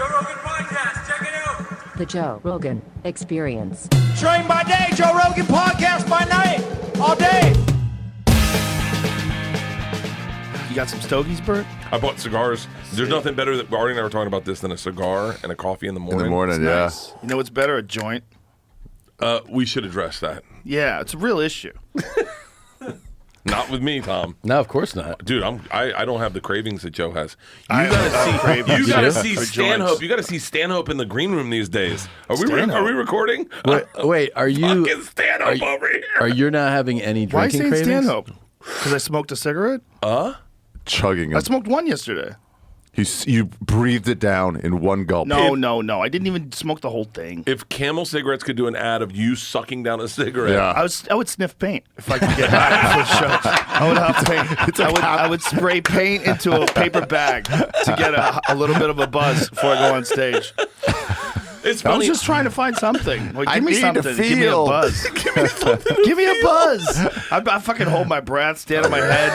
Joe Rogan Podcast. Check it out. The Joe Rogan Experience. Train by day, Joe Rogan Podcast by night, all day. You got some stogies, Bert? I bought cigars. There's nothing better that Artie and I were talking about this than a cigar and a coffee in the morning. In the morning, yeah. Nice. You know what's better? A joint. We should address that. Yeah, it's a real issue. Not with me, Tom. No, of course not. Dude, I don't have the cravings that Joe has. You I gotta see For Stanhope. joints. You gotta see Stanhope in the green room these days. Are we Stanhope? recording? Wait, are you? Fucking Stanhope over here. Are you not having any Why are you drinking saying cravings? Stanhope? Because I smoked a cigarette? Chugging I him. smoked one yesterday. You breathed it down in one gulp. No. I didn't even smoke the whole thing. If Camel Cigarettes could do an ad of you sucking down a cigarette, Yeah. I would sniff paint if I could get high for the show. I would huff paint. I would spray paint into a paper bag to get a little bit of a buzz before I go on stage. it's I funny. was just trying to find something. Like, I give me need to something. Give me a feel. buzz. Give me a buzz. I fucking hold my breath, stand on my head.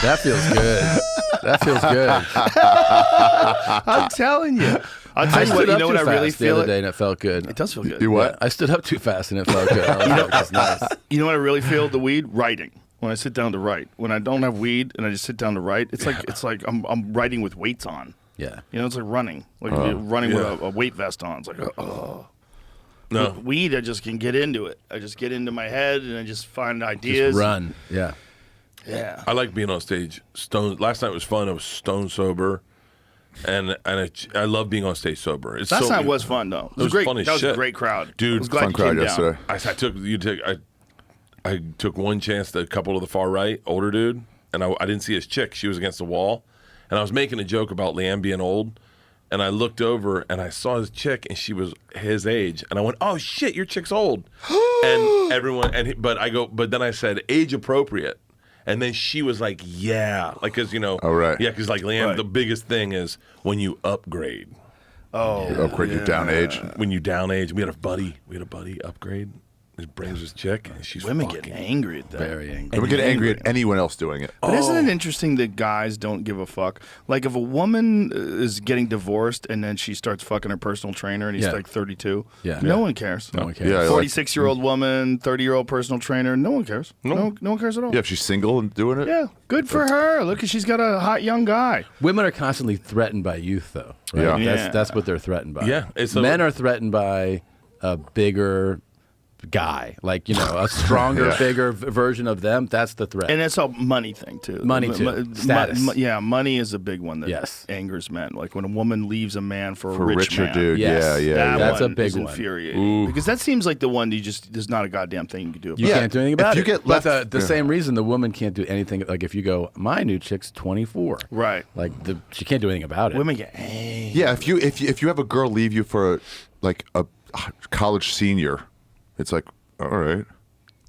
That feels good. That feels good. I'm telling you. I'll tell you what. You know what I really the feel. other day, and it felt good. It does feel good. You what? I stood up too fast, and it felt good. I was like, that's nice. You know what I really feel? The weed writing. When I sit down to write. When I don't have weed and I just sit down to write, it's like I'm writing with weights on. Yeah. You know, it's like running, running with a weight vest on. It's like, no. With weed, I just can get into it. I just get into my head and I just find ideas. Just run. Yeah. Yeah. I like being on stage. Stone. Last night was fun. I was stone sober, and I love being on stage sober. It's Last so, night was fun though. It was was great. fun as That was a shit. great crowd, Dude, I was glad Fun you crowd came down. yesterday. I took one chance. A couple to the far right, older dude, and I didn't see his chick. She was against the wall, and I was making a joke about Liam being old, and I looked over and I saw his chick, and she was his age, and I went, "Oh shit, your chick's old," and everyone, but then I said age appropriate. And then she was like, "Yeah," like because Oh, right. yeah, because like Liam, Right. the biggest thing is when you upgrade. Upgrade your down age. When you down age, we had a buddy upgrade. He brings his chick, and she's Women fucking get angry at that. Very angry. And we get angry at anyone else doing it. But isn't it interesting that guys don't give a fuck? Like if a woman is getting divorced and then she starts fucking her personal trainer and he's Yeah. like 32, Yeah. no one cares. No one cares. Yeah, like- 46-year-old woman, 30-year-old personal trainer, no one cares. No one cares at all. Yeah, if she's single and doing it. Yeah, good for her. Look, she's got a hot young guy. Women are constantly threatened by youth, though. Right? Yeah. Yeah. That's what they're threatened by. Yeah, it's Men are threatened by a bigger guy, like a stronger, Yeah. bigger version of them. That's the threat. And it's a money thing, too. Money, too. Status. Money is a big one that Yes. angers men. Like when a woman leaves a man for a For a rich richer man. dude. Yes. Yeah. That That's a one big is one. infuriating. Because that seems like the one there's not a goddamn thing you can do about You Yeah, can't do anything about if you it. get But left- the yeah. same reason the woman can't do anything. Like if you go, my new chick's 24. Right. Like she can't do anything about it. Women get angry. Yeah, if you have a girl leave you for a college senior, it's like, all right.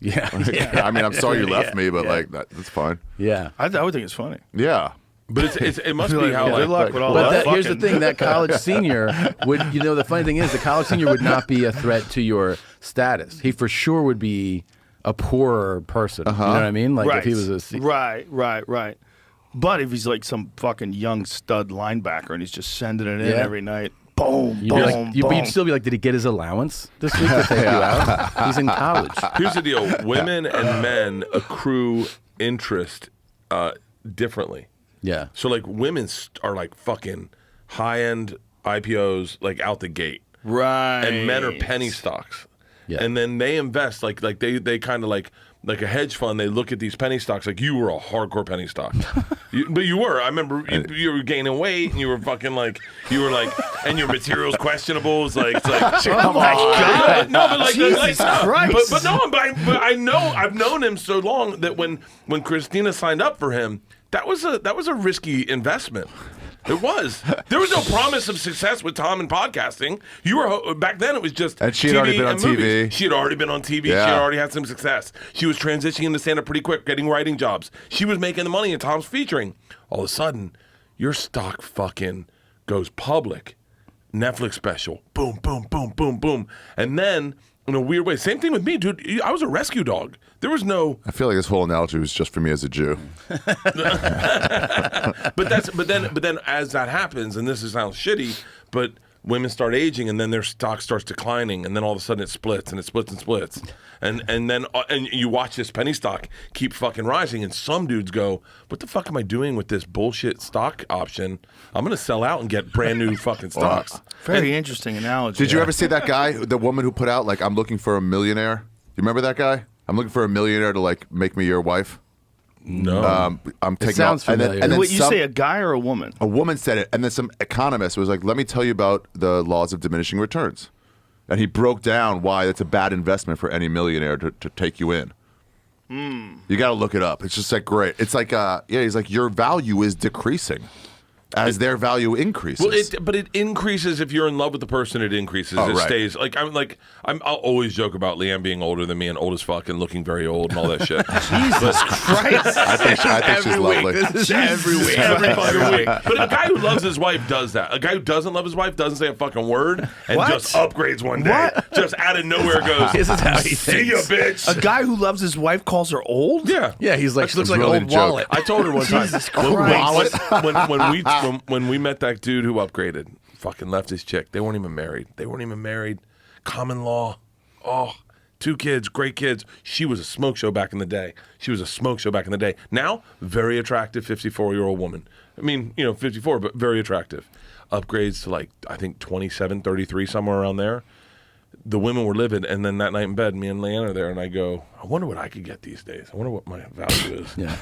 Yeah. I mean, I'm sorry you left me, but yeah. like that's fine. Yeah. I would think it's funny. Yeah. But it must be Like, how good luck with all But that. here's the fucking- thing: that college senior would, the funny thing is, the college senior would not be a threat to your status. He for sure would be a poorer person. You know what I mean? Like right. if he was a Right. But if he's like some fucking young stud linebacker and he's just sending it in Yeah. every night, boom, you'd, boom, be like, boom. you'd still be like, did he get his allowance this week to take you out? He's in college. Here's the deal: women and men accrue interest differently. Yeah. So like women are like fucking high-end IPOs like out the gate, right. and men are penny stocks. Yeah. And then they invest like they kind of like a hedge fund. They look at these penny stocks like you were a hardcore penny stock, but you were. I remember you were gaining weight and you were fucking like and your materials questionable. It's like Oh my God. No, but like Jesus Christ. But no, but I know I've known him so long that when Christina signed up for him, that was a risky investment. It was. There was no promise of success with Tom in podcasting. You were back then. It was just And she had TV already been on and movies. TV. She had already been on TV. Yeah. She had already had some success. She was transitioning into stand-up pretty quick, getting writing jobs. She was making the money, and Tom's featuring. All of a sudden, your stock fucking goes public. Netflix special. Boom, boom, boom, boom, boom. And then, in a weird way, same thing with me, dude. I was a rescue dog. There was no... I feel like this whole analogy was just for me as a Jew. But but then as that happens, and sounds shitty, but women start aging, and then their stock starts declining, and then all of a sudden it splits and splits, and then you watch this penny stock keep fucking rising, and some dudes go, "What the fuck am I doing with this bullshit stock option? I'm gonna sell out and get brand new fucking stocks." Very interesting analogy. Did you ever see that guy, the woman who put out like, "I'm looking for a millionaire"? You remember that guy? I'm looking for a millionaire to like make me your wife. No, I'm taking sounds off, familiar. and then What you some- say, a guy or a woman? A woman said it, and then some economist was like, "Let me tell you about the laws of diminishing returns," and he broke down why it's a bad investment for any millionaire to take you in. You got to look it up. It's just like great. It's like he's like, your value is decreasing as their value increases. well, but it increases if you're in love with the person. It increases. Oh, It right. stays. I'll always joke about Leanne being older than me and old as fuck and looking very old and all that shit. Jesus Christ. I think she's lovely. This is every week. Every fucking week. But a guy who loves his wife does that. A guy who doesn't love his wife doesn't say a fucking word and What? just upgrades one day. What? Just out of nowhere goes, This is how he "See ya, thinks. bitch." A guy who loves his wife calls her old? Yeah. Yeah, he's like, she looks like really an old the joke. wallet. I told her one time Jesus when we met that dude who upgraded, fucking left his chick. They weren't even married. Common law. Oh, 2 kids, great kids. She was a smoke show back in the day. Now, very attractive 54-year-old woman. I mean, 54, but very attractive. Upgrades to like, I think 27, 33, somewhere around there. The women were livid, and then that night in bed, me and Leanne are there, and I go, I wonder what I could get these days. I wonder what my value is. Yeah.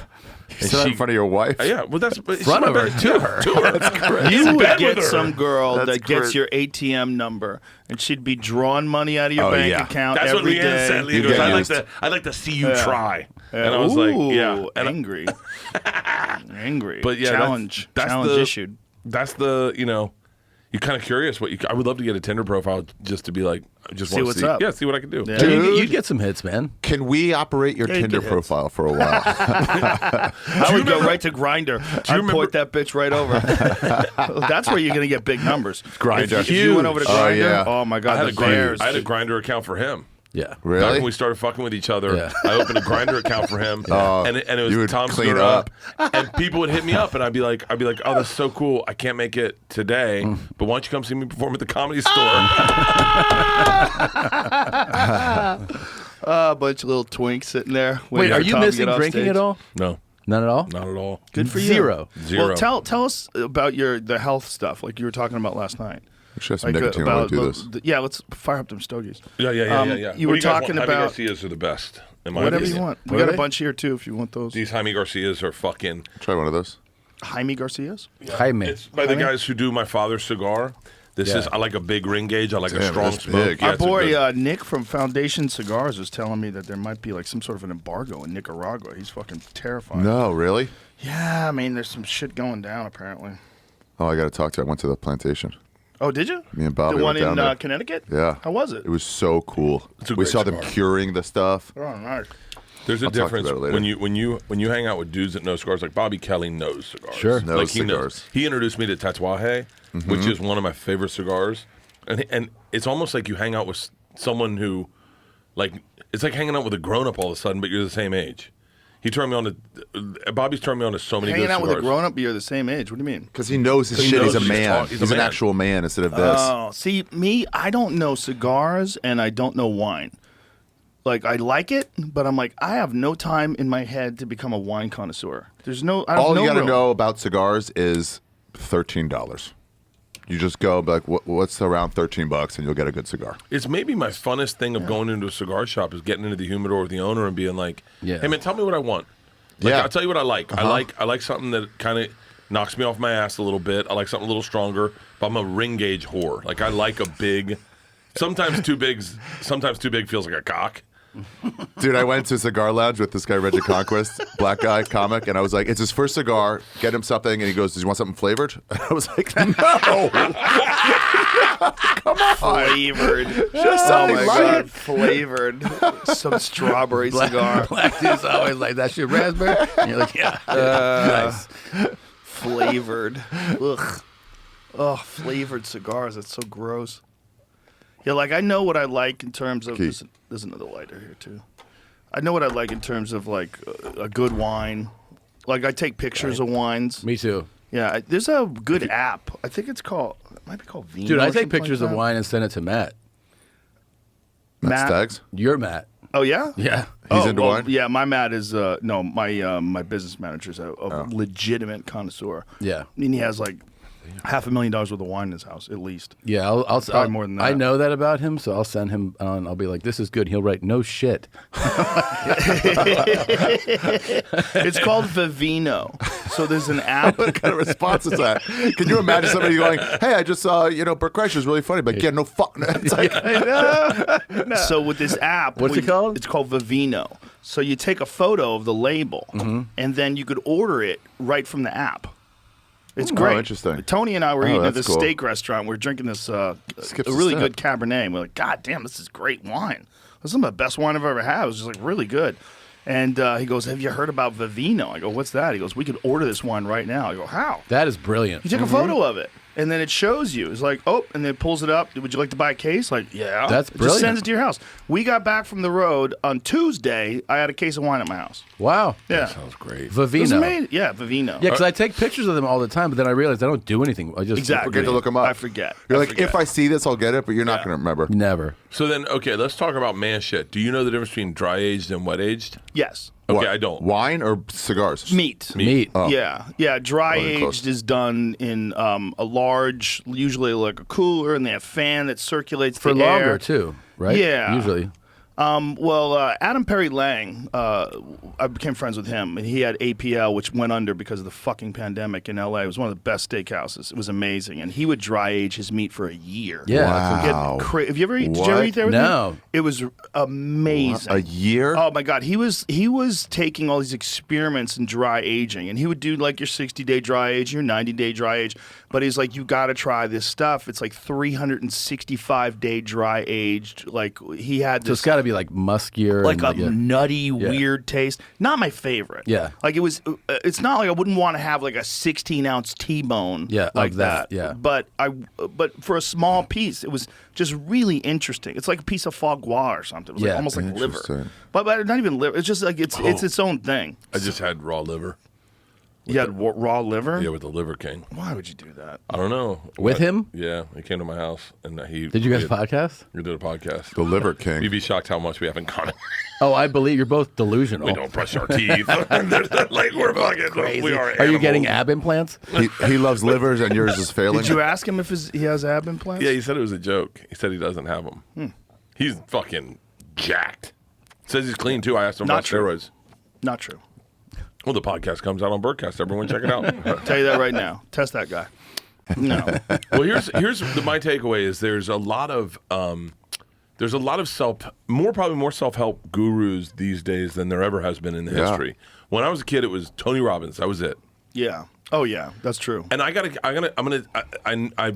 You said that in front of your wife? Yeah, well, that's Front of her, to her. That's great. You would bed get with her. some girl That's that gets great. your ATM number, and she'd be drawing money out of your Oh, bank yeah. account That's what every Leanne day. said. Leanne You goes, get I'd like to see you Yeah. try. And I was like, yeah. And angry. Angry. But yeah, challenge that's issued. That's the, you're kind of curious I would love to get a Tinder profile just to be like, I just See want to what's see. up. Yeah, see what I can do. Yeah. Dude. You'd get some hits, man. Can we operate your Yeah, you Tinder get hits. profile for a while? I would go right to Grinder. I'd remember- point that bitch right over. That's where you're gonna get big numbers. Grindr. If you went over to Oh, Grinder, yeah. oh my I god, had, the a grinder, bears. I had a Grinder account for him. Yeah. Back Really? when we started fucking with each other, Yeah. I opened a Grinder account for him, and it you was would Tom clean Segura up. and people would hit me up, and I'd be like, oh, that's so cool. I can't make it today, but why don't you come see me perform at the Comedy Store? A bunch of little twinks sitting there. Wait, waiting are for you Tom to missing get off drinking stage. at all? No, None at all? not at all. Good for you. Zero. Zero. Well, tell us about the health stuff, like you were talking about last night. We should have some Like, nicotine while we do about- this. Yeah, let's fire up them stogies. Yeah. You What were do you guys talking want? Jaime about Garcias are the best. In my whatever opinion. you want. We What got are a they? bunch here too, if you want those. These Jaime Garcias are fucking. Try one of those. Jaime Garcias. Jaime. It's by the guys who do my father's cigar. This Yeah. is. I like a big ring gauge. I like a Damn, strong that's smoke. big. Yeah, Our it's a boy good- Nick from Foundation Cigars was telling me that there might be like some sort of an embargo in Nicaragua. He's fucking terrified. No, really? Yeah, I mean, there's some shit going down apparently. Oh, I got to talk to you. I went to the plantation. Oh, did you? Me and Bobby The one went down in there. Connecticut? Yeah. How was it? It was so cool. a We great saw them cigar. curing the stuff. Oh, nice. There's a I'll talk to you difference about it later. when you hang out with dudes that know cigars. Like Bobby Kelly knows cigars. Sure. like Knows he cigars. He introduced me to Tatuaje, which is one of my favorite cigars, and it's almost like you hang out with someone who, like, it's like hanging out with a grown up all of a sudden, but you're the same age. He turned me on to Bobby's turned me on to so many Hanging good out with cigars. a grown up, you're the same age. What do you mean? Because he knows his He shit. knows He's a he's man. he's He's, a an man. actual man instead of this. Oh, see, me, I don't know cigars and I don't know wine. Like, I like it, but I'm like, I have no time in my head to become a wine connoisseur. There's no, I have All no you got to real- know about cigars is $13. You just go and be like, what's around $13, and you'll get a good cigar. It's maybe my funnest thing of going into a cigar shop is getting into the humidor with the owner and being like, Yeah. "Hey man, tell me what I want." Like, Yeah. I'll tell you what I like. I like something that kind of knocks me off my ass a little bit. I like something a little stronger, but I'm a ring gauge whore. Like I like a big. Sometimes too big feels like a cock. Dude, I went to a cigar lounge with this guy, Reggie Conquest, black guy, comic, and I was like, it's his first cigar. Get him something. And he goes, "Does you want something flavored?" I was like, no. Come on. Flavored. Just Oh something my light. God, flavored. Some strawberry cigar. Black dude's always like, that shit raspberry? And you're like, yeah. Nice. Flavored. Ugh. Oh, flavored cigars. That's so gross. Yeah, like I know what I like in terms of. Keith. There's another lighter here too. I know what I like in terms of like a good wine. Like I take pictures of wines. Me too. Yeah, there's a good app. I think it might be called Vino. Dude, I or take something pictures like of that. wine and send it to Matt. Matt Matt- Staggs. You're Matt. Oh yeah. Yeah. He's into wine? Yeah, my Matt is no, my business manager's a legitimate connoisseur. Yeah. And he has like $500,000 worth of wine in his house at least. Yeah, I'll Probably more than I that. know that about him, so I'll send him on. I'll be like, "This is good." He'll write, "No shit." It's called Vivino. So there's an app. What kind of response is that? Can you imagine somebody going, "Hey, I just saw, Bert Kreischer's really funny," but yeah, no fuck. It's like, So with this app, What's it called? It's called Vivino. So you take a photo of the label, and then you could order it right from the app. It's great. interesting. Tony and I were eating at that's this cool. steak restaurant. We're drinking this a Skips a really step. good Cabernet. And we're like, God damn, this is great wine. This is some of the best wine I've ever had. It was just like really good. And he goes, have you heard about Vivino? I go, what's that? He goes, we could order this wine right now. I go, how? That is brilliant. You take a photo of it, and then it shows you. It's like, oh, and then it pulls it up. Would you like to buy a case? Like, yeah. That's It just brilliant. sends it to your house. We got back from the road on Tuesday. I had a case of wine at my house. Wow. Yeah. Sounds great. It was Vivino. amazing. Yeah, Vivino. Yeah, because I take pictures of them all the time, but then I realize I don't do anything. I just Exactly. forget to look them up. I forget. You're I like, forget. if I see this, I'll get it, but you're not going to remember. Never. So then, okay, let's talk about man shit. Do you know the difference between dry aged and wet aged? Yes. Okay, What? I don't. Wine or cigars? Meat. Meat. Yeah. Dry Oh, they're close. aged is done in a large, usually like a cooler, and they have fan that circulates For the longer air. too, right? Yeah. Usually. Adam Perry Lang, I became friends with him, and he had APL, which went under because of the fucking pandemic in LA. It was one of the best steakhouses. It was amazing, and he would dry age his meat for a year. Yeah. Wow. Have you ever did you What? ever eat there with No. me? It was amazing. A year? Oh my god, he was taking all these experiments in dry aging, and he would do like your 60-day dry age, your 90-day dry age. But he's like, you got to try this stuff. It's like 365-day dry aged. Like he had So this it's got to be like muskier. like and a nutty, weird taste. Not my favorite. Yeah. like it was. It's not like I wouldn't want to have like a 16-ounce T-bone. Yeah, of like that, yeah. But for a small piece, it was just really interesting. It's like a piece of foie gras or something. It was like Yeah. almost like liver, Interesting. but not even liver. It's just like it's its own thing. I just had raw liver. You had raw liver. Yeah, with the Liver King. Why would you do that? I don't know. With him? Yeah, he came to my house and he. Did you guys we podcast? We did a podcast. The Liver King. You'd be shocked how much we have in common. Oh, I believe you're both delusional. We don't brush our teeth. Like we're fucking. We are. Are you getting animals. ab implants? He loves livers and yours is failing. Did you ask him if he has ab implants? Yeah, he said it was a joke. He said he doesn't have them. He's fucking jacked. Says he's clean too. I asked him Not about true. steroids. Not true. Well, the podcast comes out on Birdcast. Everyone check it out. Tell you that right now. Test that guy. No. Well, here's my takeaway is there's a lot of probably more self-help gurus these days than there ever has been in the Yeah. history. When I was a kid, it was Tony Robbins. That was it. Yeah. Oh yeah. That's true. And I'm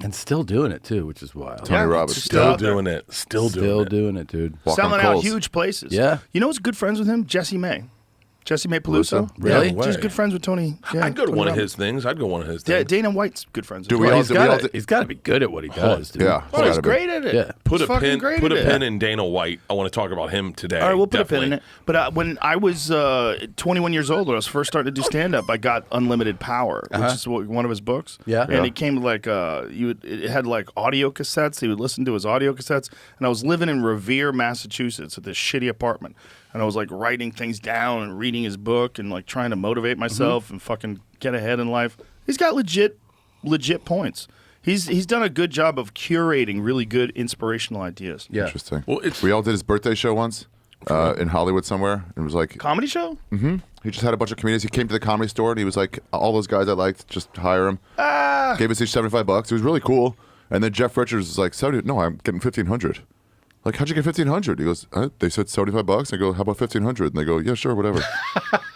And still doing it too, which is wild. Tony Yeah, Robbins. it's still out there. doing it. Still Still doing it. doing it, dude. Walk on Selling out coals. huge places. Yeah. You know who's good friends with him? Jesse May. Jesse May Peluso. Really? No She's way. good friends with Tony. Yeah, I'd go to Tony one of Robbins. his things. I'd go one of his Yeah, things. Dana White's good friends. Do with we him. all He's we all got did- he's got to be good at what he does, dude. Yeah. Oh, he's gotta be. great at it. Yeah. Put He's a fucking pin. great Put a at it. pin in Dana White. I want to talk about him today. All right, we'll put Definitely. a pin in it. But when I was 21 years old, when I was first starting to do stand-up, I got Unlimited Power, which is one of his books. Yeah. And Yeah. it came like it had like audio cassettes. He would listen to his audio cassettes, and I was living in Revere, Massachusetts, at this shitty apartment, and I was like writing things down and reading his book and like trying to motivate myself and fucking get ahead in life. He's got legit points. He's done a good job of curating really good inspirational ideas. Yeah. Interesting. Well, it's- we all did his birthday show once in Hollywood somewhere. And it was like, Comedy show? he just had a bunch of comedians. He came to the Comedy Store and he was like, all those guys I liked, just hire them. Gave us each $75. It was really cool. And then Jeff Richards was like, 70, no, I'm getting 1,500. Like, how'd you get 1,500? He goes, they said $75. I go, how about 1,500? And they go, yeah, sure, whatever.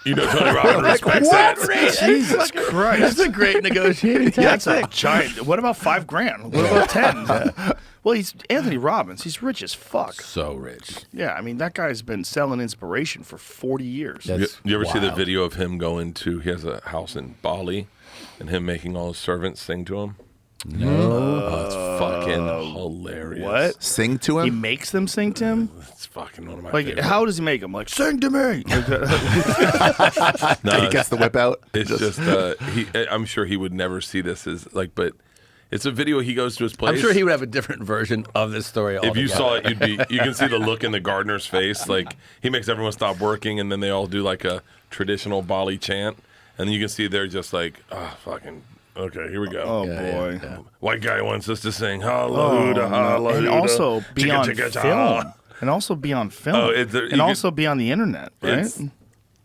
You know, Tony Robbins respects that. Jesus Christ. That's a great negotiating Yeah, that's tactic. a giant. What about $5,000? What about 10? Well, he's Anthony Robbins. He's rich as fuck. So rich. Yeah, I mean that guy's been selling inspiration for 40 years. That's You ever see the wild. video of him going to? He has a house in Bali, and him making all his servants sing to him. Oh, it's fucking hilarious. What? Sing to He him. makes them sing to him? It's fucking one of my Like, favorites. how does he make them? Like, sing to me. No, He gets the whip out. it's just I'm sure he would never see this as like, but it's a video. He goes to his place. I'm sure he would have a different version of this story. If you saw it, you can see the look in the gardener's face. Like he makes everyone stop working, and then they all do like a traditional Bali chant, and then you can see they're just like, oh, fucking. Okay, here we go. Oh, boy. White guy wants us to sing hallelujah, hallelujah. And also be Chicka, on chicka, cha. film. And also be on film. Oh, you and also be on the internet, right?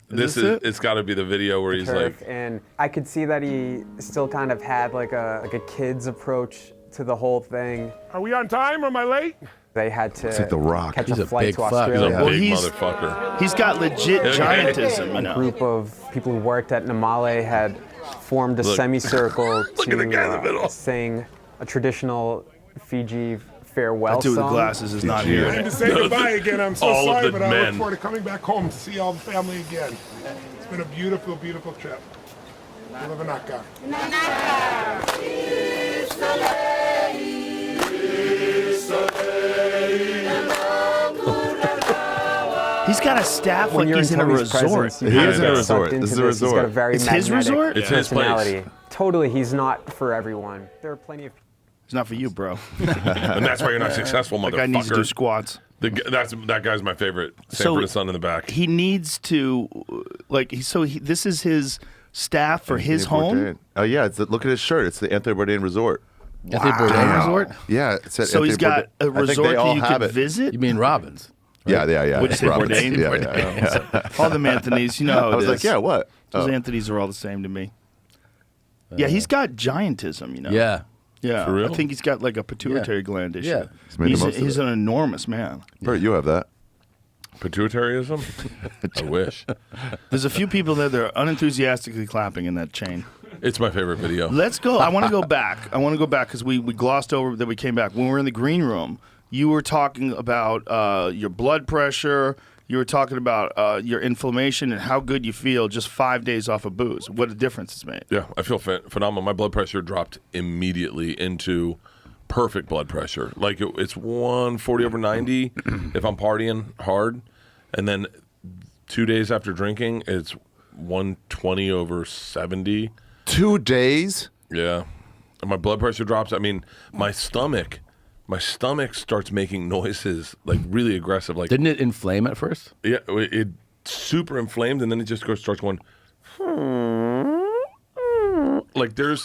This is it? it's got to be the video where he's turf, like, and I could see that he still kind of had like a kid's approach to the whole thing. Are we on time or am I late? They had to like The Rock. catch He's a a flight big to fuck. he's Australia. a big he's- motherfucker. He's got legit giantism, you A know. group of people who worked at Namale had formed a Look. semicircle Look at the guy in the middle. to sing a traditional Fiji farewell That dude with the song. glasses is not I here. need to say goodbye again. I'm so All of sorry, the but I men. look forward to coming back home to see all the family again. It's been a beautiful, beautiful trip. Ilavanaka. He's got a staff When like you're he's in a Tommy's resort. presence, you He kind is of in a get resort. sucked This into is a He's got a resort. It's very his magnetic resort? It's his place. personality. Totally, he's not for everyone. There are plenty of It's not for you, bro. And that's why you're not successful, That guy needs to do motherfucker. squats. That guy's my favorite. So- Sanford and Son in the back. He needs to, like, this is his staff for his home. Bourdain. Oh yeah, look at his shirt. It's the Anthony Bourdain Resort. Anthony Bourdain Resort? Yeah, it said So he's Anthony got a Bourdain. I think resort they all that you have could it. visit. You mean Robbins? Yeah. Would you say Robbins. Bourdain? Yeah. All them Anthonys, you know how I it was is. like, yeah, what? Those Oh. Anthonys are all the same to me. Yeah, he's got giantism, you know. Yeah. Yeah, For real? I think he's got like a pituitary gland issue. Yeah. He's made the most of He's it. an enormous man. Bert, you have that. Pituitaryism? I wish. There's a few people there that are unenthusiastically clapping in that chain. It's my favorite video. Let's go. I want to go back. Because we glossed over that we came back. When we were in the green room, you were talking about your blood pressure. You were talking about your inflammation and how good you feel just 5 days off of booze. What a difference it's made. Yeah, I feel phenomenal. My blood pressure dropped immediately into perfect blood pressure. Like it's 140 over 90 if I'm partying hard, and then 2 days after drinking, it's 120 over 70. 2 days. Yeah, and my blood pressure drops. I mean, my stomach starts making noises like really aggressive. Like Didn't it inflame at first? yeah, it super inflamed, and then it just starts going. Like there's,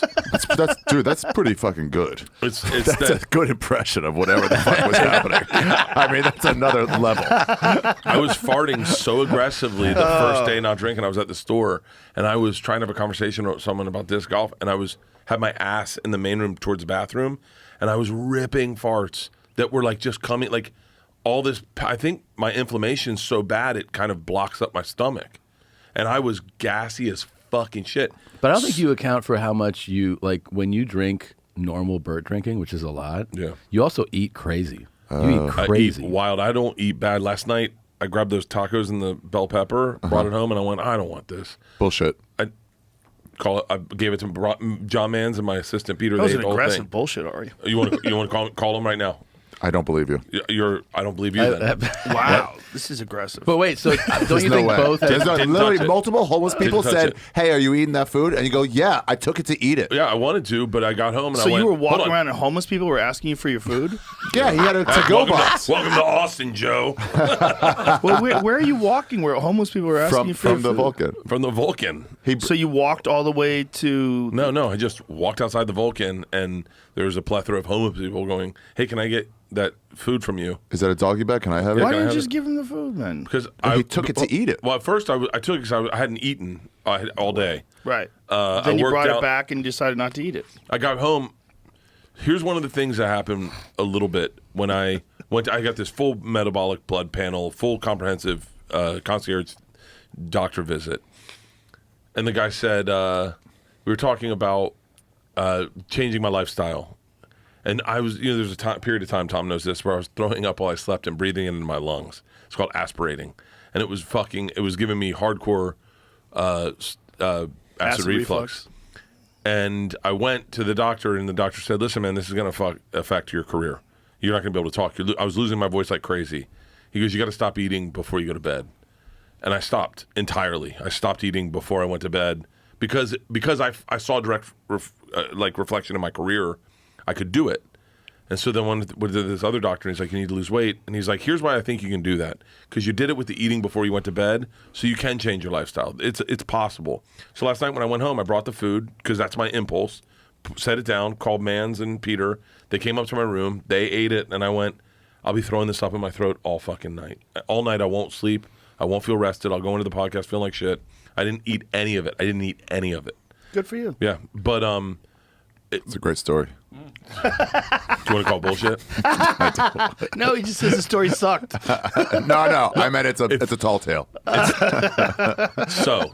That's pretty fucking good. it's That's that a good impression of whatever the fuck was happening. I mean, that's another level. I was farting so aggressively the first day not drinking. I was at the store and I was trying to have a conversation with someone about disc golf, and I had my ass in the main room towards the bathroom, and I was ripping farts that were like just coming like all this. I think my inflammation's so bad it kind of blocks up my stomach, and I was gassy as fucking shit. But I don't think you account for how much you, like, when you drink normal Burt drinking, which is a lot, Yeah. you also eat crazy. You eat I crazy. eat wild. I don't eat bad. Last night I grabbed those tacos and the bell pepper, brought it home, and I went, I don't want this. Bullshit. I gave it to John Mans and my assistant Peter. That was They an ate the whole aggressive thing. bullshit, Ari. You want to call him right now? I don't believe you. I don't believe you then. Wow, this is aggressive. But wait, so don't There's you no think way. both There's have, literally touch it. multiple homeless people Didn't touch said, it. "Hey, are you eating that food?" And you go, "Yeah, I took it to eat it." Yeah, I wanted to, but I got home and So I went. you were "Hold walking on. around and homeless people were asking you for your food? Yeah, he had a to-go box Welcome to Austin, Joe. Well, where are you walking where homeless people were asking you for from the your food? Vulcan. From the Vulcan. So you walked all the way to... No, I just walked outside the Vulcan, and there was a plethora of homeless people going, "Hey, can I get that food from you?" Is that a doggy bag? Can I have it? Why can I didn't you have just it? give him the food then? Because He took it to eat it. Well, at first I took it because I hadn't eaten all day. Right. I Then you worked brought it out- back and decided not to eat it. I got home. Here's one of the things that happened a little bit when I went. I got this full metabolic blood panel, full comprehensive concierge doctor visit, and the guy said we were talking about changing my lifestyle, and I was, there's a period of time, Tom knows this, where I was throwing up while I slept and breathing it into my lungs. It's called aspirating, and it was giving me hardcore acid reflux. And I went to the doctor, and the doctor said, "Listen, man, this is going to affect your career. You're not going to be able to talk." I was losing my voice like crazy. He goes, "You got to stop eating before you go to bed." And I stopped entirely. I stopped eating before I went to bed because I saw direct reflection in my career. I could do it. And so then went to this other doctor, and he's like, "You need to lose weight." And he's like, "Here's why I think you can do that. Because you did it with the eating before you went to bed, so you can change your lifestyle. It's possible." So last night when I went home, I brought the food, because that's my impulse, set it down, called Mans and Peter. They came up to my room. They ate it, and I went, "I'll be throwing this up in my throat all fucking night. All night I won't sleep. I won't feel rested. I'll go into the podcast feeling like shit." I didn't eat any of it. Good for you. Yeah, but It's a great story. do you want to call bullshit? No, he just says the story sucked. No. I meant it's a tall tale. So,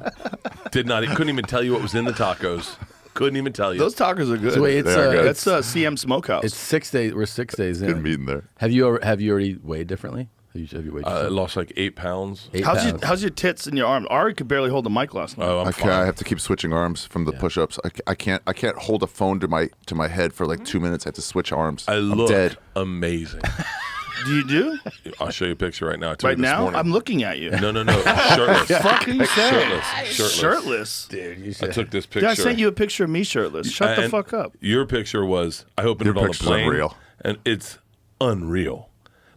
couldn't even tell you what was in the tacos. Couldn't even tell you. Those tacos are good. So wait, it's They are good. That's CM Smokehouse. it's 6 days. We're 6 days in. Good meeting there. Have you already weighed differently? Have you weighed? I lost like 8 pounds. 8 how's pounds. your tits and your arm? Ari could barely hold the mic last night. Oh, I'm I fine. have to keep switching arms from the push-ups. I can't hold a phone to my head for like 2 minutes. I have to switch arms. I'm I'm dead. amazing. Do you do? I'll show you a picture right now. I took Right it this now? morning. I'm looking at you. No. Shirtless. Fucking Shirtless. Shirtless. Dude, you I said took this picture. Yeah, I sent you a picture of me shirtless. Shut the And fuck up. Your picture was, I opened Your it on the picture's plane. unreal. And it's unreal.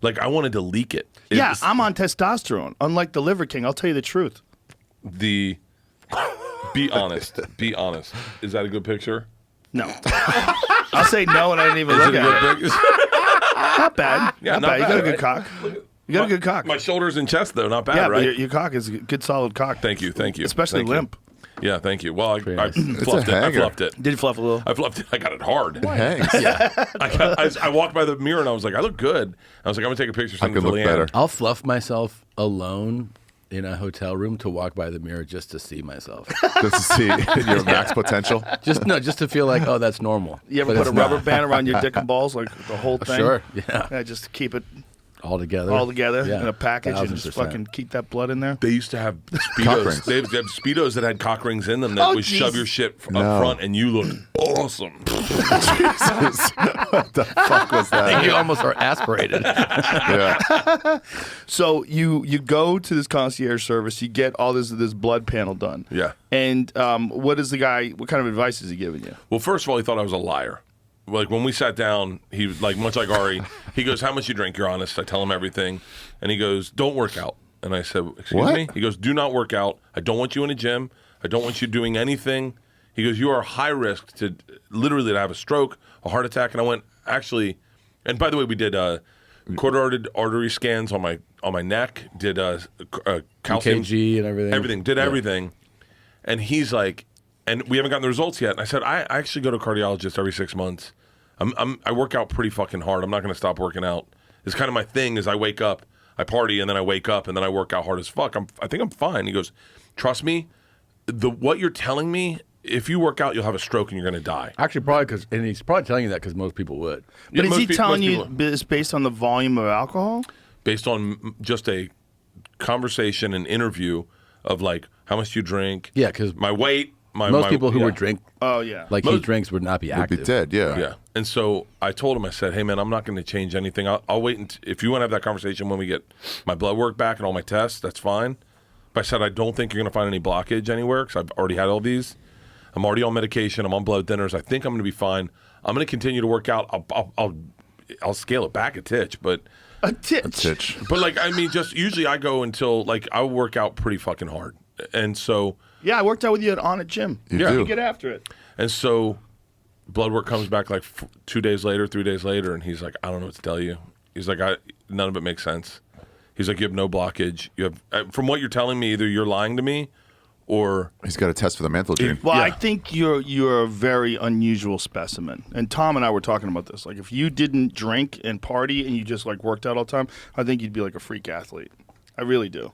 Like, I wanted to leak it. Yeah, It's I'm on testosterone. Unlike the Liver King, I'll tell you the truth. Be honest. Be honest. Is that a good picture? No. I'll say no, and I didn't even Is look it a at good it. picture? Not bad. Yeah, not not bad. You got a bad, good right? cock. You got a good cock. My shoulders and chest, though, not bad, Yeah, right? but your cock is a good, solid cock. Thank you. Especially Thank you. limp. Yeah, thank you. Well, I nice. fluffed it. I hanger. fluffed it. Did you fluff a little? I fluffed it. I got it hard. Hangs. I walked by the mirror and I was like, I look good. I was like, I'm gonna take a picture. I Send it could to look Leanne. better. I'll fluff myself alone in a hotel room to walk by the mirror just to see myself. Just to see your max potential. just to feel like, oh, that's normal. You ever But put a it's rubber not. band around your dick and balls, like the whole thing? Sure. Yeah. Yeah, just to keep it All together. all together Yeah. in a package and 1000%. just fucking keep that blood in there. They used to have Cock speedos. rings. They have speedos that had cock rings in them that Oh, would shove jeez. your shit up No. front, and you looked awesome. Jesus. What the fuck was I think you that? almost are aspirated. Yeah. So you go to this concierge service, you get all this blood panel done. Yeah. And what kind of advice is he giving you? Well, first of all, he thought I was a liar. Like, when we sat down, he was like, much like Ari, he goes, "How much you drink? You're honest." I tell him everything. And he goes, "Don't work out." And I said, "Excuse What? me?" He goes, "Do not work out. I don't want you in a gym. I don't want you doing anything." He goes, "You are high risk to literally to have a stroke, a heart attack." And I went, "Actually," and by the way, we did carotid artery scans on my neck, did calcium, EKG and everything. everything, did Yeah. everything. And he's like, and we haven't gotten the results yet. And I said, I actually go to a cardiologist every 6 months. I work out pretty fucking hard. I'm not going to stop working out. It's kind of my thing. Is I wake up, I party, and then I wake up, and then I work out hard as fuck. I think I'm fine. He goes, "Trust me, what you're telling me, if you work out, you'll have a stroke and you're going to die." Actually, probably and he's probably telling you that because most people would. But is most he telling most you people- this based on the volume of alcohol? based on just a conversation and interview of like, how much do you drink? Yeah, because My weight. most people who yeah. would drink Oh yeah. like he Most- drinks would not be Would active. be dead, yeah. Yeah. And so I told him, I said, "Hey, man, I'm not going to change anything. I'll wait. If you want to have that conversation when we get my blood work back and all my tests, that's fine." But I said, "I don't think you're going to find any blockage anywhere because I've already had all these. I'm already on medication. I'm on blood thinners. I think I'm going to be fine. I'm going to continue to work out. I'll scale it back a titch, but A titch. Titch. like, I mean, just usually I go until like I work out pretty fucking hard. And so Yeah, I worked out with you on a gym. You Yeah. do. You get after it. And so blood work comes back like 2 days later, 3 days later, and he's like, "I don't know what to tell you." He's like, "None of it makes sense." He's like, "You have no blockage. You have, from what you're telling me, either you're lying to me or..." He's got a test for the mantle gene. Well, I Yeah. think you're a very unusual specimen. And Tom and I were talking about this. Like, if you didn't drink and party and you just like worked out all the time, I think you'd be like a freak athlete. I really do.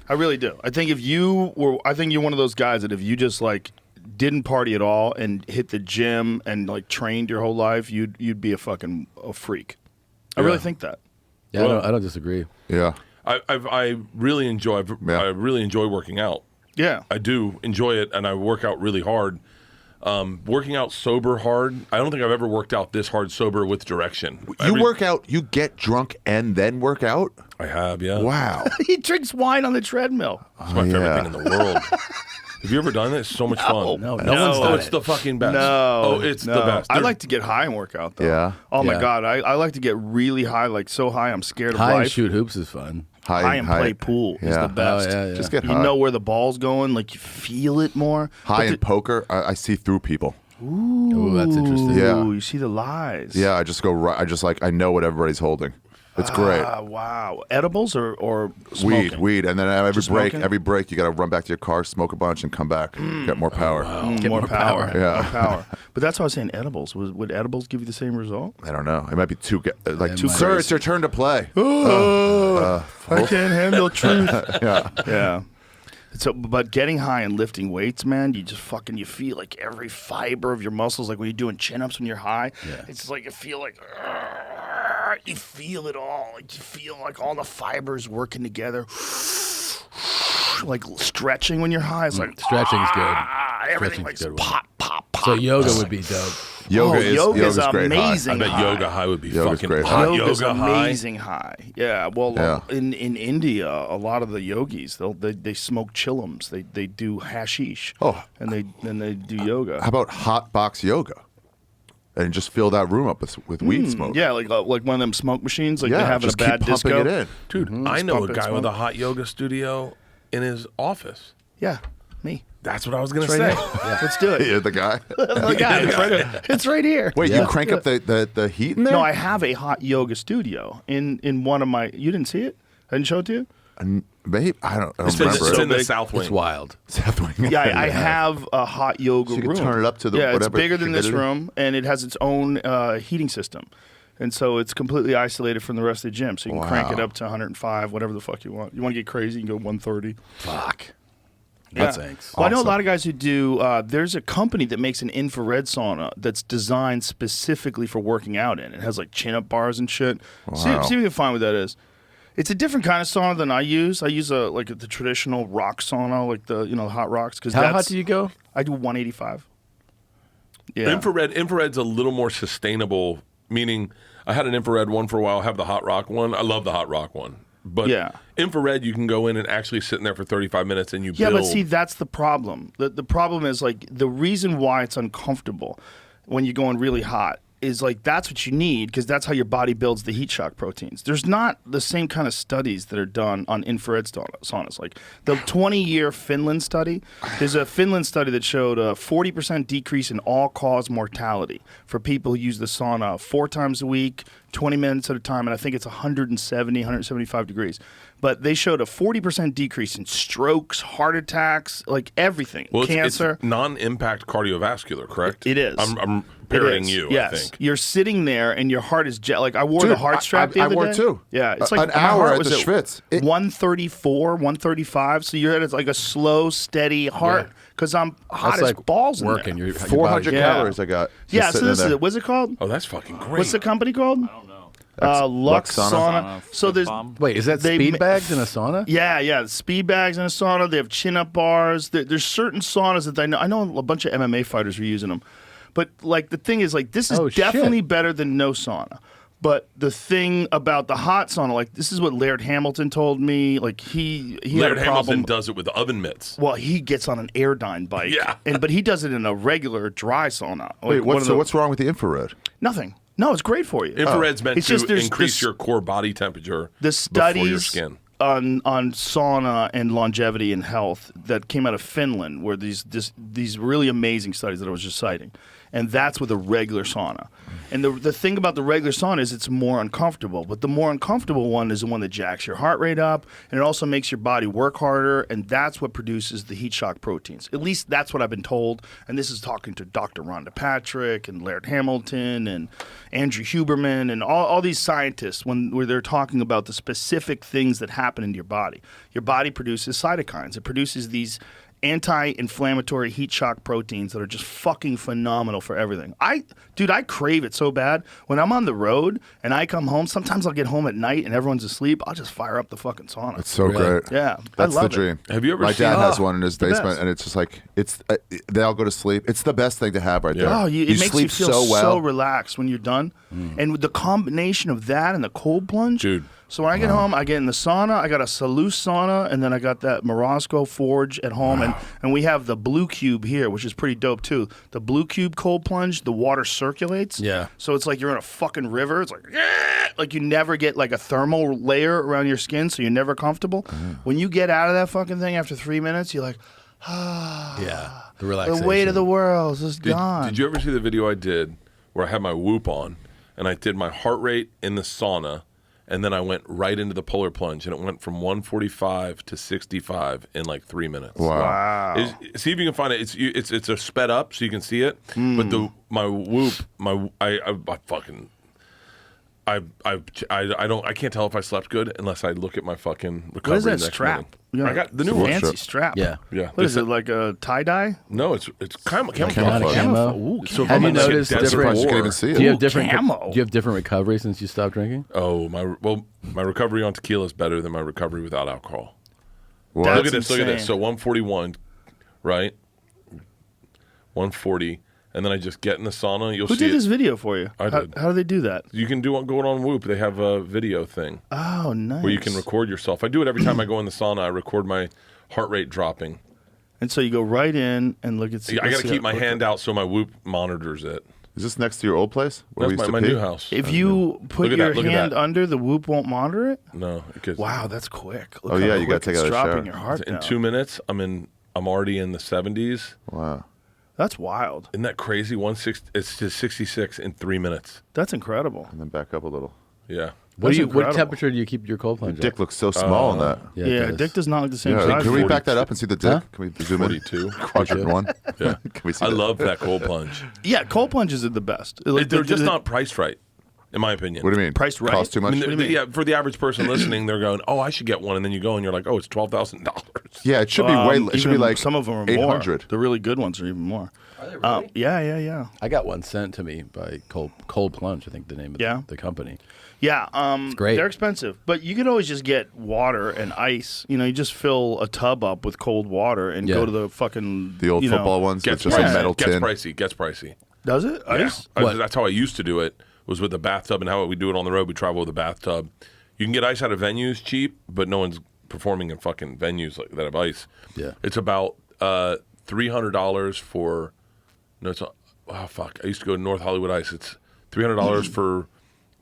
I really do. I think you're one of those guys that if you just like didn't party at all and hit the gym and like trained your whole life, you'd be a freak. I really think that. Yeah, Well- I don't disagree. Yeah. I really enjoy working out. Yeah. I do enjoy it, and I work out really hard. Working out sober hard. I don't think I've ever worked out this hard sober with direction. You work out, you get drunk and then work out? I have, yeah. Wow. He drinks wine on the treadmill. It's my favorite thing in the world. Have you ever done that? It's so much fun. No one's Oh, done it's it. the fucking best. No. Oh, it's the best. I like to get high and work out, though. Yeah? Oh, my Yeah. God. I like to get really high, like so high I'm scared of High and life. shoot hoops is fun. High and play pool is Yeah. the best. Oh, yeah. Just get You high. know where the ball's going, like you feel it more. High But in poker, I see through people. Ooh, that's interesting. Yeah. Ooh, you see the lies. Yeah, I just go right. I just I know what everybody's holding. It's great. Wow. Edibles or smoking? Weed, and then Just smoking? every break, you got to run back to your car, smoke a bunch, and come back. Get more power. Get more power. Yeah. More power. But that's why I was saying edibles. Would edibles give you the same result? I don't know. It might be too It too. might. Sir, it's your turn to play. I can't handle truth. Yeah. Yeah. So, but getting high and lifting weights, man, you just fucking, you feel like every fiber of your muscles, like when you're doing chin-ups when you're high, it's just like you feel like, you feel it all. Like you feel like all the fibers working together. Like stretching when you're high. It's like, Stretching's good. everything Stretching's like good one. pop, pop, pop. So yoga would be dope. yoga's great high. amazing. I bet yoga high would be Yoga's fucking great hot. high. Yoga's Yoga high. amazing high. Yeah. Well, Yeah. in India, a lot of the yogis they smoke chillums. They do hashish. Oh. and they do yoga. How about hot box yoga? And just fill that room up with weed smoke. Yeah, like one of them smoke machines, like they Yeah, have in a just bad keep pumping disco. it in. Dude, I know a pumping guy with a smoke. hot yoga studio in his office. Yeah, me. That's what I was going to It's right say. here. Let's do it. You're the guy. Oh, God, it's right here. Wait, Yeah. you crank up the heat in there? No, I have a hot yoga studio in one of my. You didn't see it? I didn't show it to you. Maybe I don't It's remember. in it. the South Wing. It's wild. Yeah, I have a hot yoga So you can room. turn it up to the yeah, it's whatever bigger than this humidity? room, and it has its own heating system. And so it's completely isolated from the rest of the gym. So you can crank it Wow. up to 105, whatever the fuck you want. You want to get crazy, you can go 130. Fuck. Yeah. That thanks. Well, I know a Awesome. lot of guys who do. There's a company that makes an infrared sauna that's designed specifically for working out in. It has like chin-up bars and shit. See Wow. if you can find what that is. It's a different kind of sauna than I use. I use the traditional rock sauna, like the hot rocks. Because How hot do you go? I do 185. Yeah. Infrared's a little more sustainable, meaning I had an infrared one for a while, I have the hot rock one. I love the hot rock one. But Yeah. infrared, you can go in and actually sit in there for 35 minutes and you Yeah, build. but see, that's the problem. The problem is like the reason why it's uncomfortable when you're going really hot is like that's what you need because that's how your body builds the heat shock proteins. There's not the same kind of studies that are done on infrared saunas. Like the 20-year Finland study, there's a Finland study that showed a 40% decrease in all-cause mortality for people who use the sauna 4 times a week, 20 minutes at a time, and I think it's 175 degrees. But they showed a 40% decrease in strokes, heart attacks, like everything, well, cancer. It's non-impact cardiovascular, correct? It is. I'm It parroting is, you, yes. I think. You're sitting there and your heart is like I wore Dude, the heart strap the I other wore day. it too. Yeah, it's An like my hour heart at was the at Schwitz. 134, 135. So you're at like a slow, steady heart because I'm hot That's as like balls in working. there. Your 400 Yeah. calories I got. just Yeah, so sitting this in is there. it. What's it called? Oh, that's fucking great. What's the company called? I don't know. Lux Lux Sauna. So there's Wait, is that They speed ma- bags in a sauna? yeah, speed bags in a sauna. They have chin-up bars. There's certain saunas that I know. I know a bunch of MMA fighters are using them. But like the thing is, like this is Oh, shit. definitely better than no sauna. But the thing about the hot sauna, like this is what Laird Hamilton told me. Like he Laird had a problem. Hamilton does it with oven mitts. Well, he gets on an Airdyne bike. Yeah. but he does it in a regular dry sauna. Like Wait, one of the- what's wrong with the infrared? Nothing. No, it's great for you. Infrared's meant It's to just there's increase this- your core body temperature the before your studies skin. on sauna and longevity and health that came out of Finland were these really amazing studies that I was just citing. And that's with a regular sauna. And the thing about the regular sauna is it's more uncomfortable. But the more uncomfortable one is the one that jacks your heart rate up, and it also makes your body work harder, and that's what produces the heat shock proteins. At least that's what I've been told. And this is talking to Dr. Rhonda Patrick and Laird Hamilton and Andrew Huberman and all these scientists where they're talking about the specific things that happen in your body. Your body produces cytokines. It produces these anti-inflammatory heat shock proteins that are just fucking phenomenal for everything. Dude, I crave it so bad. When I'm on the road and I come home, sometimes I'll get home at night and everyone's asleep. I'll just fire up the fucking sauna. It's so great. Yeah, That's I love the dream. Have you ever My seen? dad has one in his the basement, best. and it's just like they all go to sleep. It's the best thing to have right there. Oh, it makes sleep you feel so well. relaxed when you're done. And with the combination of that and the cold plunge. Dude. So when I get home, I get in the sauna. I got a Salus sauna, and then I got that Morosco Forge at home. And we have the Blue Cube here, which is pretty dope, too. The Blue Cube cold plunge, the water circulates. Yeah. So it's like you're in a fucking river. It's like, like you never get like a thermal layer around your skin, so you're never comfortable. When you get out of that fucking thing after 3 minutes, you're like, Yeah. The relaxation. the weight of the world is gone. Did you ever see the video I did where I had my Whoop on and I did my heart rate in the sauna and then I went right into the polar plunge and it went from 145 to 65 in like 3 minutes. Wow. See if you can find it. It's a sped up so you can see it. But my Whoop, I fucking. I can't tell if I slept good unless I look at my fucking recovery. What is that next strap? morning. You I got the new one. fancy strap. Yeah. Yeah. What is it, like a tie-dye? No, it's camouflage. Camouflage. Camo. Ooh, So if Have I'm you in, like, a noticed desert different- You can't war- even see it. Do you have different? camo. Do you have different recovery since you stopped drinking? Oh my recovery on tequila is better than my recovery without alcohol. What? That's Look at this. Look at this. insane. So 141, right? 140, and then I just get in the sauna. You'll Who see did it. this video for you? I did. How do they do that? You can do go on Whoop. They have a video thing Oh, nice. where you can record yourself. I do it every time I go in the sauna. I record my heart rate dropping. And so you go right in and look at. I got to keep my hand out so my Whoop monitors it. Is this next to your old place? Where we That's used my to pee? new house. If you put Look at your that, look at hand that. under, the Whoop won't monitor it. No, because Wow, that's quick. Look Oh, how yeah, you quick gotta take it's out a dropping shower. your heart in down. 2 minutes I'm already in the 70s. Wow. That's wild. Isn't that crazy? 160. It's to 66 in 3 minutes. That's incredible. And then back up a little. Yeah. What That's What incredible. temperature do you keep your cold plunge? Dick at? looks so small in that. Yeah, Yeah, it does. Dick does not look the same Yeah, size. can we 40. back that up and see the dick? Huh? Can we zoom in? 42. Quadrant one. Yeah. Can we see I that? love that cold plunge. Yeah, cold plunges are the best. They're just not priced right, in my opinion. What do you mean? Priced right? Cost too much? I mean, yeah, for the average person listening, they're going, "Oh, I should get one," and then you go and you're like, "Oh, it's $12,000." Yeah, it should be way. It should be Even like some of them are 800. more. The really good ones are even more. Are they really? Yeah. I got one sent to me by Cold Plunge. I think the name of Yeah. the company. Yeah, great. They're expensive, but you could always just get water and ice. You know, you just fill a tub up with cold water and Yeah. go to the fucking The old football ones with Gets just pricey. a metal Gets tin. pricey. Gets pricey. Does it? Yeah. Ice? What? That's how I used to do it. Was with the bathtub and how we do it on the road. We travel with a bathtub. You can get ice out of venues cheap, but no one's performing in fucking venues like that have ice. Yeah. It's about $300 for. No, it's oh fuck. I used to go to North Hollywood Ice. It's $300 for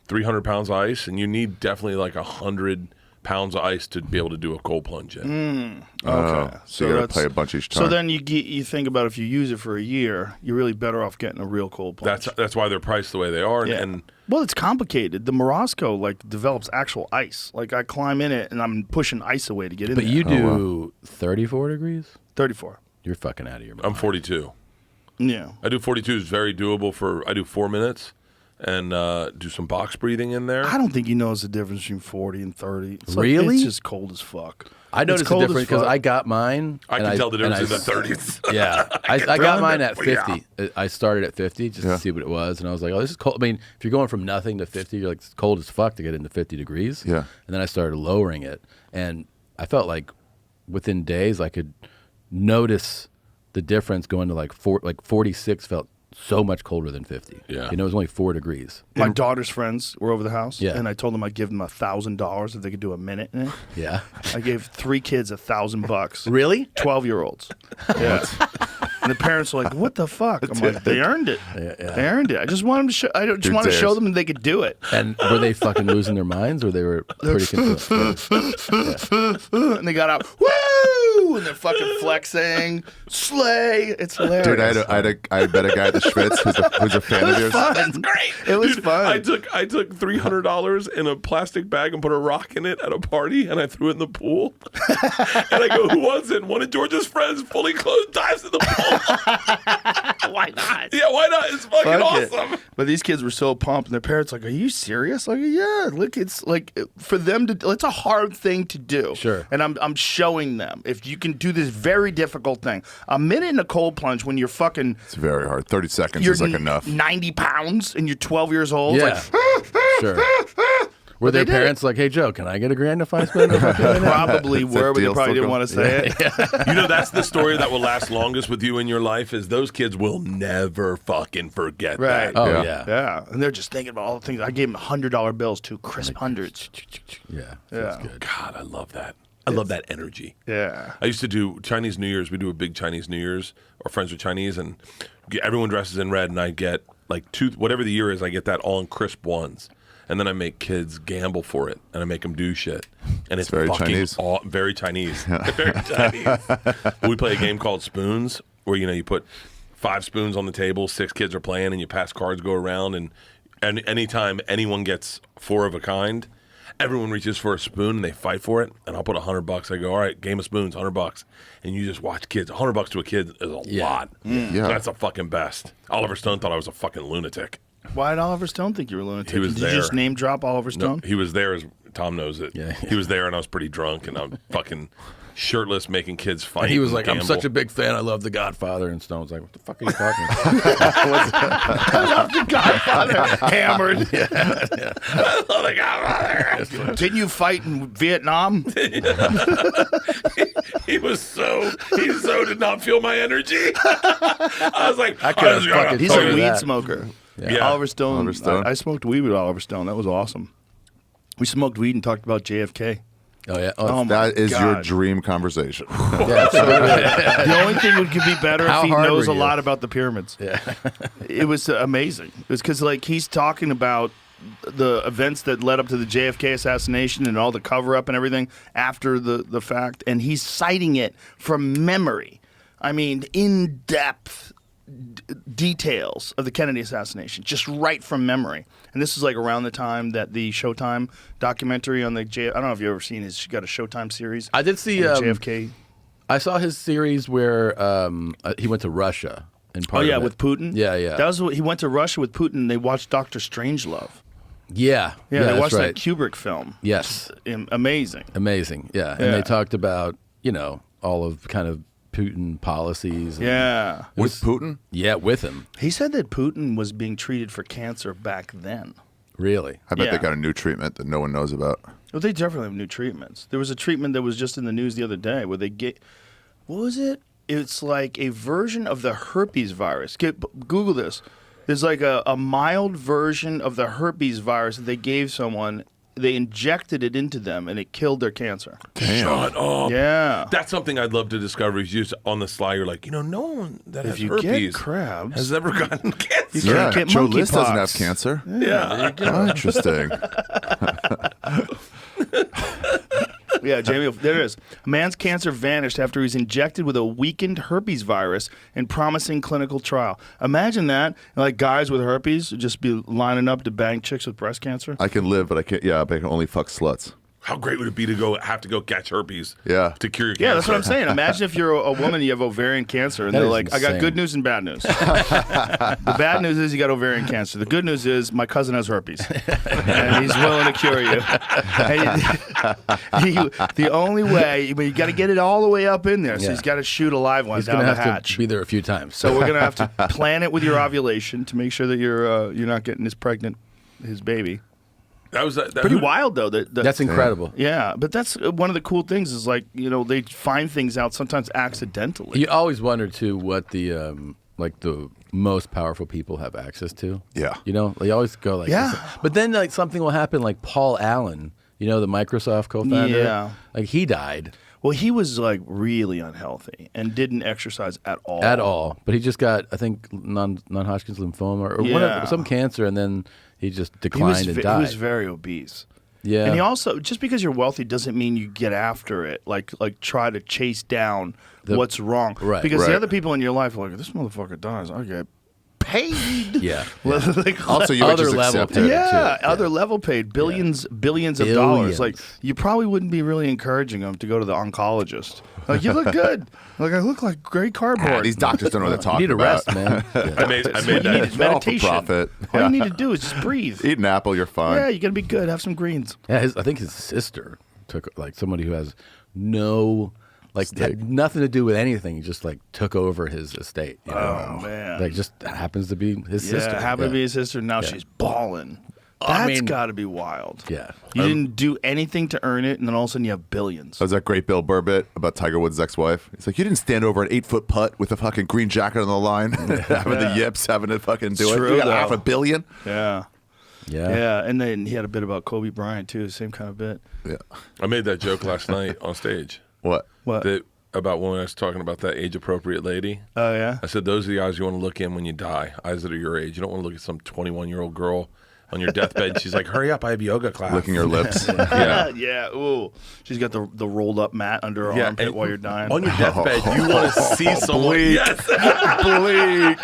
300 pounds of ice, and you need definitely like 100 pounds of ice to be able to do a cold plunge in. Okay. So you got to that's- pay a bunch each time. So then you think about if you use it for a year, you're really better off getting a real cold plunge. That's why they're priced the way they are. Yeah. And Well, it's complicated. The Morosco develops actual ice. Like I climb in it and I'm pushing ice away to get in But there. you do 34 degrees? 34. You're fucking out of your mind. I'm 42. Yeah. I do 42 is very doable for. I do 4 minutes and do some box breathing in there. I don't think you notice the difference between 40 and 30. It's Really? it's just cold as fuck. I It's noticed the cold as difference because fuck. I got mine. I and can tell the and difference in the 30s. Yeah, I tell got the mine at difference, 50. I started at 50 just Yeah. to see what it was, and I was like, "Oh, this is cold." I mean, if you're going from nothing to 50, you're like, "It's cold as fuck to get into 50 degrees." Yeah. And then I started lowering it, and I felt like within days I could notice the difference going to like 46 felt so much colder than 50. Yeah. You know, it was only 4 degrees. My daughter's friends were over the house, Yeah. and I told them I'd give them $1,000 if they could do a minute in it. Yeah. I gave 3 kids $1,000. Really? 12-year-olds. Yeah. And the parents were like, "What the fuck?" I'm like, "They earned it. They earned it. I just want them to show. I just Who want to show dares? them that they could do it." And were they fucking losing their minds, or they were pretty convinced? And they got out, woo, and they're fucking flexing, slay. It's hilarious. Dude, I met a guy at the Schwitz who's a fan of yours. That's great. It was Dude, fun. I took $300 in a plastic bag and put a rock in it at a party, and I threw it in the pool. And I go, "Who wants it?" And one of George's friends, fully clothed, dives in the pool. Why not? Yeah, why not? It's fucking Fuck it. awesome. But these kids were so pumped, and their parents like, "Are you serious?" Like, yeah. Look, it's like for them to. It's a hard thing to do. Sure. And I'm showing them if you can do this very difficult thing. A minute in a cold plunge when you're fucking It's very hard. 30 seconds you're is like enough. 90 pounds and you're 12 years old. Yeah. Like, Sure. Were their they did parents like, "Hey Joe, can I get a grand if I spend over probably were, but they deal probably still didn't want to say it. You know, that's the story that will last longest with you in your life is those kids will never fucking forget Right. that. Oh Yeah. yeah. Yeah, and they're just thinking about all the things. I gave them $100 bills too, crisp hundreds. Yeah. Yeah. That's good. God, I love that. I love that energy. Yeah. I used to do Chinese New Year's. We do a big Chinese New Year's. Our friends are Chinese, and everyone dresses in red, and I get like whatever the year is, I get that all in crisp ones. And then I make kids gamble for it, and I make them do shit. And it's very fucking Chinese. Very Chinese. Very Chinese. We play a game called Spoons, where you put 5 spoons on the table, 6 kids are playing, and you pass cards, go around, and anytime anyone gets 4 of a kind, everyone reaches for a spoon and they fight for it. And I'll put $100. I go, all right, game of spoons, $100, and you just watch kids. $100 to a kid is a lot. Yeah. That's the fucking best. Oliver Stone thought I was a fucking lunatic. Why did Oliver Stone think you were a lunatic? He was Did there. you just name drop Oliver No, Stone? he was there as Tom knows it. Yeah. He was there and I was pretty drunk and I'm fucking shirtless making kids fight. And he was and like, "I'm gamble. such a big fan. I love The Godfather." And Stone's like, "What the fuck are you talking about?" The Godfather hammered. I love the Godfather. Didn't you fight in Vietnam? He so did not feel my energy. I was like, I could've fucking He's told a you weed that. smoker. Yeah. Oliver Stone. Oliver Stone. I smoked weed with Oliver Stone. That was awesome. We smoked weed and talked about JFK. Oh yeah. Oh, my That is your God. dream conversation. yeah. That's a good one. The only thing that could be better How if he hard knows were a you? lot about the pyramids. Yeah. It was amazing. It was because he's talking about the events that led up to the JFK assassination and all the cover up and everything after the fact, and he's citing it from memory. I mean, in depth details of the Kennedy assassination, just right from memory. And this is like around the time that the Showtime documentary on the I don't know if you've ever seen his. She got a Showtime series. I did see on the JFK. I saw his series where he went to Russia. And Oh yeah, with Putin. Yeah, yeah. That was what he went to Russia with Putin. And they watched Dr. Strangelove. Yeah. Yeah, they that's watched right. that Kubrick film. Yes. Amazing. Amazing. Yeah. And Yeah. they talked about, all of kind of Putin policies. and- Yeah. With Putin? Yeah, with him. He said that Putin was being treated for cancer back then. Really. I bet Yeah. they got a new treatment that no one knows about. Well, they definitely have new treatments. There was a treatment that was just in the news the other day where they get, what was it? It's like a version of the herpes virus. Google this. There's like a mild version of the herpes virus that they gave someone. They injected it into them and it killed their cancer. Shut up. Yeah. That's something I'd love to discover. Is just on the sly, you're like, no one that If has you herpes get crabs, has ever gotten cancer. You Yeah, get Joe List doesn't monkeypox. have cancer. Yeah. Oh, interesting. Yeah, Jamie, there it is. A man's cancer vanished after he was injected with a weakened herpes virus in promising clinical trial. Imagine that. Like guys with herpes would just be lining up to bang chicks with breast cancer. I can live, but I can't. Yeah, but I can only fuck sluts. How great would it be to have to go catch herpes? Yeah. To cure your cancer. Yeah, that's what I'm saying. Imagine if you're a woman and you have ovarian cancer, and That they're is like, I got insane. good news and bad news. The bad news is you got ovarian cancer. The good news is my cousin has herpes, and he's willing to cure you. The only way, you got to get it all the way up in there, so Yeah. he's got to shoot a live one He's down going to the have hatch. to be there a few times. So we're gonna have to plan it with your ovulation to make sure that you're not getting his baby. That was Pretty wild though. That's incredible. Yeah, but that's one of the cool things is like they find things out sometimes accidentally. You always wonder too what the the most powerful people have access to. Yeah. They always go like, Yeah. But then like something will happen, like Paul Allen, the Microsoft co-founder. Yeah. Like he died Well, he was like really unhealthy and didn't exercise at all. but he just got, I think, non-Hodgkin's lymphoma or Yeah. some cancer, and then he just He declined and he died. was very obese. Yeah. And he also, just because you're wealthy doesn't mean you get after it, like try to chase down what's wrong. Right. Because the Right. other people in your life are like, this motherfucker dies, I get paid. Yeah. Like, Also, you would Other just level accept too. it. yeah, too. other level paid billions of dollars. Billions. Like you probably wouldn't be really encouraging them to go to the oncologist. Like you look good. Like I look like great cardboard. These doctors don't know what they're You talking need a about. rest, man. Yeah. I made You that. need It's all for meditation. profit. All Yeah. you need to do is just breathe. Eat an apple, you're fine. Yeah, you gotta be good. Have some greens. Yeah, I think his sister took, like, somebody who has no like had nothing to do with anything. He just like took over his estate. You know? Oh man, Like just happens to be his sister. happened to be his sister. Now she's balling. That's got to be wild. Yeah. You didn't do anything to earn it, and then all of a sudden you have billions. That was that great Bill Burr bit about Tiger Woods' ex-wife. He's like, you didn't stand over an 8-foot putt with a fucking green jacket on the line, having the yips, having to fucking do True, it. You got though. $500 million. Yeah. Yeah. Yeah, and then he had a bit about Kobe Bryant too, same kind of bit. Yeah. I made that joke last night on stage. What? What? About when I was talking about that age-appropriate lady. Oh yeah. I said, those are the eyes you want to look in when you die, eyes that are your age. You don't want to look at some 21-year-old girl on your deathbed. She's like, hurry up, I have yoga class. Licking her lips. Yeah. Yeah. Ooh. She's got the rolled up mat under her armpit and while you're dying. On your deathbed, you want to see someone. Bleak. Yes. Bleak.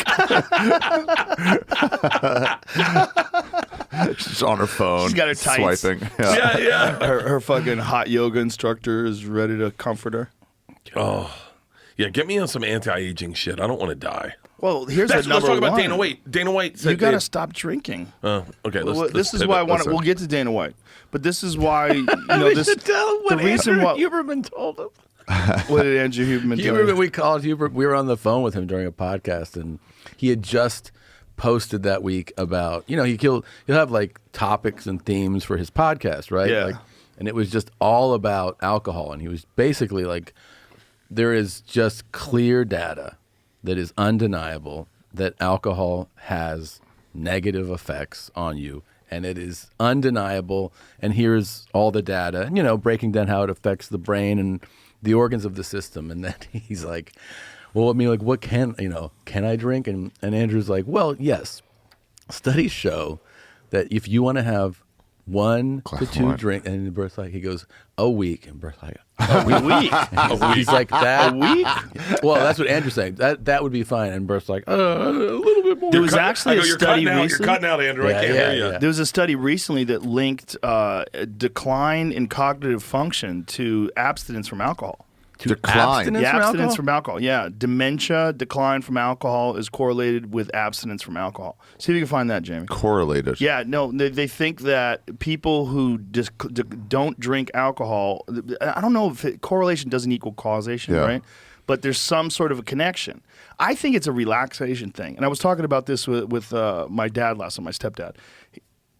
She's on her phone. She's got her tights. swiping. Yeah. Her fucking hot yoga instructor is ready to comfort her. Oh. Yeah, get me on some anti-aging shit. I don't want to die. Well, here's Let's another talk about one. Dana White. Dana White said You got to stop drinking. okay, This is why I want to. We'll get to Dana White, but this is why this. The reason why Huberman told him. what did Andrew Huberman tell you? We called Hubert. We were on the phone with him during a podcast, and he had just posted that week about he'll have like topics and themes for his podcast, right? Yeah. Like, and it was just all about alcohol, and he was basically like, there is just clear data that is undeniable that alcohol has negative effects on you, and it is undeniable. And here's all the data, breaking down how it affects the brain and the organs of the system. And then he's like, well, I mean, like, what can I drink? And Andrew's like, well, yes, studies show that if you want to have 1 to 2 drinks, and Bert's like, he goes, a week, and Bert's like, a week. He's like, that a week? Well, that's what Andrew's saying. That would be fine. And Bert's like, a little bit more. There was actually a study You're recently. cutting out, Andrew. I can't hear you. Yeah. There was a study recently that linked a decline in cognitive function to abstinence from alcohol. Decline. Abstinence from Abstinence alcohol? from alcohol. Yeah, dementia decline from alcohol is correlated with abstinence from alcohol. See if you can find that, Jamie. Correlated. Yeah, no, they think that people who don't drink alcohol, I don't know if correlation doesn't equal causation, Yeah. right? But there's some sort of a connection. I think it's a relaxation thing. And I was talking about this with my dad last night, my stepdad.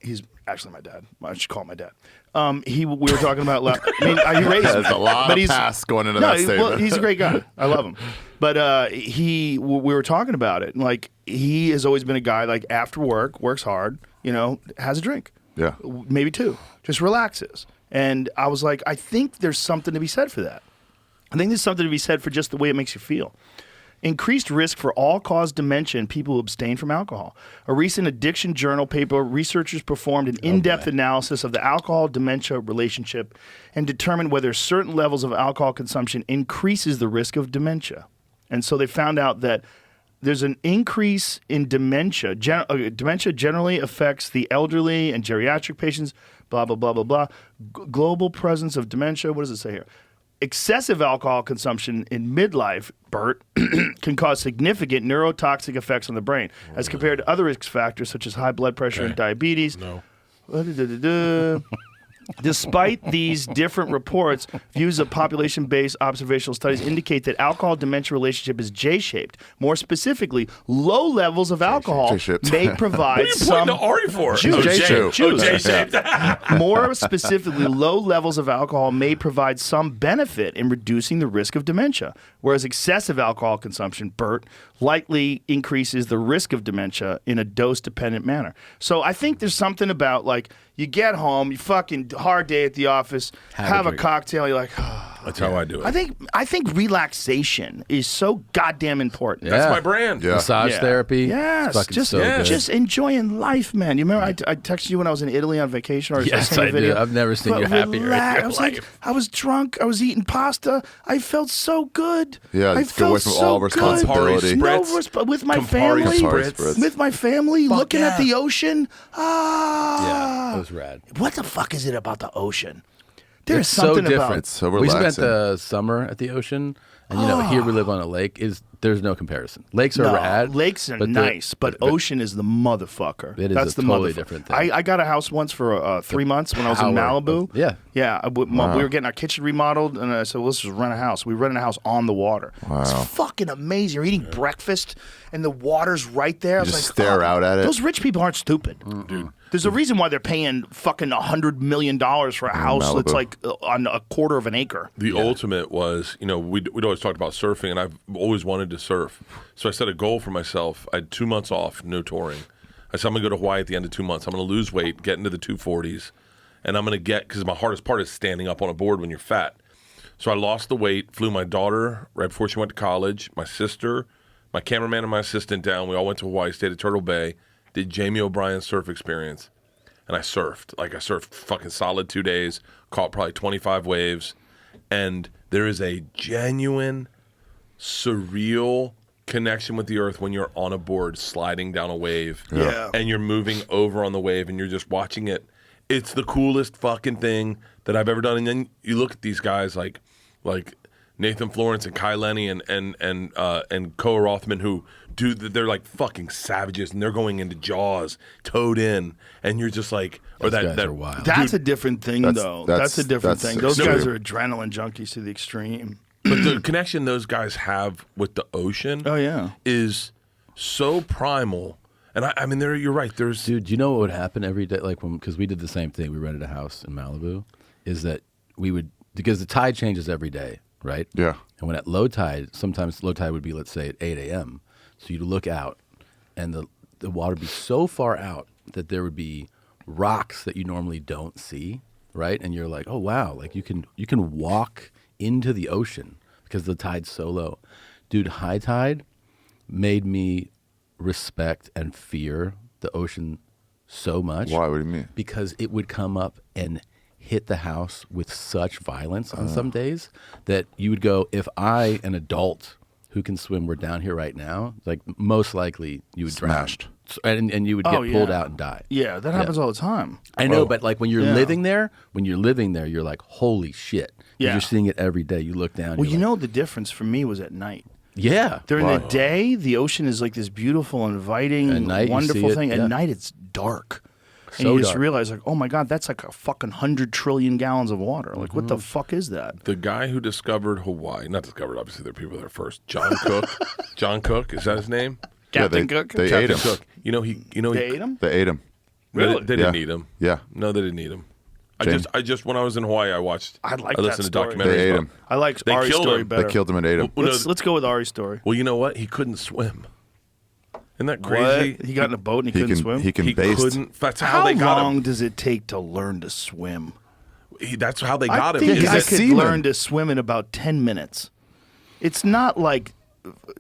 He's actually my dad. I should call him my dad. We were talking about. He raised me. There's a lot but of past going into no, that statement. Well, he's a great guy. I love him. But we were talking about it. Like, he has always been a guy, like, after work, works hard, has a drink. Yeah. Maybe 2. Just relaxes. And I was like, I think there's something to be said for that. I think there's something to be said for just the way it makes you feel. Increased risk for all-cause dementia in people who abstain from alcohol. A recent Addiction Journal paper, researchers performed an in-depth analysis of the alcohol-dementia relationship and determined whether certain levels of alcohol consumption increases the risk of dementia. And so they found out that there's an increase in dementia. Dementia generally affects the elderly and geriatric patients, blah, blah, blah, blah, blah. Global presence of dementia, what does it say here? Excessive alcohol consumption in midlife, Bert, can cause significant neurotoxic effects on the brain as compared to other risk factors such as high blood pressure and diabetes. No. Despite these different reports, views of population-based observational studies indicate that alcohol-dementia relationship is J-shaped. More specifically, low levels of alcohol J-shaped. may provide What are you some... pointing to Ari for? Choose. J-shaped. Choose. J-shaped. More specifically, low levels of alcohol may provide some benefit in reducing the risk of dementia, whereas excessive alcohol consumption, Bert, likely increases the risk of dementia in a dose-dependent manner. So I think there's something about, like, you get home, you fucking hard day at the office, have a drink. cocktail, you're like, That's how I do it. I think relaxation is so goddamn important. That's my brand. Yeah. Massage Yeah. therapy. Yes, It's fucking just so good. just enjoying life, man. You remember I texted you when I was in Italy on vacation, or Yes, sent you a I video? do. I've never seen But you happier in relax. your I was like, life. I was drunk. I was eating pasta. I felt so good. Yeah, I just get away felt from all so responsibility. good. No, Spritz. with my Campari family. Spritz. With my family, looking at yeah. the ocean. Yeah, that was rad. What the fuck is it about the ocean? There's It's so something different. about It's so We spent relaxing. the summer at the ocean, and here we live on a lake. Is There's no comparison. Lakes are No, rad. lakes are but nice, but ocean is the motherfucker. It is That's a the totally motherfucker. different thing. I got a house once for 3 months when I was in power Malibu. of- yeah. Yeah. We were getting our kitchen remodeled, and I said, well, let's just rent a house. We rented a house on the water. It's fucking amazing. You're eating breakfast, and the water's right there. I was just like, stare fuck, out at it. Those rich people aren't stupid. Dude. There's a reason why they're paying fucking $100 million for a house that's Malibu. like on a quarter of an acre. The ultimate was, we'd always talked about surfing, and I've always wanted to surf. So I set a goal for myself. I had 2 months off, no touring. I said, I'm going to go to Hawaii at the end of 2 months. I'm going to lose weight, get into the 240s, and I'm going to because my hardest part is standing up on a board when you're fat. So I lost the weight, flew my daughter right before she went to college, my sister, my cameraman and my assistant down. We all went to Hawaii, stayed at Turtle Bay, did Jamie O'Brien's surf experience. And I surfed. I surfed fucking solid 2 days, caught probably 25 waves. And there is a genuine, surreal connection with the earth when you're on a board sliding down a wave. Yeah. And you're moving over on the wave and you're just watching it. It's the coolest fucking thing that I've ever done. And then you look at these guys like Nathan Florence and Kai Lenny and Koa Rothman who they're like fucking savages and they're going into Jaws, towed in, and you're just like, or Those that guys are wild. That's a different thing, though. That's a different that's thing. Those extreme. guys are adrenaline junkies to the extreme. But the connection those guys have with the ocean, Oh, yeah. is so primal. And I mean, you're right. There's Dude, do you know what would happen every day? Like because we did the same thing. We rented a house in Malibu. Is that we would because the tide changes every day, right? Yeah. And when at low tide, sometimes low tide would be, let's say, at 8 a.m. So you'd look out, and the water would be so far out that there would be rocks that you normally don't see, right? And you're like, oh wow, like you can walk into the ocean because the tide's so low. Dude, high tide made me respect and fear the ocean so much. Why? What do you mean? Because it would come up and hit the house with such violence on some days that you would go, if I, an adult who can swim, were down here right now, like most likely you would Smashed. drown. And you would get Oh, yeah. pulled out and die. Yeah, that happens all the time. I know, but like when you're Yeah. living there, you're like, holy shit. 'Cause Yeah. You're seeing it every day. You look down. Well, you're you like, know, the difference for me was at night. yeah. During the day, the ocean is like this beautiful, inviting, At night, you wonderful see it, thing. yeah. At night, it's dark. And So you just dark. realize, like, oh my God, that's like a fucking 100 trillion gallons of water. Like, what Mm-hmm. the fuck is that? the guy who discovered Hawaii. Not discovered, obviously, there are people there first. John Cook. John Cook, is that his name? Captain they, Cook? They ate Captain him. Cook. They ate him? They ate him. Really? They didn't Yeah. eat him. Yeah. No, they didn't eat him. James. I just when I was in Hawaii, I watched. I like listened that to story. documentaries. They ate about- him. I like They Ari's killed story him. better. They killed him and ate him. Well, no, Let's go with Ari's story. well, you know what? He couldn't swim. Isn't that crazy? What? He got in a boat and he, He couldn't can swim? he can He baste. couldn't. That's how How they got long him. does it take to learn to swim? That's how they I got him. think Is I that- could seaman. learn to swim in about 10 minutes. It's not like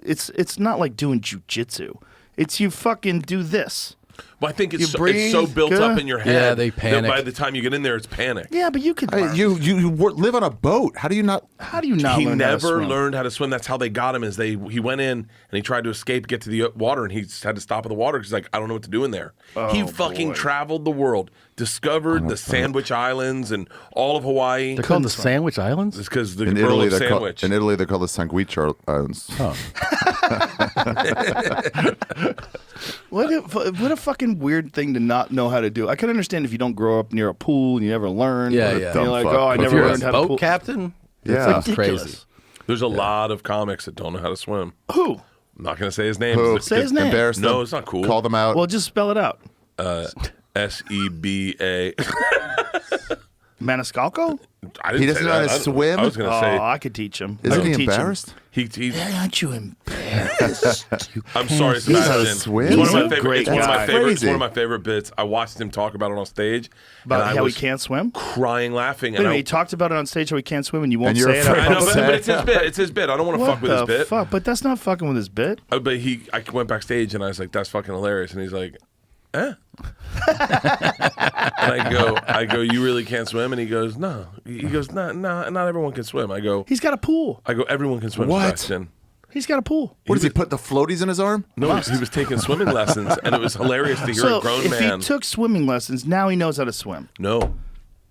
it's not like doing jujitsu. It's you fucking do this. Well, I think You it's so breathe, built good. up in your head. Yeah, they that panic. by the time you get in there, it's panic. Yeah, but you could. Hey, learn. you live on a boat. How do you not? How do you not? He learn how to never swim? learned how to swim. That's how they got him. He went in and he tried to escape, get to the water, and he had to stop at the water because he's like, I don't know what to do in there. He fucking boy. traveled the world, discovered the Sandwich Islands and all of Hawaii. They're called the Sandwich Islands? It's because the In girl Italy, of they're called, sandwich. in Italy, they're called the Sandwich Islands. Oh. What a fucking weird thing to not know how to do. I can understand if you don't grow up near a pool and you never learn. Yeah, and yeah. You're like, Dumb oh, I fuck. If never you're learned a how to boat pool. captain, Yeah. that sounds Ridiculous. crazy. There's a lot of comics that don't know how to swim. Who? I'm not going to say his name. Who? It's Say his name. Embarrass them. No, it's not cool. Call them out. Well, just spell it out. SEBA. Maniscalco? I didn't He doesn't say know how that. to swim? I was going to Oh, say. I could teach him. I Isn't could he teach him. embarrassed? He, Aren't you embarrassed? I'm sorry, He knows how to Sebastian. swim? It's one of He's my a favorite. great It's one of my guy. favorite. It's Crazy. one of my favorite bits. I watched him talk about it on stage. About and I how he was can't swim? crying, laughing, Wait a and minute, I, he talked about it on stage how he can't swim and you won't And you're say it. afraid I know, to but say. it's his bit. It's his bit. I don't want to fuck with his bit. Fuck? But that's not fucking with his bit. But I went backstage and I was like, "That's fucking hilarious," and he's like, "Eh." And I go, "You really can't swim?" And he goes, "No." He goes, "No, not everyone can swim." I go, He's got a pool. "Everyone can swim." What? Sebastian. He's got a pool. What does he put the floaties in his arm? No, he was taking swimming lessons, and it was hilarious to hear So a grown if man. he took swimming lessons, now he knows how to swim. No,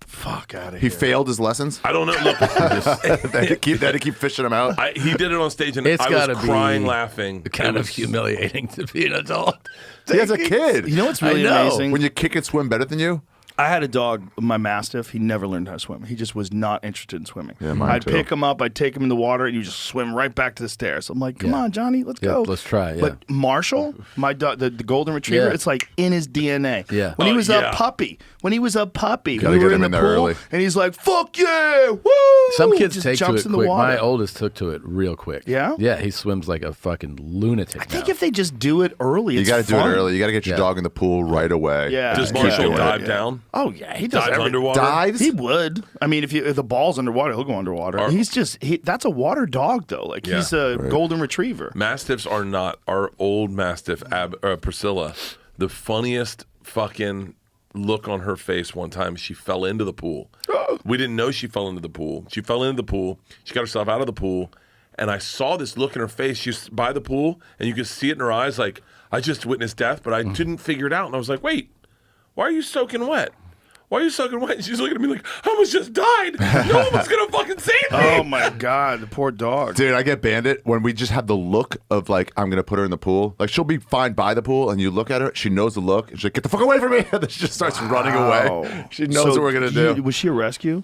Fuck out of He here. failed his lessons. I don't know. Look, They had to keep fishing him out. he did it on stage, and It's I gotta was be crying, laughing. Kind It of was- humiliating to be an adult. He has a kid. You know what's really I know. amazing? When your kid can swim better than you. I had a dog, my Mastiff. He never learned how to swim. He just was not interested in swimming. Yeah, mine I'd too. pick him up, I'd take him in the water, and you just swim right back to the stairs. I'm like, come Yeah. on, Johnny, let's Yeah, go. let's try, yeah. But Marshall, my dog, the golden retriever, Yeah. it's like in his DNA. Yeah. When he Oh, was yeah. a puppy, Gotta we get were him in the in there pool, early. and he's like, "Fuck yeah, woo!" Some kids just take to jumps it in the quick. water. My oldest took to it real quick. Yeah? Yeah, he swims like a fucking lunatic. I think now. if they just do it early, You it's got to do it fun. early. You got to get your Yeah. dog in the pool right away. Yeah. Does And keep Marshall doing it. dive down? Oh yeah, he does Dives everything. underwater? Dives? He would. I mean, if the ball's underwater, he'll go underwater. Are- That's a water dog though. Like Yeah. he's a golden retriever. Mastiffs are not. Our old Mastiff, Priscilla, the funniest fucking look on her face one time. She fell into the pool. We didn't know she fell into the pool. She fell into the pool. She got herself out of the pool. And I saw this look in her face. She's by the pool, and you could see it in her eyes like, I just witnessed death, but I didn't figure it out. And I was like, wait, why are you soaking wet? Why are you soaking wet? And she's looking at me like, I almost just died. No one was going to fucking save me. Oh my god, the poor dog. Dude, I get Bandit when we just have the look of like, I'm going to put her in the pool. Like, she'll be fine by the pool, and you look at her, she knows the look, and she's like, get the fuck away from me. And then she just starts running away. She knows what we're going to do. Was she a rescue?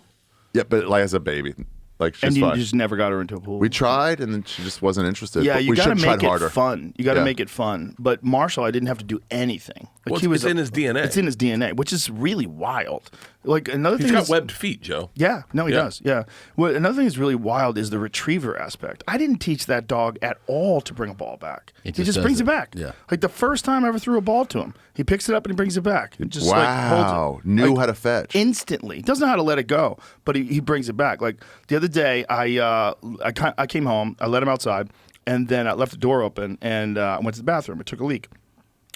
Yeah, but like as a baby. Like, she's And you fine. just never got her into a pool. We tried, and then she just wasn't interested. Yeah, but you we got to should have make tried it harder. fun. You got to Yeah. make it fun. But Marshall, I didn't have to do anything. Like Well, he was it's in his DNA. It's in his DNA, which is really wild. Like another He's thing got is, webbed feet, Joe. Yeah, no, he Yeah. does. Yeah. Well, another thing that's really wild is the retriever aspect. I didn't teach that dog at all to bring a ball back. It He just just brings does it it. back. Yeah. Like the first time I ever threw a ball to him, he picks it up and he brings it back. It just like holds Wow. it. Knew Like, how to fetch. instantly. Doesn't know how to let it go, but he brings it back. Like the other day, I came home, I let him outside, and then I left the door open and I went to the bathroom. It took a leak.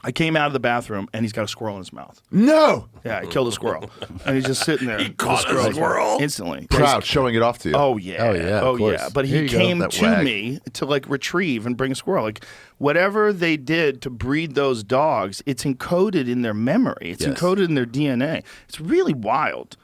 I came out of the bathroom and he's got a squirrel in his mouth. No! Yeah, he killed a squirrel, and he's just sitting there. He caught a squirrel? instantly. Proud, showing it off to you. Oh yeah. Oh, yeah, of Oh course. yeah. But Here he you go, came that to wag. me to like retrieve and bring a squirrel. Like whatever they did to breed those dogs, it's encoded in their memory. It's Yes. encoded in their DNA. It's really wild.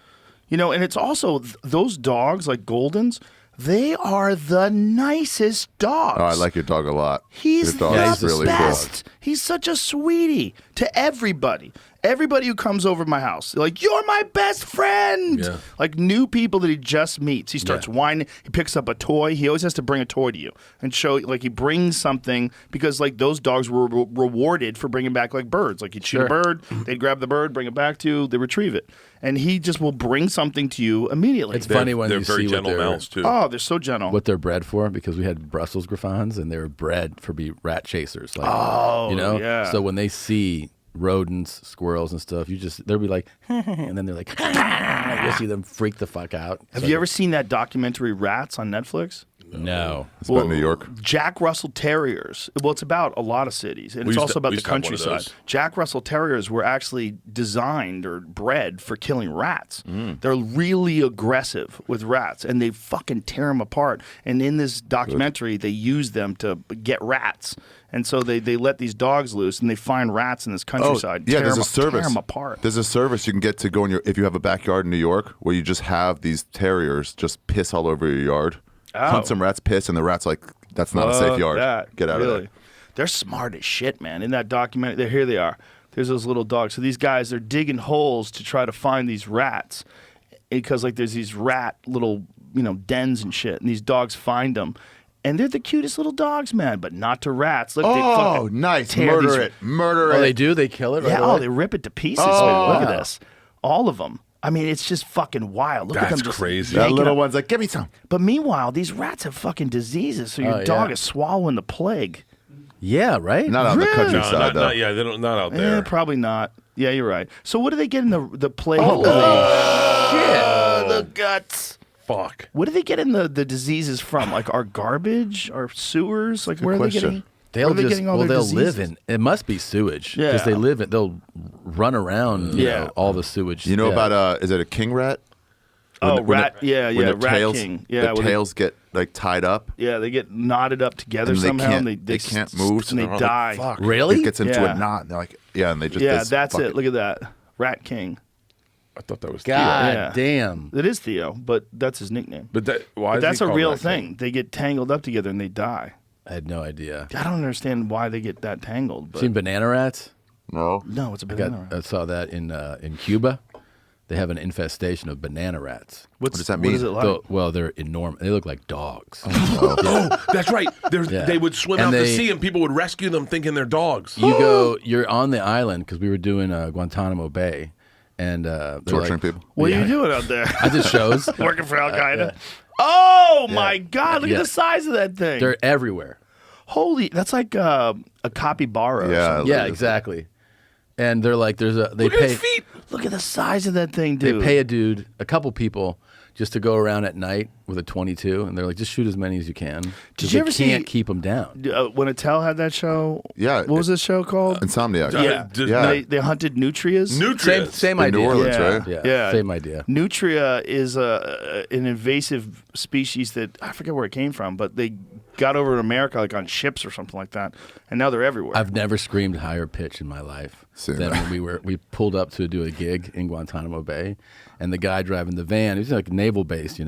You know, and it's also those dogs like Goldens, they are the nicest dogs. Oh, I like your dog a lot. He's your dog the is really best. He's such a sweetie to everybody. Everybody who comes over to my house, they're like, you're my best friend. Yeah. Like new people that he just meets. He starts whining. He picks up a toy. He always has to bring a toy to you and show, like, he brings something because, like, those dogs were rewarded for bringing back, like, birds. Like, he'd shoot a bird, they'd grab the bird, bring it back to you, they retrieve it. And he just will bring something to you immediately. It's funny when They're you very see what gentle they're, mouths too. Oh, they're so gentle. what they're bred for, because we had Brussels Griffons and they were bred for be rat chasers. Like, you know? yeah. So when they see rodents, squirrels and stuff, they'll be like, and then they're like, you'll see them freak the fuck out. Have you ever seen that documentary Rats on Netflix? No. It's about New York. Jack Russell Terriers. Well, it's about a lot of cities, and We it's used also to- about we the used to have one of countryside. those. Jack Russell Terriers were actually designed or bred for killing rats. Mm. They're really aggressive with rats, and they fucking tear them apart. And in this documentary, they use them to get rats. And so they let these dogs loose, and they find rats in this countryside. yeah, tear there's them, a service. Tear them apart. There's a service you can get to go in your if you have a backyard in New York where you just have these terriers just piss all over your yard, hunt some rats, piss, and the rat's like, that's not a safe Fuck yard. that. Get out Really. of there. They're smart as shit, man. In that documentary, here they are. There's those little dogs. So these guys, they're digging holes to try to find these rats because like there's these rat little dens and shit, and these dogs find them. And they're the cutest little dogs, man, but not to rats. Look, they Oh, fucking nice. tear Murder these- it. Murder it. Oh, they do? They kill it? Right Yeah, away? they rip it to pieces. Oh, man. Look wow. at this. All of them. I mean, it's just fucking wild. Look at That's them just crazy. That yanking little up. one's like, give me some. But meanwhile, these rats have fucking diseases, so your Oh, dog yeah. is swallowing the plague. Yeah, right? Not on the Really? countryside, No, though. not, yeah, they don't, not out there. Probably not. Yeah, you're right. So what do they get in the plague? The guts. Fuck. What do they get in the diseases from? Like our garbage, our sewers? Like where are they question. getting? Where They'll are they just getting all their they'll diseases? live in it must be sewage because Yeah. they live in they'll run around you Yeah. know, all the sewage. You know Yeah. about is it a king rat? Oh, When the- rat. Yeah, when yeah. the Rat tails, king. Yeah, the well, they- tails get like tied up. yeah, they get knotted up together And they somehow. can't- and they can't move, so and they they're all like, die. fuck. Really? It gets into Yeah. a knot. And they're like, yeah, and they just Yeah, this that's fucking- it. Look at that. Rat king. I thought that was God Yeah. damn. It is Theo, but that's his nickname. But why? But is that's he a called real that thing. They get tangled up together and they die. I had no idea. I don't understand why they get that tangled. But Seen banana rats? No. no, it's a I banana. I saw that in Cuba. They have an infestation of banana rats. What does that mean? What is it like? Well, they're enormous. They look like dogs. Oh, that's right. Yeah. They would swim And out to they- sea, and people would rescue them, thinking they're dogs. You're on the island because we were doing Guantanamo Bay, and they're Torturing like, people. What are you doing out there? I did shows. Working for Al Qaeda. Oh my God! Look Yeah. at the size of that thing. They're everywhere. Holy, that's like a capybara. Or Yeah. something. Yeah, exactly. And they're like, they Look at pay his feet. Look at the size of that thing, they dude. pay a couple people just to go around at night with a 22, and they're like, just shoot as many as you can. 'cause Did you ever they can't see- keep them down? When Attell had that show. Yeah, What was this show called? Insomniac. Yeah. Yeah. They hunted nutrias. Nutrients. Same In idea. New Orleans, Yeah. right? Yeah, Yeah. same idea. Nutria is an invasive species that I forget where it came from, but they got over in America like on ships or something like that, and now they're everywhere. I've never screamed higher pitch in my life Same. than when we pulled up to do a gig in Guantanamo Bay, and the guy driving the van, he's like naval base,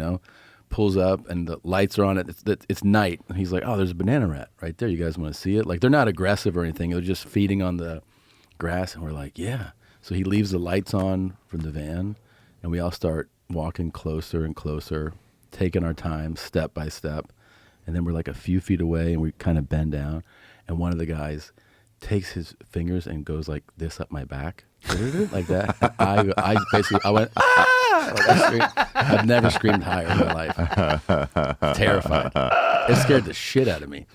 pulls up and the lights are on it. It's night, and he's like, "Oh, there's a banana rat right there. You guys want to see it?" Like they're not aggressive or anything; they're just feeding on the grass, and we're like, "Yeah." So he leaves the lights on from the van, and we all start walking closer and closer, taking our time, step by step. And then we're like a few feet away, and we kind of bend down, and one of the guys takes his fingers and goes like this up my back, like that. And I went, ah! Like I screamed. I've never screamed higher in my life. Terrifying. It scared the shit out of me.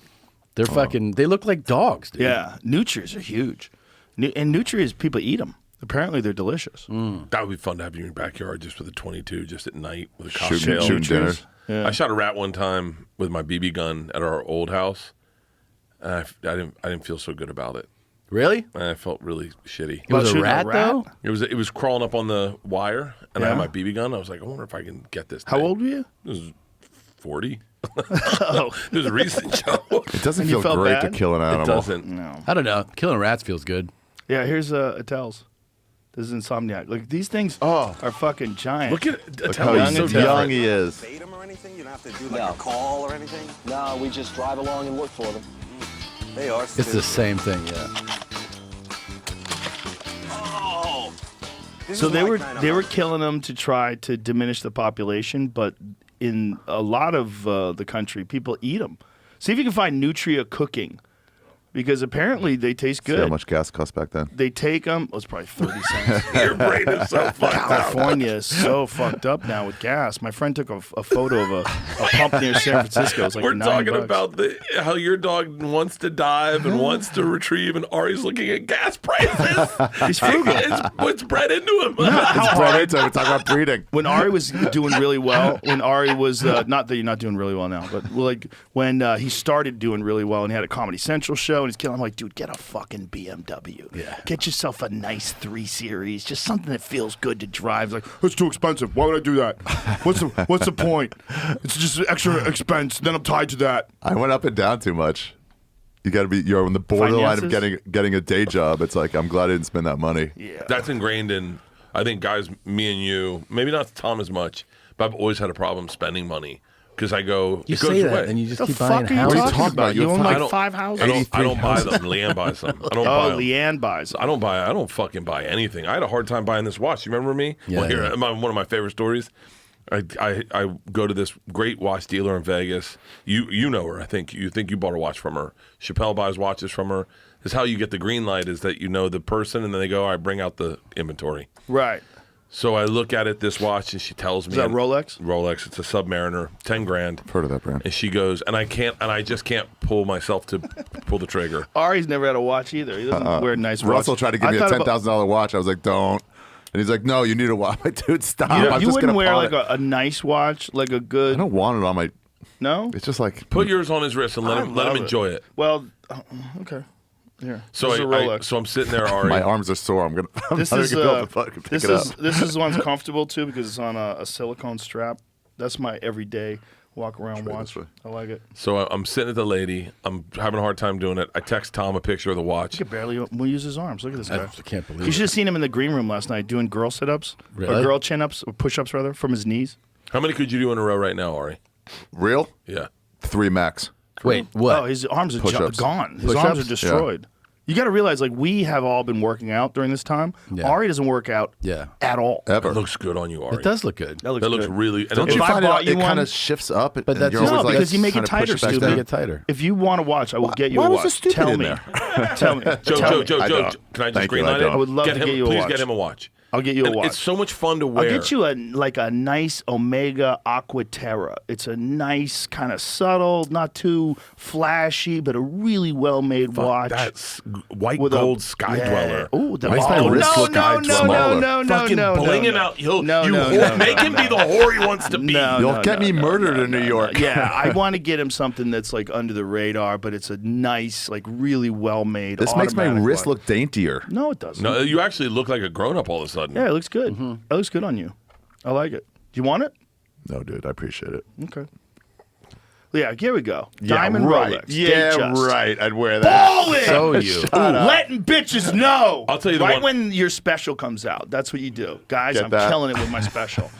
They're fucking. They look like dogs, dude. yeah, nutrias are huge, and nutrias people eat them. Apparently, they're delicious. That would be fun to have you in your backyard just with a 22, just at night with a Shooting cocktail. dinner. Yeah. I shot a rat one time with my BB gun at our old house, and I didn't feel so good about it. Really? And I felt really shitty. It was a shooting a rat, rat? though. It was crawling up on the wire, and I had Yeah. my BB gun. I was like, I wonder if I can get this. How thing. old were you? This was 40. Oh, It was a recent show. It doesn't And you feel felt great bad? to kill an animal. It doesn't. no. I don't know. Killing rats feels good. Yeah, here's Attell's. This is Insomniac. Like these things are fucking giant. Look at Look Attell, how he's so young different. he is. Bait them or anything? You don't have to do like a call or anything? No, we just drive along and look for them. They are It's the stupid. same thing, yeah. This So is they my were kind of they were hunt. killing them to try to diminish the population, but in a lot of the country, people eat them. See if you can find nutria cooking, because apparently they taste See how good. much gas cost back then? They take them. It's probably 30 cents. Your brain is so fucked up. California is so fucked up now with gas. My friend took a photo of a pump near San Francisco. It's like We're $9. talking about how your dog wants to dive and wants to retrieve, and Ari's looking at gas prices. He's frugal. It's bred into him. It's bred into it. We're talking about breeding. When Ari was doing really well, when Ari was not that you're not doing really well now, but like when he started doing really well and he had a Comedy Central show and he's killing, I'm like, dude, get a fucking BMW. Yeah. Get yourself a nice 3 Series, just something that feels good to drive. Like, it's too expensive. Why would I do that? What's the point? It's just extra expense. Then I'm tied to that. I went up and down too much. You're on the borderline of Finances? getting a day job. It's like, I'm glad I didn't spend that money. Yeah. That's ingrained in, I think, guys, me and you, maybe not Tom as much, but I've always had a problem spending money because I go, You it goes say that, away. and you just The keep fuck buying are you houses. talking about? You own I like don't- 5 houses? I don't buy them. Leanne buys them. I don't buy Oh, them. Leanne buys them. I don't fucking buy anything. I had a hard time buying this watch. You remember me? Yeah, Well, here, yeah. one of my favorite stories. I go to this great watch dealer in Vegas. You know her. I think you bought a watch from her. Chappelle buys watches from her. This is how you get the green light, is that you know the person, and then they go, all right, bring out the inventory. Right. So I look at this watch, and she tells me, Is that Rolex? Rolex. It's a Submariner, 10 grand. I've heard of that brand. And she goes, and I just can't pull myself to pull the trigger. Ari's never had a watch either. He doesn't wear nice watches. Russell tried to give me a I thought $10,000 watch. I was like, don't. And he's like, no, you need a watch. I'm like, dude, stop. You, I'm you just wouldn't gonna wear pawn like it. a nice watch, like a I good. don't want it on my. No. It's just like Put yours on his wrist and let him love it. enjoy it. Well, okay. Here. So this is a Rolex. so I'm sitting there, Ari. my arms are sore. I'm this not is gonna go up and fucking pick this it is up. this is one's comfortable too because it's on a silicone strap. That's my everyday Walk around, Try watch. this way. I like it. So I'm sitting at the lady. I'm having a hard time doing it. I text Tom a picture of the watch. He could barely use his arms. Look at this guy. I can't believe You should have seen him in the green room last night doing girl sit-ups. Really? Or girl chin-ups, or push-ups, rather, from his knees. How many could you do in a row right now, Ari? Real? Yeah. 3 max. Wait, what? Oh, his arms are Push-ups. gone. His Push-ups? arms are destroyed. You got to realize, like, we have all been working out during this time. Yeah. Ari doesn't work out Yeah. at all. Ever. It looks good on you, Ari. It does look good. That looks That looks good. really. And Don't if you I find bought it, you it kind one- of shifts up? But and that's you're just- always No, like, because you make trying it to push tighter, back stupid. down. Make it tighter. If you want to watch, I will get you why a was watch. the stupid Tell in me. there? Tell me. Joe, Tell me. Joe, I can I don't. just Thank you, greenlight I it? don't. I would love to him, get you a please watch. get him a watch. I'll get you a And watch. It's so much fun to wear. I'll get you a nice Omega Aquaterra. It's a nice kind of subtle, not too flashy, but a really well made Fuck, watch. That's white with a- gold Sky yeah. Dweller. Ooh, the Why is my oh, wrist no, look no, no, smaller? no, no, Fucking no, no, blinging no. out. Make him be the whore he wants to be. No, You'll no, get no, me no, murdered no, in no, New no. York. Yeah, I want to get him something that's like under the radar, but it's a nice, like really well made. This makes my automatic wrist watch. look daintier. No, it doesn't. No, you actually look like a grown up all of a sudden. Yeah, it looks good. It looks good on you. I like it. Do you want it? No, dude, I appreciate it. Okay. Yeah, here we go. Diamond Rolex. Yeah, Datejust. right. I'd wear that. Balling! So you. Letting bitches know. I'll tell you the right one- when your special comes out. That's what you do. Guys, Get I'm that? killing it with my special.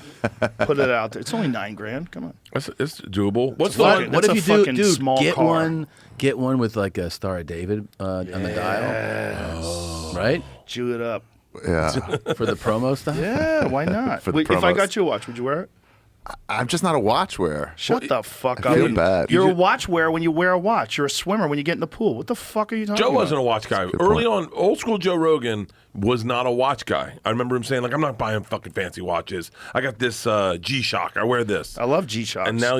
Put it out there. It's only $9,000. Come on. It's doable. What's the fucking- one? What That's if a you fucking do, dude? small Get car. one. Get one with like a Star of David on the dial. Right Chew it up. Yeah. for the promo stuff. Yeah, why not? For the Wait, if I promos. got you a watch, would you wear it? I'm just not a watch wearer. Shut the fuck I up. feel bad. You're a watch wearer when you wear a watch. You're a swimmer when you get in the pool. What the fuck are you talking Joe about? wasn't a watch guy. Early on, old school Joe Rogan was not a watch guy. I remember him saying, like, I'm not buying fucking fancy watches. I got this G-Shock. I wear this. I love G-Shocks. And now,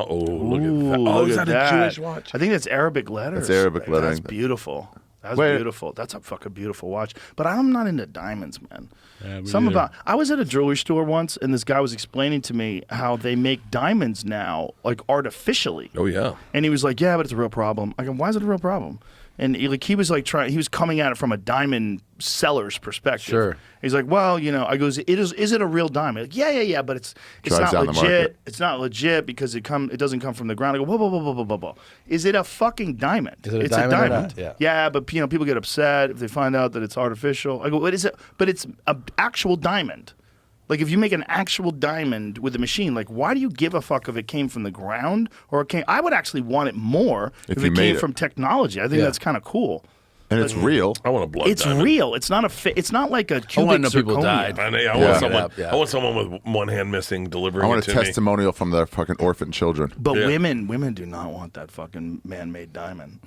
oh, look at Ooh, that. Oh, look is at that a Jewish watch? I think that's Arabic letters. It's Arabic lettering. That's beautiful. That's Wait. beautiful. That's a fucking beautiful watch. But I'm not into diamonds, man. I was at a jewelry store once, and this guy was explaining to me how they make diamonds now, like artificially. Oh, yeah. And he was like, "Yeah, but it's a real problem." I go, "Why is it a real problem?" And he was like he was coming at it from a diamond seller's perspective. Sure. He's like, "Well, you know," I goes, "Is it a real diamond?" Like, yeah, but it's Drives not down the legit. market. It's not legit because it doesn't come from the ground." I go, whoa. Is it a fucking diamond? Is it a it's diamond or a diamond. not? Yeah. Yeah, but people get upset if they find out that it's artificial. I go, "What is it?" But it's an actual diamond. Like, if you make an actual diamond with a machine, like, why do you give a fuck if it came from the ground or it came? I would actually want it more if you it made came it. from technology. I think Yeah. that's kind of cool. And it's real. I want a blood It's diamond. real. It's not it's not like a I cubic want to know people zirconia. died. I Yeah. want someone. Yeah. I want someone with one hand missing delivering I want it a to me. testimonial from the fucking orphan children. But Yeah. women do not want that fucking man-made diamond.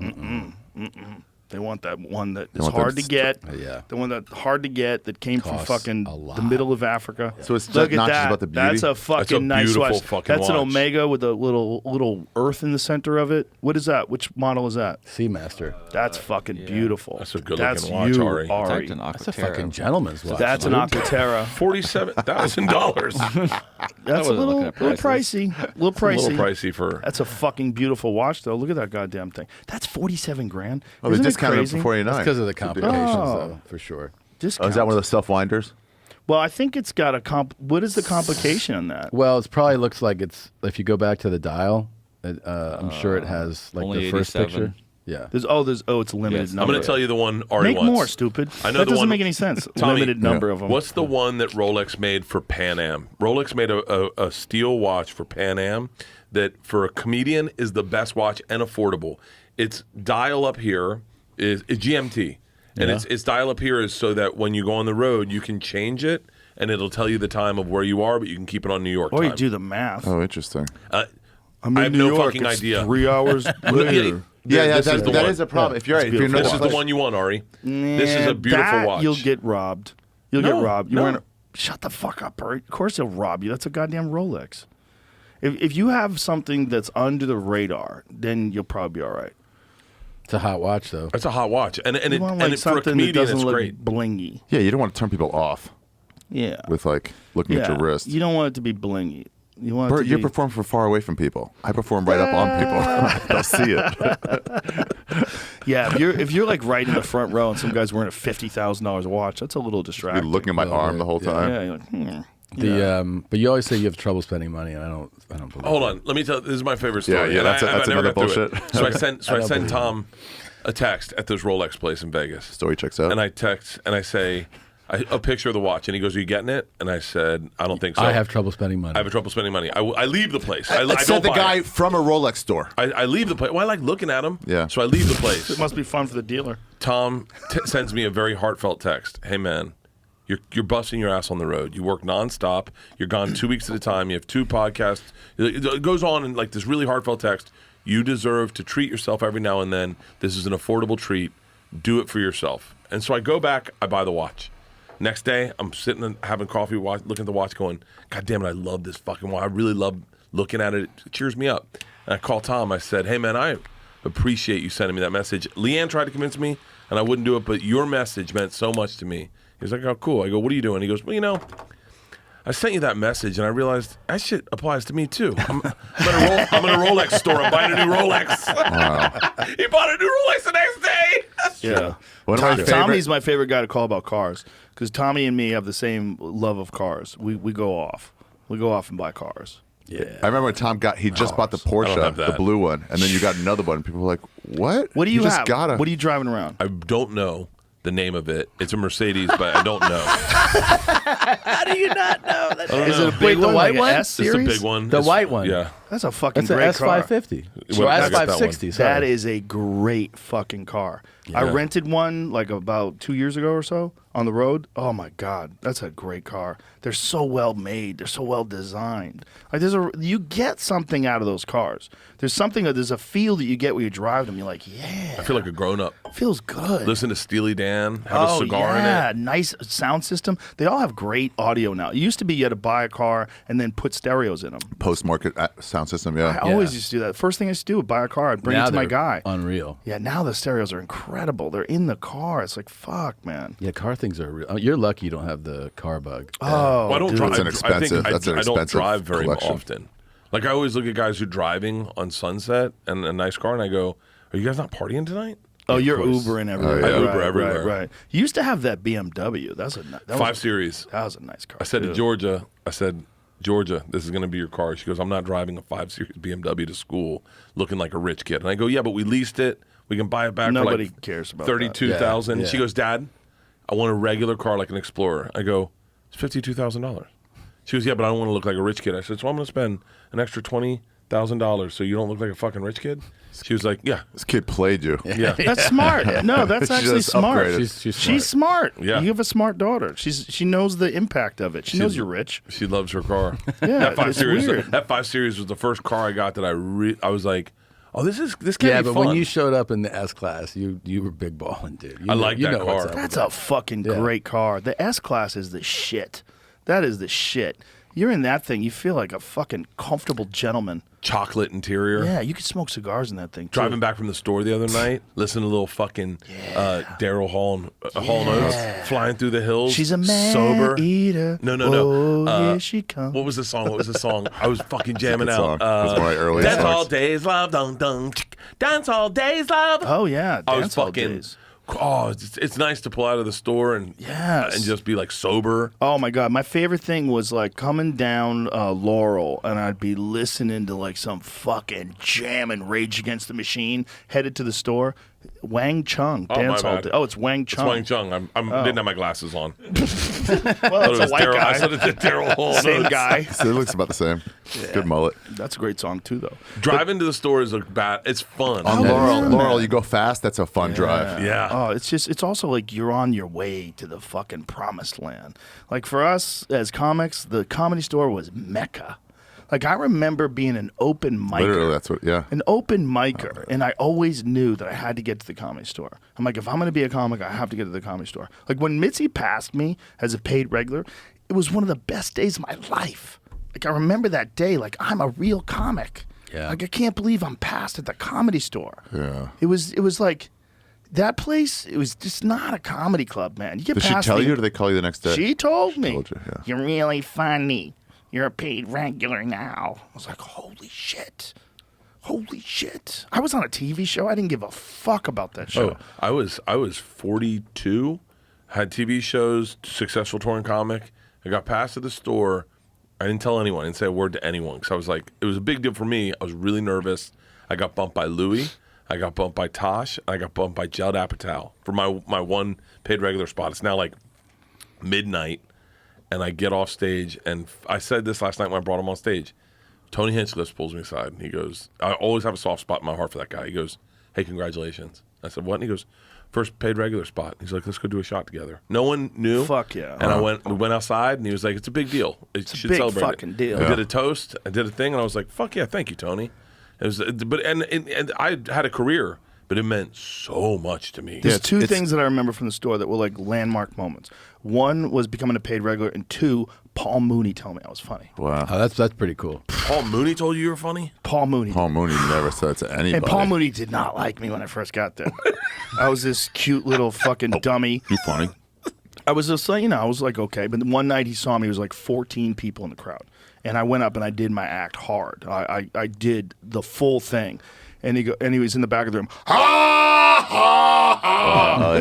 They want that one that is want hard that to get. Yeah. The one that hard to get that came from Costs fucking a lot. the middle of Africa. So it's Look not at just that. about the beauty? That's a fucking That's a nice beautiful watch. fucking That's an watch. Omega with a little earth in the center of it. What is that? Which model is that? Seamaster. That's fucking beautiful. That's a good That's looking watch, you, Ari. Ari. That's a fucking gentleman's watch. That's an dude. Aquaterra. $47,000. That's a little pricey. Little A little pricey. pricey for. That's a fucking beautiful watch, though. Look at that goddamn thing. That's $47,000. Oh, they Isn't it discounted it crazy? for 49. because of the complications, though, for sure. Oh, is that one of those self-winders? Well, I think it's got a What is the complication on that? Well, it probably looks like it's. If you go back to the dial, I'm sure it has like only the first 87. picture. Yeah. It's a limited Yes. number. I'm going to tell you the one Ari Make wants. more, stupid. I know that the doesn't one- make any sense. Tommy, Limited number of them. What's the one that Rolex made for Pan Am? Rolex made a steel watch for Pan Am that for a comedian is the best watch and affordable. Its dial up here is GMT. And its dial up here is so that when you go on the road, you can change it and it'll tell you the time of where you are, but you can keep it on New York Or time. you do the math. Oh, interesting. I'm I in have New no York. fucking It's idea. 3 hours later. Yeah, this is the that one. is a problem. If you're right, if you're beautiful. This is the one you want, Ari. This is a beautiful that, watch. You'll get robbed. You'll No, get robbed. no. Shut the fuck up, Bert. Of course they'll rob you. That's a goddamn Rolex. If you have something that's under the radar, then you'll probably be all right. It's a hot watch, though. It's a hot watch, and You want like for a something that comedian, doesn't it's look great. blingy. Yeah, you don't want to turn people off Yeah. with like looking at your wrist. You don't want it to be blingy. You want it Bert, to you be... perform from far away from people. I perform right up on people. They'll see it. Yeah, if you're like right in the front row and some guy's wearing a $50,000 watch, that's a little You're distracting. looking at my arm the whole time. Yeah, you're like, But you always say you have trouble spending money, and I don't believe Hold that. on, let me tell. This is my favorite story. Yeah, and that's I never another got through bullshit. it. So I send Tom a text at this Rolex place in Vegas. Story checks out. And I text and I say a picture of the watch, and he goes, "Are you getting it?" And I said, "I don't think so. I have trouble spending money. I have trouble spending money. I leave the place. I Said don't the buy guy it. from a Rolex store. I leave the place. Well, I like looking at them. Yeah. So I leave the place. It must be fun for the dealer. Tom sends me a very heartfelt text. Hey man, you're busting your ass on the road. You work nonstop. You're gone 2 weeks at a time. You have 2 podcasts. It goes on in like this really heartfelt text. You deserve to treat yourself every now and then. This is an affordable treat. Do it for yourself. And so I go back. I buy the watch. Next day, I'm sitting and having coffee, looking at the watch, going, God damn it, I love this fucking watch. I really love looking at it. It cheers me up. And I call Tom. I said, hey man, I appreciate you sending me that message. Leanne tried to convince me, and I wouldn't do it, but your message meant so much to me. He was like, oh, cool. I go, what are you doing? He goes, well, you know, I sent you that message, and I realized that shit applies to me, too. I'm in a Rolex store. I'm buying a new Rolex. Wow. He bought a new Rolex the next day. Yeah. One of my favorite- Tommy's my favorite guy to call about cars because Tommy and me have the same love of cars. We go off. We go off and buy cars. Yeah. I remember when Tom he just bought the I don't have Porsche, the that. blue one, and then you got another one. People were like, what? What do you just have? Got What are you driving around? I don't know the name of it. It's a Mercedes, but I don't know. How do you not know that? Is it a big Wait, the one, white like one? an S It's series? the big one. The It's- white one? Yeah. That's a fucking That's an great car. S550. Well, Or I got that one. S560. That Sorry. is a great fucking car. I Yeah. rented one like about 2 years ago or so on the road. Oh my god, that's a great car. They're so well made. They're so well designed. Like you get something out of those cars. There's a feel that you get when you drive them. You're like, yeah, I feel like a grown up. feels good. Listen to Steely Dan, have a cigar yeah. in it. Nice sound system. They all have great audio now. It used to be you had to buy a car and then put stereos in them. Post-market sound system, I yeah. always used to do that. First thing I used to do was buy a car. I'd bring Now it to my they're guy. Unreal. Yeah, now the stereos are incredible. They're in the car. It's like, fuck, man. Yeah, car things are real. You're lucky you don't have the car bug. Oh, Well, I don't dude. drive. That's an I expensive- think that's an I don't expensive drive very collection. often. Like I always look at guys who are driving on Sunset and a nice car, and I go, "Are you guys not partying tonight?" Oh, you're course. Ubering everywhere. yeah. I Uber Right, everywhere. Right. You used to have that BMW. That was 5 Series. That was a nice car. I said to too. Georgia, Georgia, this is going to be your car. She goes, I'm not driving a 5 Series BMW to school looking like a rich kid. And I go, yeah, but we leased it. We can buy it back Nobody for like cares about that. 32,000. Yeah. She goes, Dad, I want a regular car like an Explorer. I go, it's $52,000. She goes, yeah, but I don't want to look like a rich kid. I said, so I'm going to spend an extra $20,000 so you don't look like a fucking rich kid? She was like, yeah. This kid played you. Yeah. That's smart. No, that's She actually just smart. upgraded. She's smart. Yeah. You have a smart daughter. She knows the impact of it. She knows you're rich. She loves her car. Yeah, that 5 it's Series. weird. That 5 Series was the first car I got that I was like, oh, this can Yeah, be but fun. when you showed up in the S class, you were big balling, dude. I like that what's car. up That's with a fucking Yeah. great car. The S Class is the shit. That is the shit. You're in that thing, you feel like a fucking comfortable gentleman. Chocolate interior. Yeah, you could smoke cigars in that thing. Too. Driving back from the store the other night, listening to a little fucking Daryl Hall and Oates flying through the hills. She's a man sober. eater. No. Oh, here she comes. What was the song? I was fucking jamming Good out. song. It was one of my earliest Dance all songs. days, love, dun dun. Dance all days, love. Oh yeah, I was dance all fucking. days. Oh, it's nice to pull out of the store and Yes. and just be like sober. Oh my god, my favorite thing was like coming down Laurel, and I'd be listening to like some fucking jamming Rage Against the Machine. Headed to the store, Wang Chung Oh, my dance all bad. day. Oh, it's Wang It's Chung. Wang Chung. I didn't have my glasses on. Well, Thought it's it a was white Daryl- I guy. said it's Daryl Hall. and Same Oates. guy. So it looks about the same. Good mullet. That's a great song too, though. Driving to the store is it's fun. On Laurel, you go fast. That's a fun drive. Yeah. Oh, it's also like you're on your way to the fucking promised land. Like for us as comics, the Comedy Store was Mecca. Like I remember being an open micer. Literally, that's what. Yeah. An open micer, and I always knew that I had to get to the Comedy Store. I'm like, if I'm going to be a comic, I have to get to the Comedy Store. Like when Mitzi passed me as a paid regular, it was one of the best days of my life. Like I remember that day, like I'm a real comic. Yeah. Like I can't believe I'm passed at the Comedy Store. Yeah. It was like that place. It was just not a comedy club, man. You get Did she past tell the- you, or did they call you the next day? She told me. told you, yeah. You're really funny. You're a paid regular now. I was like, holy shit. Holy shit. I was on a TV show. I didn't give a fuck about that show. Oh, I was 42, had TV shows, successful touring comic, I got past to the store. I didn't tell anyone. I didn't say a word to anyone because I was like, it was a big deal for me. I was really nervous. I got bumped by Louis. I got bumped by Tosh. I got bumped by Judd Apatow for my one paid regular spot. It's now like midnight, and I get off stage. And I said this last night when I brought him on stage. Tony Hinchcliffe pulls me aside, and he goes, I always have a soft spot in my heart for that guy. He goes, hey, congratulations. I said, what? And he goes, first paid regular spot. He's like, let's go do a shot together. No one knew. Fuck yeah. And we went outside, and he was like, it's a big deal. It's a big celebrate fucking it. deal. I did a toast. I did a thing, and I was like, fuck yeah, thank you, Tony. It was, and I had a career, but it meant so much to me. There's two things that I remember from the store that were like landmark moments. One was becoming a paid regular, and two, Paul Mooney telling me I was funny. Wow. Oh, that's pretty cool. Paul Mooney told you were funny? Paul Mooney. Paul Mooney never said to anybody. And Paul Mooney did not like me when I first got there. I was this cute little fucking dummy. You funny. I was just like, I was like, okay. But one night he saw me, it was like 14 people in the crowd. And I went up and I did my act hard. I did the full thing. And he was in the back of the room. Oh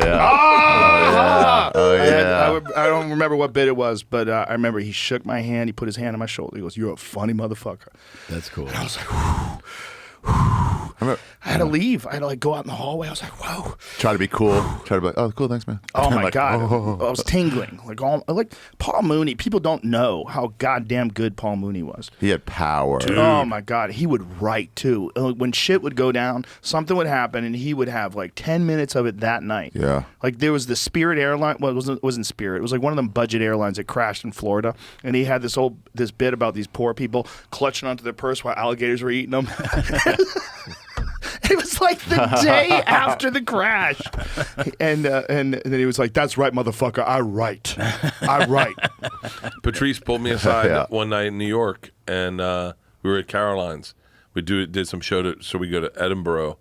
yeah. Oh yeah. I don't remember what bit it was, but I remember he shook my hand. He put his hand on my shoulder. He goes, "You're a funny motherfucker." That's cool. And I was like, whew. I had to leave. I had to like go out in the hallway. I was like, whoa. Try to be cool. Try to be like, oh, cool, thanks, man. Oh my Like, God. oh. I was tingling. Like Paul Mooney. People don't know how goddamn good Paul Mooney was. He had power. Oh my God. He would write too. When shit would go down, something would happen and he would have like 10 minutes of it that night. Yeah. Like there was the Spirit airline. Well, it wasn't Spirit. It was like one of them budget airlines that crashed in Florida. And he had this bit about these poor people clutching onto their purse while alligators were eating them. It was like the day after the crash, and then he was like, "That's right, motherfucker. I write. Patrice pulled me aside one night in New York, and we were at Caroline's. We did some show, so we go to Edinburgh,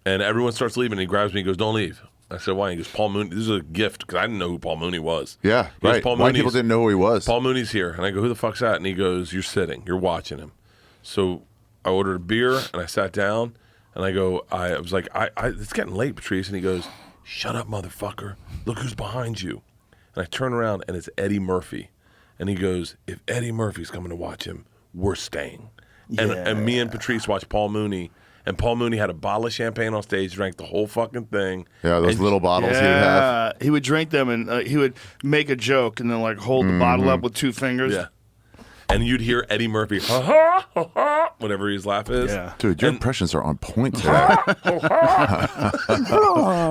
and everyone starts leaving. And he grabs me and goes, "Don't leave." I said, "Why?" He goes, "Paul Mooney. This is a gift because I didn't know who Paul Mooney was." Yeah, He goes, right. Paul White Mooney's- people didn't know who he was. Paul Mooney's here, and I go, "Who the fuck's that?" And he goes, "You're sitting. You're watching him." So I ordered a beer and I sat down. And I go, I was like, it's getting late, Patrice. And he goes, "Shut up, motherfucker. Look who's behind you." And I turn around, and it's Eddie Murphy. And he goes, "If Eddie Murphy's coming to watch him, we're staying." And me and Patrice watched Paul Mooney. And Paul Mooney had a bottle of champagne on stage, drank the whole fucking thing. Yeah, those little bottles he would have. He would drink them, and he would make a joke, and then like hold the bottle up with two fingers. Yeah. And you'd hear Eddie Murphy, ha ha, ha ha, whatever his laugh is. Yeah. Dude, your impressions are on point today.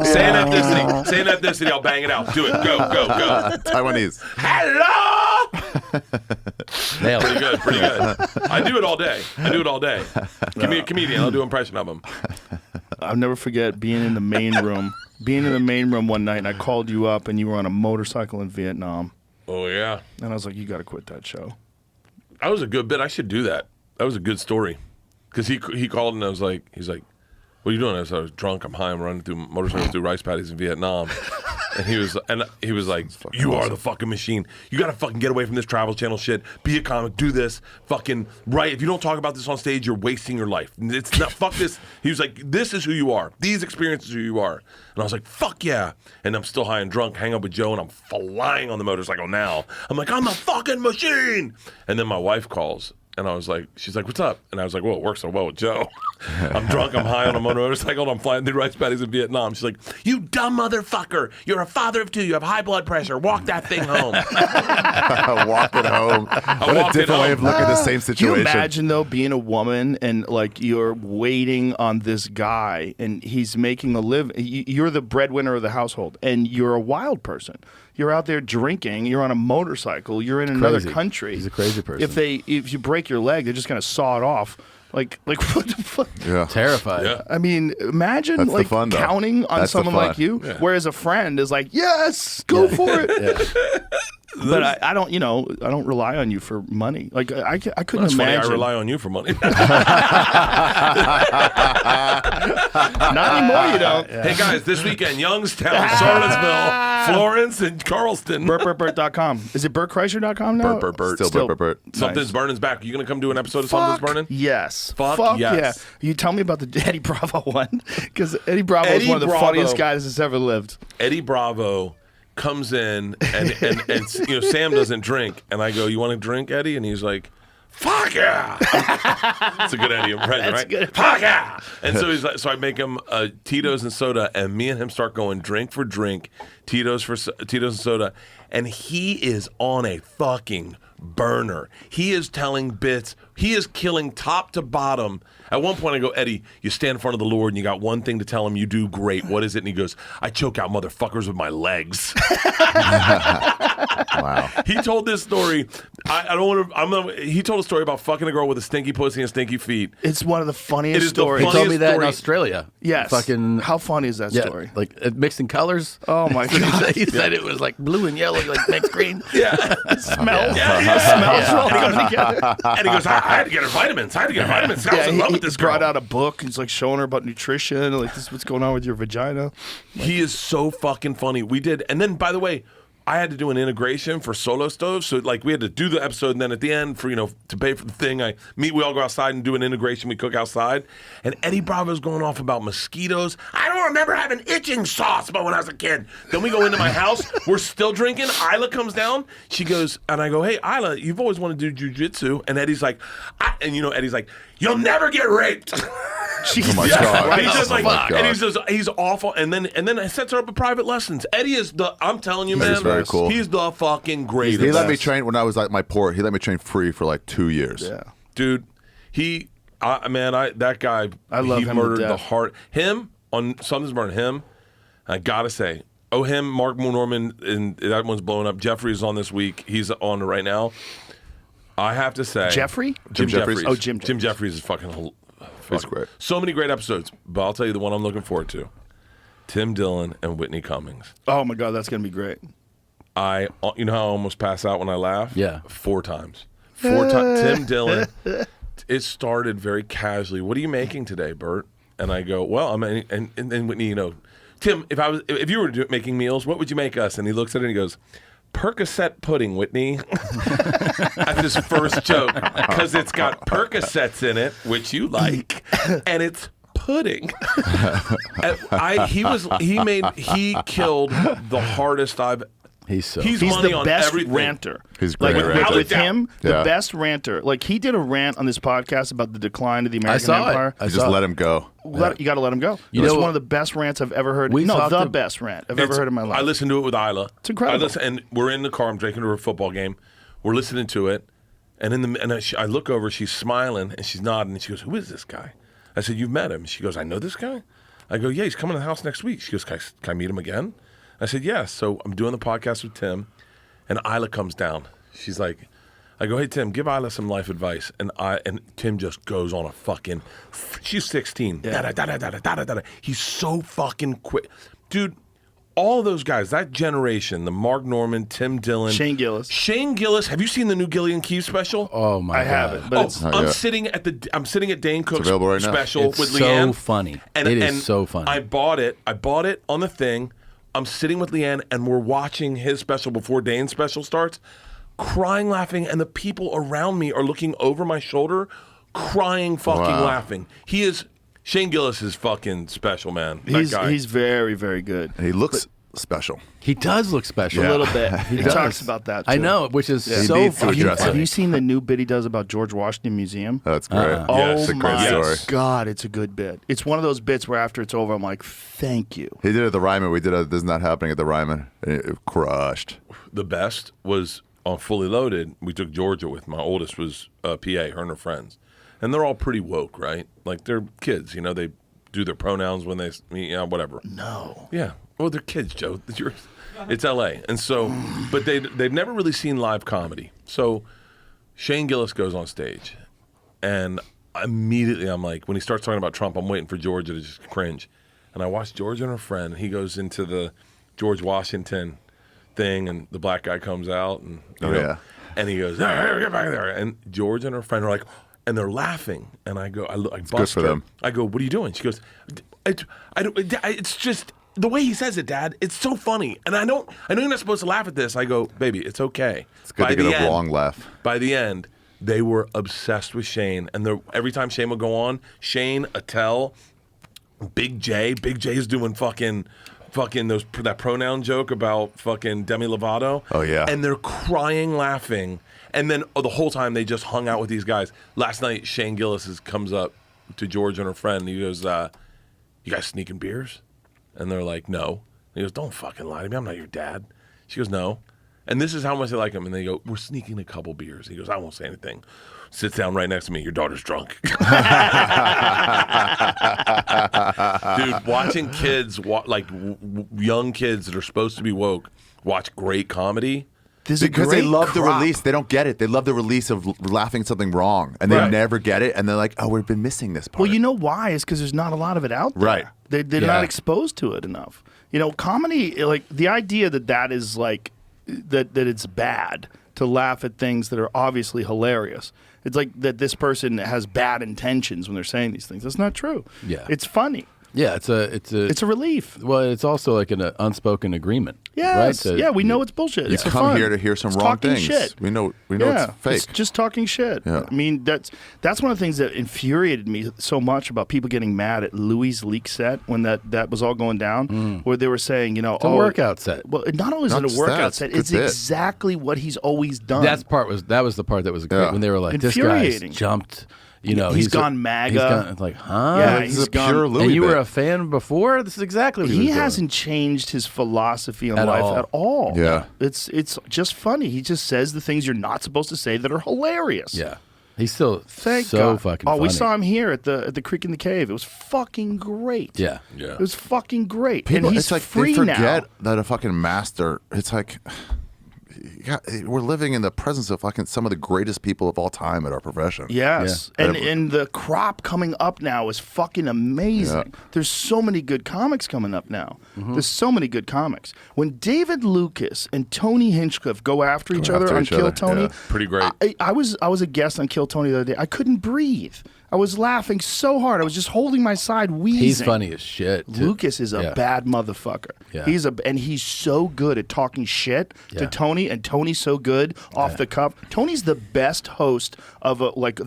Say an ethnicity. Say an ethnicity. I'll bang it out. Do it. Go, go, go. Taiwanese. Hello. Nailed Pretty it. good. Pretty good. I do it all day. Give me a comedian. I'll do an impression of him. I'll never forget being in the main room. One night, and I called you up, and you were on a motorcycle in Vietnam. Oh yeah. And I was like, "You got to quit that show." That was a good bit. I should do that. That was a good story. Because he called and he's like, "What are you doing?" I was drunk. I'm high. I'm running through motorcycles through rice paddies in Vietnam. And he was like, "You are the fucking machine. You got to fucking get away from this Travel Channel shit. Be a comic. Do this. Fucking right. If you don't talk about this on stage, you're wasting your life. It's not fuck this." He was like, "This is who you are. These experiences are who you are." And I was like, "Fuck yeah!" And I'm still high and drunk, hang up with Joe, and I'm flying on the motorcycle now. I'm like, "I'm the fucking machine." And then my wife calls. And I was like, she's like, "What's up?" And I was like, "Well, it works so well with Joe." I'm drunk, I'm high on a motorcycle, and I'm flying through rice paddies in Vietnam. She's like, "You dumb motherfucker. You're a father of two. You have high blood pressure. Walk that thing home." Walk it home. What a walked it different way of home. looking at the same Can you situation. imagine though being a woman and like you're waiting on this guy and he's making a living? You're the breadwinner of the household, and you're a wild person. You're out there drinking. You're on a motorcycle. You're in another Crazy. country. He's a crazy person. If you break your leg, they're just gonna saw it off. Like what the fuck? Yeah. Terrified. Yeah. I mean, imagine That's the like fun, though. counting on That's the someone fun. like you, Yeah. whereas a friend is like, "Yes, go for it." But I don't, I don't rely on you for money. Like I couldn't That's funny. I imagine. rely on you for money. Not anymore, you don't. Hey guys, this weekend, Youngstown, Charlottesville, Florence, and Charleston. BurtBurtBurt.com. Is it BurtChrysler.com now? Burt. Still Burt. Something's Burning's back. You gonna come do an episode of Fuck Something's Burning? yes. Fuck yes. yeah. You tell me about the Eddie Bravo one, because Eddie Bravo is Eddie one of the Bravo. funniest guys that's ever lived. Eddie Bravo comes in and Sam doesn't drink, and I go, "You want to drink, Eddie?" And he's like, "Fuck yeah!" It's a good Eddie impression, right? Good. Fuck yeah! And so he's like, so I make him Tito's and soda, and me and him start going drink for drink, Tito's and soda, and he is on a fucking burner. He is telling bits. He is killing top to bottom. At one point, I go, "Eddie, you stand in front of the Lord and you got one thing to tell him. You do great. What is it?" And he goes, "I choke out motherfuckers with my legs." Wow. He told this story. I don't want to. He told a story about fucking a girl with a stinky pussy and stinky feet. It's one of the funniest It is the stories. He told me funniest that in story. Australia. Yes. Fucking How funny is that yeah, story? like mixed in colors. Oh my god. He said it was like blue and yellow, like mixed green. Yeah. Smells. Yeah. Smells all coming together. And he goes, I had to get her vitamins. I was in love with this girl. brought out a book. He's like showing her about nutrition. Like, this is what's going on with your vagina. He is so fucking funny. We did, and then by the way, I had to do an integration for Solo Stove, so like we had to do the episode, and then at the end for to pay for the thing, we all go outside and do an integration. We cook outside, and Eddie Bravo's going off about mosquitoes. I don't remember having itching sauce, but when I was a kid, then we go into my house. We're still drinking. Isla comes down. She goes, and I go, "Hey, Isla, you've always wanted to do jujitsu," and Eddie's like, Eddie's like, "You'll never get raped." Oh my God. He's just Oh like, my God. and he's awful, and then I sets her up with private lessons. Eddie is I'm telling you, man, He's very cool. He's the fucking greatest. He let me train when I was at my port. He let me train free for like 2 years. Yeah. Dude. That guy. I love he him to murdered the death. heart. Him on Something's Burning. Him. I gotta say, him, Mark Norman, and that one's blowing up. Jeffrey's on this week. He's on right now. I have to say, Jeffrey? Jim Jim Jeffries? Jeffries. Oh, Jim Jim Jeffries is fucking. He's great. So many great episodes, but I'll tell you the one I'm looking forward to: Tim Dillon and Whitney Cummings. Oh my god, that's gonna be great. You know how I almost pass out when I laugh? Yeah. 4 times. 4 times. Tim Dillon. It started very casually. "What are you making today, Bert?" And I go, "Well, and then Whitney, Tim, if you were making meals, what would you make us?" And he looks at it and he goes, "Percocet pudding, Whitney." That's his first joke because it's got Percocets in it, which you like, and it's pudding. He killed the hardest I've. He's He's money the on best everything. ranter. He's great Like ranter. with him, the Yeah. best ranter. Like he did a rant on this podcast about the decline of the American saw it. Empire. I You just let him go. You got to let him go. You It's know- one of the best rants I've ever heard. We No, talked the to- best rant I've ever heard in my life. I listened to it with Isla. It's incredible. And we're in the car. I'm drinking to a football game. We're listening to it, and I look over. She's smiling and she's nodding. And she goes, "Who is this guy?" I said, "You've met him." She goes, "I know this guy." I go, "Yeah, he's coming to the house next week." She goes, "Can I meet him again?" I said, "Yes." So I'm doing the podcast with Tim, and Isla comes down. She's like, I go, "Hey Tim, give Isla some life advice," and Tim just goes on a fucking. She's 16. Yeah. Da-da-da-da-da-da-da-da. He's so fucking quick, dude. All those guys, that generation, the Mark Norman, Tim Dillon, Shane Gillis. Have you seen the new Gillian Keefe special? Oh my I god. haven't, but it's I'm yeah. sitting at Dane Cook's available right now. special It's with so Leanne. funny. And, It is and so funny. I bought it on the thing. I'm sitting with Leanne and we're watching his special before Dane's special starts, crying, laughing, and the people around me are looking over my shoulder, crying, fucking Wow. laughing. Shane Gillis is fucking special, man. That he's guy. he's very, very good. And he looks special. He does look special. A little bit. He does. talks about that. I too. know, which is He so needs to fucking address it. Have funny. you seen the new bit he does about George Washington Museum? That's great. Yes. Oh It's a great my story. god, it's a good bit. It's one of those bits where after it's over, I'm like, thank you. He did it at the Ryman. We did a This Is Not Happening at the Ryman. And it crushed. The best was on Fully Loaded. We took Georgia with. My oldest was PA, her and her friends. And they're all pretty woke, right? Like they're kids, they do their pronouns when they, whatever. No. Yeah. Well, they're kids, Joe. It's L.A. And so, but they've never really seen live comedy. So Shane Gillis goes on stage, and immediately I'm like, when he starts talking about Trump, I'm waiting for Georgia to just cringe. And I watch Georgia and her friend. He goes into the George Washington thing, and the black guy comes out, and yeah. and he goes, "Hey, get back there!" And George and her friend are like, and they're laughing, and I go, I bust good for her. them. I go, "What are you doing?" She goes, "It's just the way he says it, Dad. It's so funny." And I know you're not supposed to laugh at this. I go, "Baby, it's okay." It's good By to get the a end- long laugh. By the end, they were obsessed with Shane, and every time Shane would go on, Shane, Attell, Big J is doing fucking fucking that pronoun joke about fucking Demi Lovato. Oh, yeah. And they're crying, laughing, and then the whole time they just hung out with these guys. Last night, Shane Gillis comes up to George and her friend. And he goes, "You guys sneaking beers?" And they're like, "No." And he goes, "Don't fucking lie to me. I'm not your dad." She goes, "No." And this is how much they like him. And they go, "We're sneaking a couple beers." He goes, "I won't say anything." Sits down right next to me. "Your daughter's drunk." Dude, watching kids, young kids that are supposed to be woke, watch great comedy. Because they love the release. They don't get it. They love the release of laughing at something wrong. And they never get it. And they're like, oh, we've been missing this part. Well, you know why? It's because there's not a lot of it out there. Right. They're not exposed to it enough. You know, comedy, like the idea that is like, that it's bad to laugh at things that are obviously hilarious. It's like that this person has bad intentions when they're saying these things. That's not true. Yeah. It's funny. Yeah, it's a relief. Well, it's also like an unspoken agreement. Yes. Right? Yeah, we know it's bullshit. You It's come fun. here to hear some It's wrong talking things. Shit. We know it's fake. It's just talking shit. Yeah. I mean, that's one of the things that infuriated me so much about people getting mad at Louis' leak set when that was all going down, where they were saying, you know, It's a workout set. Well, not only is Not it a just workout that, set, it's it's a good bit. exactly what he's always done. that was the part that was great Yeah. when they were like, this guy's Infuriating. jumped. You know, He's gone MAGA. He's like, huh? Yeah, This is he's a pure gone. Louis And you were bit. a fan before? This is exactly what he was doing. hasn't changed his philosophy on At life all. at all. Yeah. It's just funny. He just says the things you're not supposed to say that are hilarious. Yeah. He's still Thank so God. fucking Oh, funny. we saw him here at the Creek in the Cave. It was fucking great. Yeah. Yeah. It was fucking great. People, and he's it's like free they forget now. that a fucking master. It's like we're living in the presence of fucking some of the greatest people of all time at our profession. Yes. Yeah. And the crop coming up now is fucking amazing. Yeah. There's so many good comics coming up now. There's so many good comics. When David Lucas and Tony Hinchcliffe go after each other after on each Kill other, Tony, yeah. Pretty great. I was a guest on Kill Tony the other day. I couldn't breathe. I was laughing so hard. I was just holding my side wheezing. He's funny as shit. too. Lucas is a bad motherfucker. Yeah. He's so good at talking shit to Tony, and Tony's so good off the cuff. Tony's the best host of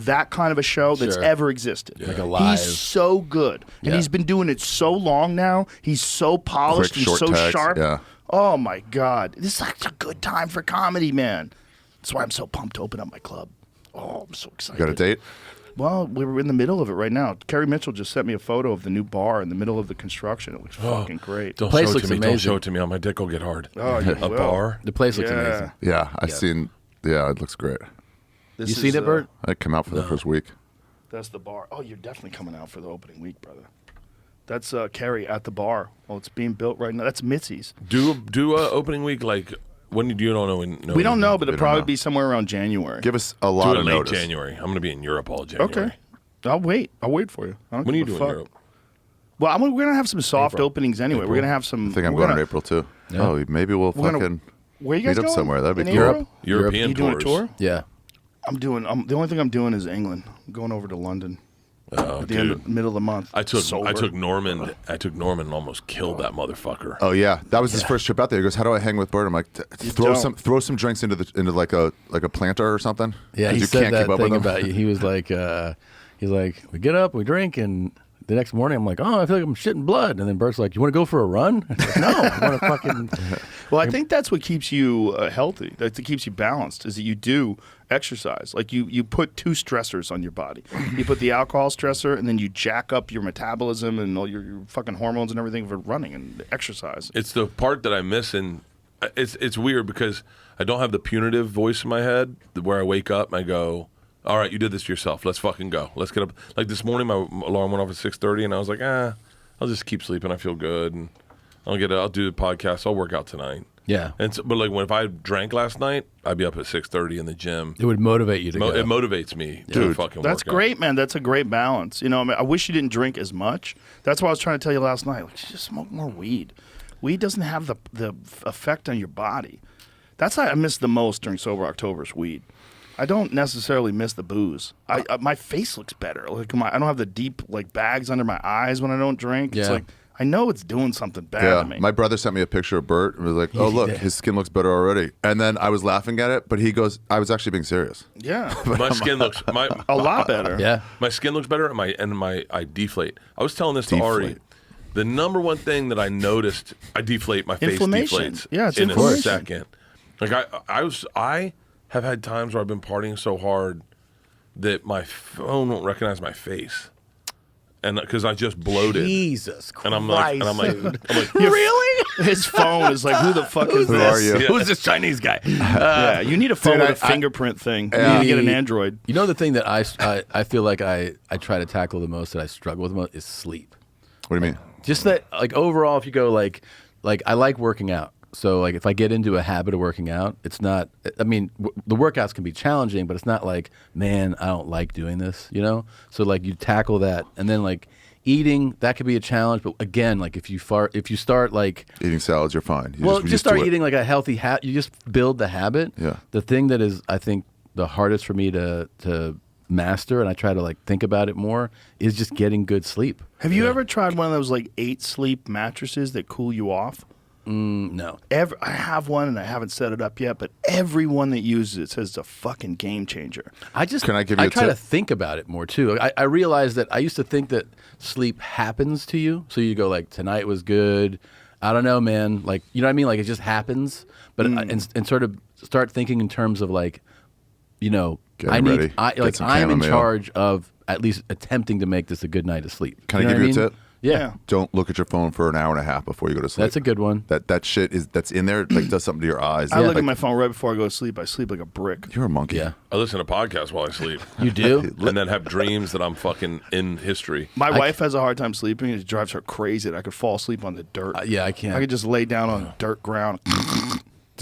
that kind of a show that's Sure. ever existed. Like a live. He's so good, and Yeah. he's been doing it so long now. He's so polished Quick, and short so tags, sharp. yeah. Oh my God, this is such a good time for comedy, man. That's why I'm so pumped to open up my club. Oh, I'm so excited. You got a date? Well, we're in the middle of it right now. Kerry Mitchell just sent me a photo of the new bar in the middle of the construction. It looks fucking great. Don't place show it looks to me. Don't amazing. show it to me. Oh, my dick will get hard. Oh, you A will. bar. The place looks Yeah. amazing. Yeah, I've seen. Yeah, it looks great. This You is, seen it, Bert? I come out for the first week. That's the bar. Oh, you're definitely coming out for the opening week, brother. That's Kerry at the bar. Oh, it's being built right now. That's Mitzi's. Do opening week like when you don't know when. We don't know, but We it'll don't probably know. be somewhere around January. Give us a Do lot it of late notice. January. I'm going to be in Europe all January. Okay. I'll wait. I'll wait for you. I don't When are you give a doing fuck. Europe? Well, we're gonna have some soft openings anyway. We're gonna have some. I think I'm we're going gonna- in April too. Oh, maybe we'll We're gonna- fucking Where you guys meet up going? somewhere. That'd be In cool. April? European You doing a tours. tour? Yeah. The only thing I'm doing is England. I'm going over to London Oh, at the end dude. of, middle of the month. I took Sober. Norman. I took Norman and almost killed that motherfucker. Oh yeah, that was his first trip out there. He goes, "How do I hang with Bert?" I'm like, "Throw some drinks into like a planter or something." Yeah, 'Cause he you said can't that keep up thing with him. about you. He was like, we get up, we drink, and the next morning I'm like, oh, I feel like I'm shitting blood. And then Bert's like, you want to go for a run? I was like, no, I want to fucking. Well, I think that's what keeps you healthy. That keeps you balanced. Is that you do exercise. Like you put two stressors on your body. You put the alcohol stressor, and then you jack up your metabolism and all your fucking hormones and everything for running and exercise. It's the part that I miss, and it's weird because I don't have the punitive voice in my head where I wake up and I go, all right, you did this to yourself. Let's fucking go. Let's get up. Like this morning, my alarm went off at 6:30, and I was like, I'll just keep sleeping. I feel good, and I'll do the podcast. I'll work out tonight. Yeah. But like if I drank last night, I'd be up at 6:30 in the gym. It would motivate you to go. It motivates me to Dude, fucking That's work out. great, man. That's a great balance. You know, I mean, I wish you didn't drink as much. That's why I was trying to tell you last night. Like, just smoke more weed. Weed doesn't have the effect on your body. That's what I miss the most during Sober October's weed. I don't necessarily miss the booze. My face looks better. Like I don't have the deep like bags under my eyes when I don't drink. It's Yeah. like I know it's doing something bad Yeah, to me. my brother sent me a picture of Bert and was like, "Oh look, his skin looks better already." And then I was laughing at it, but he goes, "I was actually being serious." yeah, My skin looks a lot better. Yeah. my skin looks better, and I deflate. I was telling this to Ari. Deflate. The number one thing that I noticed, I deflate, my face Inflammation. deflates. Yeah, it's in inflammation. a second. Like I have had times where I've been partying so hard that my phone won't recognize my face, and because I just bloated. Jesus Christ. And I'm like, Really? His phone is like, who the fuck is Who this? are you? Yeah. Who's this Chinese guy? Yeah, you need a phone Dude, with a I- fingerprint thing. You need to get an Android. You know the thing that I feel like I try to tackle the most, that I struggle with the most, is sleep. What do you mean? Just that, like, overall, if you go like I like working out. So like if I get into a habit of working out, it's not. I mean, the workouts can be challenging, but it's not like, man, I don't like doing this. You know. So like you tackle that, and then like eating, that could be a challenge. But again, like if you start like Eating salads, you're fine. You well, just just start do it. eating like a healthy habit. You just build the habit. Yeah. The thing that is, I think, the hardest for me to master, and I try to like think about it more, is just getting good sleep. Have you ever tried one of those like 8 sleep mattresses that cool you off? No. I have one and I haven't set it up yet, but everyone that uses it says it's a fucking game changer. Can I give you a try to tip? think about it more too. I realized that I used to think that sleep happens to you. So you go like, tonight was good. I don't know, man. Like, you know what I mean? Like it just happens. But and sort of start thinking in terms of like, you know, Getting ready. Get some I'm in chamomile. charge of at least attempting to make this a good night of sleep. Can I know give what you a mean? tip? Yeah. Don't look at your phone for an hour and a half before you go to sleep. That's a good one. That shit that's in there like does something to your eyes. I look Like, at my phone right before I go to sleep. I sleep like a brick. You're a monkey. Yeah. I listen to podcasts while I sleep, You do? and then have dreams that I'm fucking in history. My wife has a hard time sleeping. It drives her crazy that I could fall asleep on the dirt. Yeah, I can't. I could just lay down on dirt ground.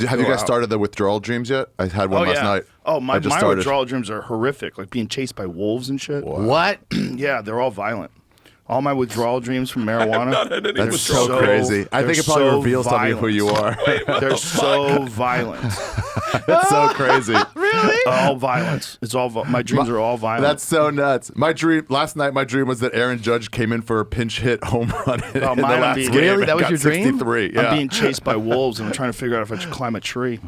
Have you guys Wow. started the withdrawal dreams yet? I had one last night. Oh, I my just started. withdrawal dreams are horrific, like being chased by wolves and shit. What? Yeah, they're all violent. All my withdrawal dreams from marijuana. Not had any That's withdrawal. so crazy. I think they're it probably so reveals something of who you are. They're so violent. That's so crazy. All violence. It's all my dreams are all violent. That's so nuts. My dream last night. My dream was that Aaron Judge came in for a pinch hit home run in Oh, the mine, I'm last being- game. Really? and That was got your dream? 63. Yeah. I'm being chased by wolves, and I'm trying to figure out if I should climb a tree.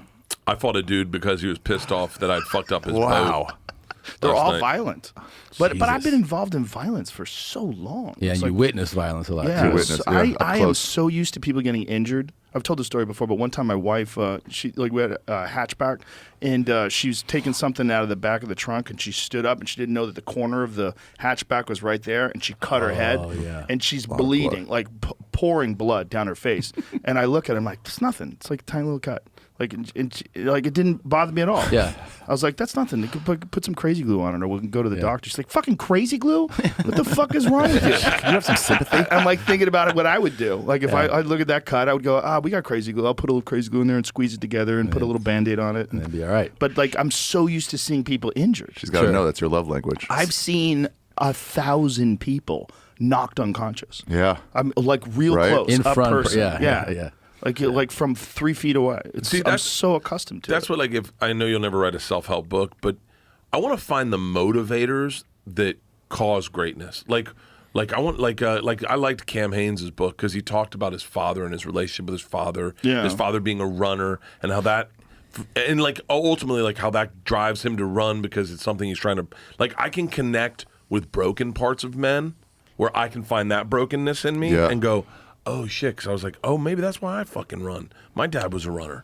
I fought a dude because he was pissed off that I'd fucked up his Wow. boat. They're last all night. violent. But I've Jesus. been involved in violence for so long. Yeah, It's and you like- witness violence a lot Yeah, too. witness, so yeah, up I am close. so used to people getting injured. I've told the story before, but one time my wife, we had a hatchback, and she was taking something out of the back of the trunk, and she stood up, and she didn't know that the corner of the hatchback was right there, and she cut her head, yeah. and she's bleeding, like pouring blood down her face. And I look at her, I'm like, it's nothing. It's like a tiny little cut. Like, like it didn't bother me at all. Yeah. I was like, that's nothing. You could put some crazy glue on it, or we can go to the doctor. She's like, fucking crazy glue? What the fuck is wrong with you? Can you have some sympathy? I'm like thinking about it, what I would do. Like if I look at that cut, I would go, we got crazy glue. I'll put a little crazy glue in there and squeeze it together and put a little Band-Aid on it. That'd be all right. But like, I'm so used to seeing people injured. She's got to Sure. know that's your love language. I've seen 1,000 people knocked unconscious. Yeah. I'm like real Right? close, In up front, person. yeah. Like from 3 feet away. See, I'm that's- so accustomed to That's it. what, like, if I know you'll never write a self-help book, but I want to find the motivators that cause greatness. Like I want, I liked Cam Haynes' book because he talked about his father and his relationship with his father, Yeah. his father being a runner, and how that, and like ultimately, like how that drives him to run because it's something he's trying to, like, I can connect with broken parts of men where I can find that brokenness in me Yeah. and go, oh shit, because I was like, oh, maybe that's why I fucking run. My dad was a runner.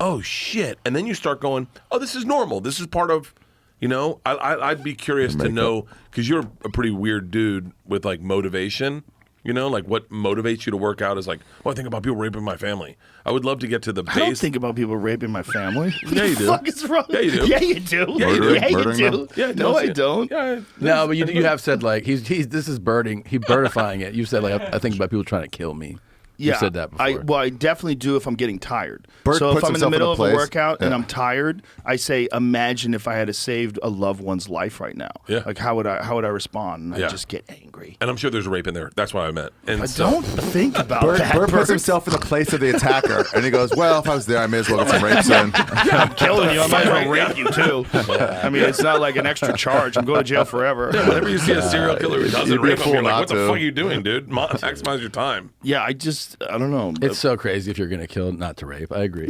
Oh shit. And then you start going, oh, this is normal. This is part of, you know, I'd be curious to know, because you're a pretty weird dude with like motivation, you know, like what motivates you to work out is like, oh, I think about people raping my family. I would love to get to the base. I don't think about people raping my family. Yeah, you do. What the fuck is wrong? Yeah, you do. Yeah, you do. Yeah, you do. Yeah, you Murdering do. them? Yeah, No, I don't. Yeah. No, but you have said like he's this is birdifying it. You said like I think about people trying to kill me. Yeah, You said that before. I definitely do if I'm getting tired. Bert so if puts I'm in the himself in middle a of a place- workout and Yeah. I'm tired, I say, imagine if I had saved a loved one's life right now. Yeah. Like how would I respond? And Yeah. I just get angry. And I'm sure there's rape in there. That's what I meant. And I so- don't think about Bert, that. Bert puts Bert. himself in the place of the attacker, and he goes, "Well, if I was there, I may as well get some rapes in." I'm killing you. I might as well rape you too. I mean, it's not like an extra charge. I'm going to jail forever. Yeah, whenever you see a serial killer who doesn't You'd be a rape him, fool you're like, not what the to. fuck are you doing, dude? Maximize your time. Yeah, I don't know. It's so crazy if you're gonna kill, not to rape. I agree.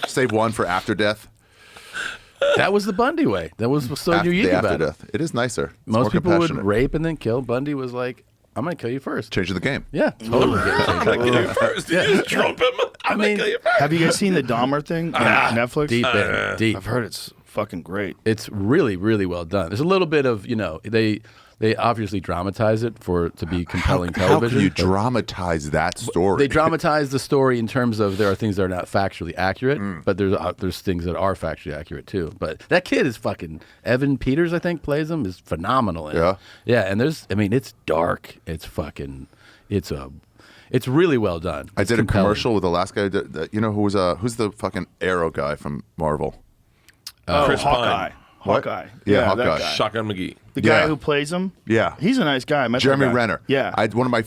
Save one for after death. That was the Bundy way. That was so unique the about it. after death. It is nicer. It's Most more people would compassionate. rape and then kill. Bundy was like, I'm going to kill you first. Changing the game. Yeah, totally. I'm gonna kill you first. Did you just trump him? I'm mean, gonna kill you first. Have you guys seen the Dahmer thing on Netflix? Deep in, deep. I've heard it's fucking great. It's really, really well done. There's a little bit of, they obviously dramatize it to be compelling How television. can you but dramatize that story? They dramatize the story in terms of there are things that are not factually accurate, but there's things that are factually accurate too. But that kid is fucking Evan Peters, I think, plays him, is phenomenal. In it. Yeah, and it's dark. It's really well done. I It's did compelling. a commercial with the last guy. Who's the fucking Arrow guy from Marvel? Chris Hawkeye. What? Hawkeye. Yeah, that Hawkeye. guy. Shotgun McGee. The guy Yeah. who plays him. Yeah. He's a nice guy. I met that Jeremy guy. Renner. Yeah. I one of my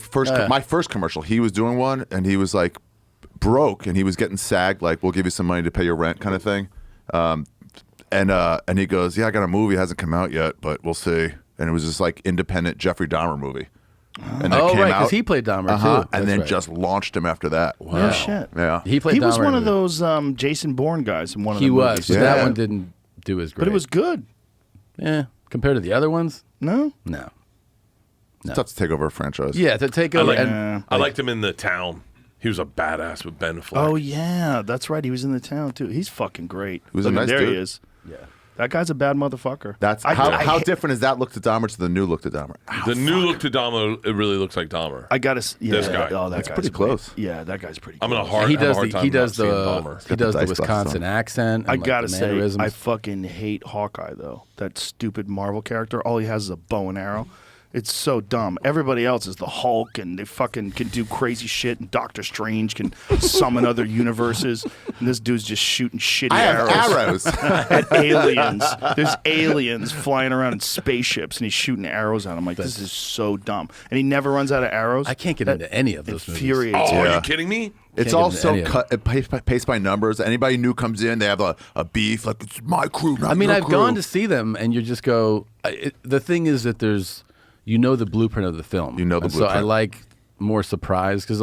first commercial. He was doing one, and he was like broke, and he was getting SAG, like we'll give you some money to pay your rent, kind of thing. And he goes, yeah, I got a movie, it hasn't come out yet, but we'll see. And it was this like independent Jeffrey Dahmer movie. And Oh, came right, out, because he played Dahmer too. and That's then right. just launched him after that. No shit. Yeah. He played. He was Dahmer one in of the- those Jason Bourne guys in one of He the was, movies. but that Yeah. one didn't do as great. But it was good. yeah, compared to the other ones, No? no. It's tough to take over a franchise. Yeah, to take over. and I liked him in The Town. He was a badass with Ben Affleck. Oh, yeah. That's right. He was in the town, too. He's fucking great. He was a Look, nice there he dude. is. Yeah. That guy's a bad motherfucker. That's how different is that look to Dahmer to the new look to Dahmer? The new look to Dahmer, it really looks like Dahmer. I gotta. Yeah, This guy. Oh, that That's guy's pretty great. close. Yeah, that guy's pretty. I'm close. gonna hard. he have a does hard the time he does not seeing the Dahmer. he Got does the the dice glasses Wisconsin on. accent. And I like gotta the say, mannerisms. I fucking hate Hawkeye though. That stupid Marvel character. All he has is a bow and arrow. It's so dumb. Everybody else is the Hulk, and they fucking can do crazy shit. And Doctor Strange can summon other universes. And this dude's just shooting shitty I have arrows arrows. at aliens. There's aliens flying around in spaceships, and he's shooting arrows at them. Like, this is so dumb. And he never runs out of arrows. I can't get into any of those movies. Infuriates Oh, me. are you kidding me? It's Can't all get into so any of cut, paced by numbers. Anybody new comes in, they have a beef. Like, it's my crew, not I mean, your I've crew. gone to see them, and you just go. The thing is that there's, the blueprint of the film. You know the And So I blueprint. like more surprise because,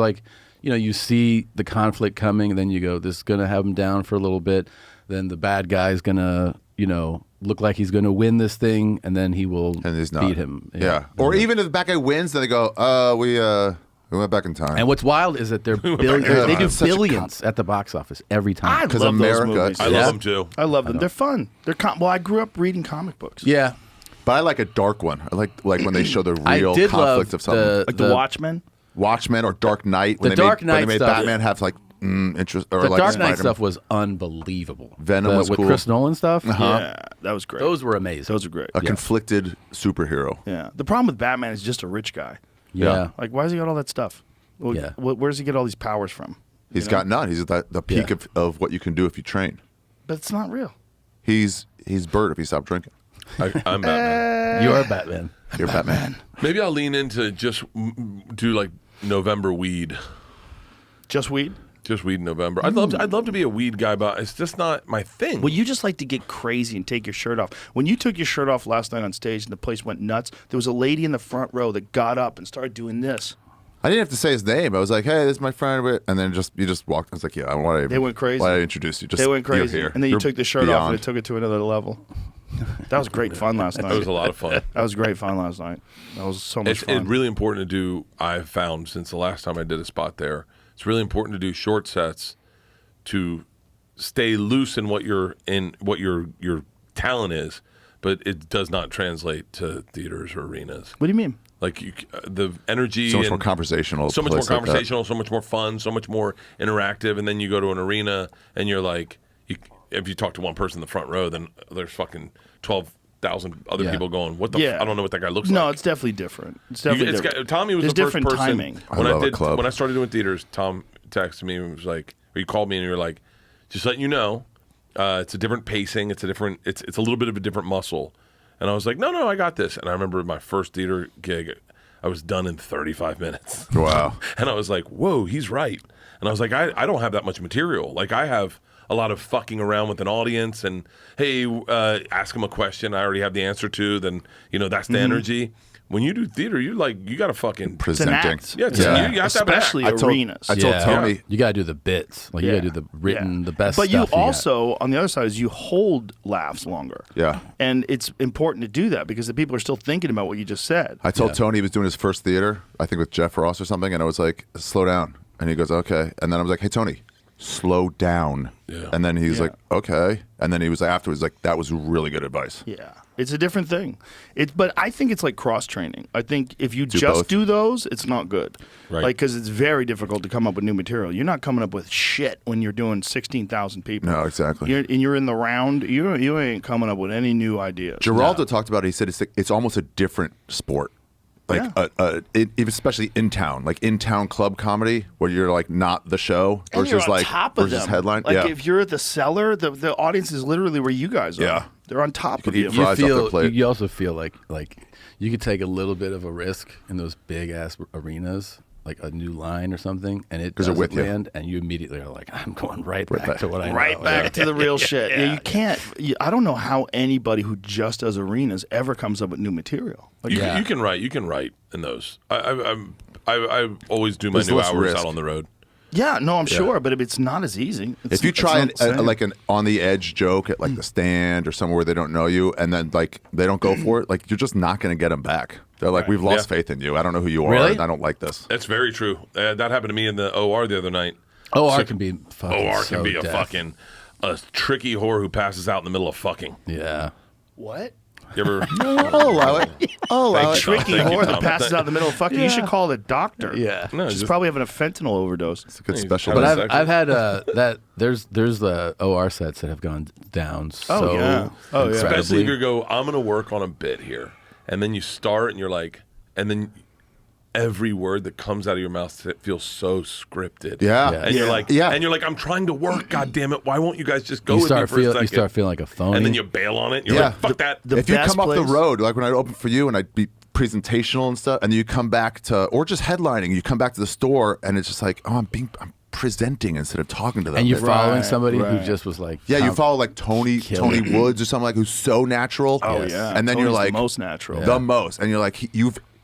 you see the conflict coming, and then you go, this is going to have him down for a little bit. Then the bad guy's going to, look like he's going to win this thing, and then he will and he's not. beat him. Yeah. Or even if the bad guy wins, then they go, we went back in time. And what's wild is that they're they do Such a billions at the box office every time. I 'Cause love America- those movies. I love them too. I love them. They're fun. Well, I grew up reading comic books. Yeah, But I like a dark one. I like when they show the I real did conflict love of something. Like the Watchmen. Watchmen or Dark Knight. When The they Dark made, when Knight they made stuff- Batman have like interest or the like Dark Knight Spider-Man. stuff was unbelievable. Venom was with cool. Chris Nolan stuff. Yeah, that was great. Those were amazing. Those are great. A conflicted superhero. Yeah. The problem with Batman is just a rich guy. yeah. Like, why does he got all that stuff? Well, Yeah. Where does he get all these powers from? He's You know? got none. He's at the peak Yeah. of what you can do if you train. But it's not real. He's Bert if he stopped drinking. I'm Batman. You're Batman. You're Batman. Maybe I'll lean into just do like November weed. Just weed? Just weed in November. I'd love to be a weed guy, but it's just not my thing. Well, you just like to get crazy and take your shirt off. When you took your shirt off last night on stage and the place went nuts, there was a lady in the front row that got up and started doing this. I didn't have to say his name. I was like, "Hey, this is my friend," and then you just walked. I was like, "Yeah, I want to." They went crazy. Why did I introduce you? Just They went you're crazy. here. And then you You're took the shirt off beyond. and it took it to another level. That was great fun last night. That was a lot of fun. That was great fun last night. That was so much It's fun. really important to do. I've found since the last time I did a spot there, it's really important to do short sets to stay loose in what your talent is, but it does not translate to theaters or arenas. What do you mean? Like the energy, So much and more conversational. so much more place like that. conversational, so much more fun, so much more interactive, and then you go to an arena and you're like, if you talk to one person in the front row, then there's fucking 12,000 other Yeah. people going, "What the? Yeah. I don't know what that guy looks No, like." it's definitely different. It's definitely different. Tommy was There's the first different person timing. when I love a did club. when I started doing theaters. Tom texted me and was like, or you called me and you were like, "Just letting you know, it's a different pacing. It's a different. It's a little bit of a different muscle." And I was like, "No, I got this." And I remember my first theater gig, I was done in 35 minutes. Wow. And I was like, "Whoa, he's right." And I was like, I don't have that much material. Like I have a lot of fucking around with an audience and hey, ask him a question I already have the answer to. Then that's the energy. when you do theater, you got to fucking It's an Presenting. act. Yeah, you have to have an act. especially I told- arenas. I told Tony. You got to do the bits. Like you got to do the written, the best But stuff. you also, on the other side, is you hold laughs longer. Yeah. And it's important to do that because the people are still thinking about what you just said. I told Tony he was doing his first theater, I think with Jeff Ross or something, and I was like, slow down. And he goes, okay. And then I was like, hey, Tony, slow down. Yeah. And then he's Yeah. like, okay. And then he was like, afterwards, like, that was really good advice. Yeah, it's a different thing. But I think it's like cross training. I think if you just both. do those, it's not good. Right. Like because it's very difficult to come up with new material. You're not coming up with shit when you're doing 16,000 people. No, exactly. You're in the round. You ain't coming up with any new ideas. Geraldo talked about it. He said it's almost a different sport. Like, especially in town, like in town club comedy, where you're like not the show And you're versus on like top of versus them. headline. Like yeah, if you're at the cellar, the audience is literally where you guys are. Yeah. They're on top of could you. eat fries off their plate. You also feel like you could take a little bit of a risk in those big ass arenas, like a new line or something, and it 'Cause they're doesn't with you. land, and you immediately are like, I'm going right back to what I know. Right back to the real shit. Yeah, you can't. I don't know how anybody who just does arenas ever comes up with new material. Like, You can write. You can write in those. I always do my There's new less hours risk. out on the road. yeah, no, I'm sure, but it's not as easy. if you try it's not the same. like an on the edge joke at like the stand or somewhere where they don't know you, and then like they don't go for it, like you're just not going to get them back. They're like, we've lost Yeah. faith in you. I don't know who you are. Really? And I don't like this. That's very true. That happened to me in the OR the other night. OR can be fucking OR so can be deaf. a tricky whore who passes out in the middle of fucking. Yeah. what? You ever? I'll allow it. I'll allow Thank it. you. Tricky Thank you, whore that Tom. passes out in the middle of fucking. You should call the doctor. Yeah. No, She's just- probably having a fentanyl overdose. It's a good special. But Exactly. I've had that there's the OR sets that have gone down so yeah. Oh, yeah. Especially if incredibly. you go, I'm going to work on a bit here, and then you start and you're like, and then every word that comes out of your mouth feels so scripted. Yeah. And you're like, Yeah. and you're like, I'm trying to work. God damn it! Why won't you guys just go you with me start for a feel second? you start feeling like a phony. and then you bail on it. You're Yeah. like, fuck that. If you best come up the place- road, like when I open for you and I'd be presentational and stuff, and then you come back to, or just headlining, you come back to the store and it's just like, oh, I'm presenting instead of talking to them. and you're following Right, somebody right. who just was like, Yeah, you how- follow like Tony Woods or something like who's so natural. Oh yeah. and then Tony's you're like the most natural. the most, and you're like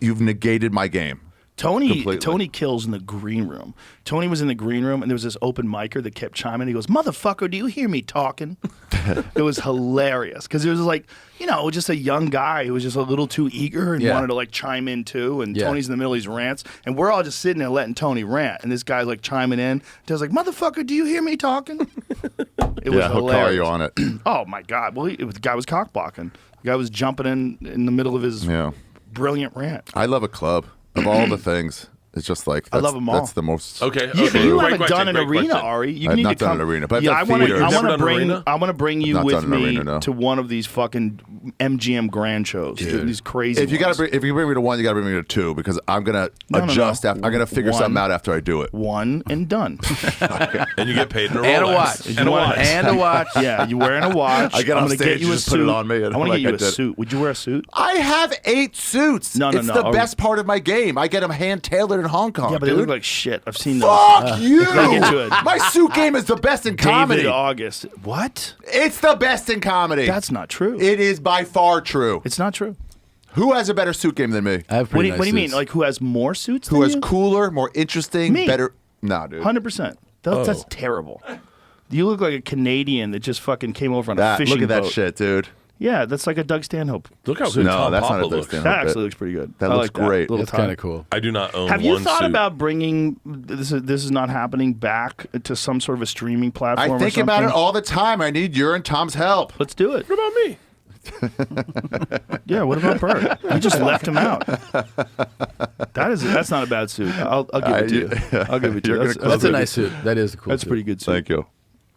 you've negated my game. Completely. Tony kills in the green room. Tony was in the green room, and there was this open micer that kept chiming. He goes, "Motherfucker, do you hear me talking?" It was hilarious because it was like, just a young guy who was just a little too eager and Yeah. wanted to like chime in too. And Yeah. Tony's in the middle of these rants, and we're all just sitting there letting Tony rant, and this guy's like chiming in. He's like, "Motherfucker, do you hear me talking?" It was Yeah, he'll call hilarious. you on it. Oh my god! Well, the guy was cock blocking. The guy was jumping in the middle of his Yeah, brilliant rant. I love a club of all the things. It's just like I love them all. That's the most. Okay. You, okay. you Great haven't question, done an great arena, question. Ari. You I've need not to done come. an arena, but I've yeah, done I want to. theaters. I You've want never to done an bring. arena? I want to bring you Not with done an me arena, no. to one of these fucking MGM grand shows. Dude. These crazy. If you ones. if you bring me to one, you gotta bring me to two because I'm gonna No, no, adjust. no. After, I'm gonna figure One. something out after I do it. one and done. And you get paid in a and a Rolex. watch. And a watch. And a watch. Yeah, you wearing a watch. I get I'm on gonna stage, get you you a just suit. put it on me, and I want to like get you I a did. suit. Would you wear a suit? I have 8 suits. No, it's no. the Okay. best part of my game. I get them hand tailored in Hong Kong. Yeah, but they dude. look like shit. I've seen those. Fuck you! gotta get you a- My suit game is the best in comedy. David August. What? It's the best in comedy. That's not true. It is by far true. It's not true. Who has a better suit game than me? I have What pretty do you, what do you mean? suits. Like who has more suits? Who than has you? cooler, more interesting, Me. better? No, dude. 100%. That's terrible. You look like a Canadian that just fucking came over on a fishing Look at that boat. shit, dude. Yeah, that's like a Doug Stanhope. Look how good No, Tom that's Papa not a looks. Stanhope. That bit. actually looks pretty good. That I looks like great. Little That's tie. kind of cool. I do not own Have you one thought suit. about bringing this is not happening back to some sort of a streaming platform? I or think about it something? all the time. I need your and Tom's help. Let's do it. What about me? Yeah, what about Bert? You just left him out. That's not a bad suit. I'll give it to you. I'll give it to you. You're That's, gonna That's a pretty nice suit. That is a good. cool That's a suit. pretty good suit. Thank you.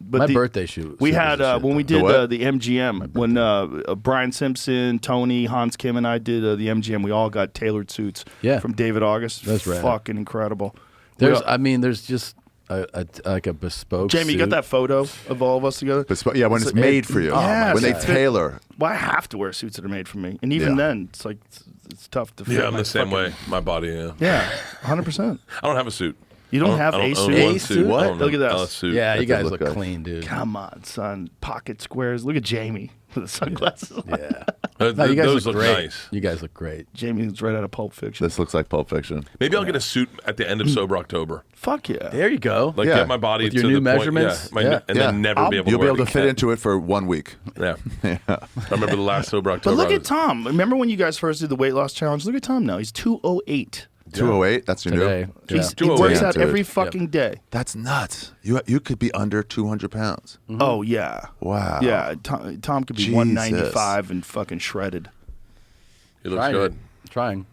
But My the- birthday shoot. We suit had was a shit, when we though. did what? the MGM when Brian Simpson, Tony, Hans Kim, and I did the MGM. We all got tailored suits. Yeah. From David August. That's rad. Fucking incredible. There's, We all- I mean, there's just like a bespoke. Jamie, you got suit. that photo of all of us together? But yeah, when it's made for you. Yeah, when they it's- tailor. Well, I have to wear suits that are made for me, and even Yeah. then, it's like it's tough to fit. Yeah, I'm my the same fucking- way. My body, yeah. Yeah, 100%. I don't have a suit. You don't have I a don't suit? own A one suit? I What? don't Look at own that. a suit. Yeah, you That guys does look look good. clean, dude. Come on, son. Pocket squares. Look at Jamie with the sunglasses. on. Yeah. No, you guys those look look great. nice. You guys look great. Jamie's right out of Pulp Fiction. This looks like Pulp Fiction. Maybe I'll get a suit at the end of Sober October. Fuck yeah. There you go. Like Yeah. get my body With your to new the point, measurements? and then never be able to You'll be wear able it to fit again. into it for 1 week. Yeah. I remember the last Sober But October. look I at was- Tom. Remember when you guys first did the weight loss challenge? Look at Tom now. He's 208. 208. That's your Today. new. Yeah. He works out Dude. every fucking day. That's nuts. You could be under 200 pounds. Oh, yeah. Wow. Yeah, Tom could be Jesus. 195 and fucking shredded. He looks Trying good. it. Trying.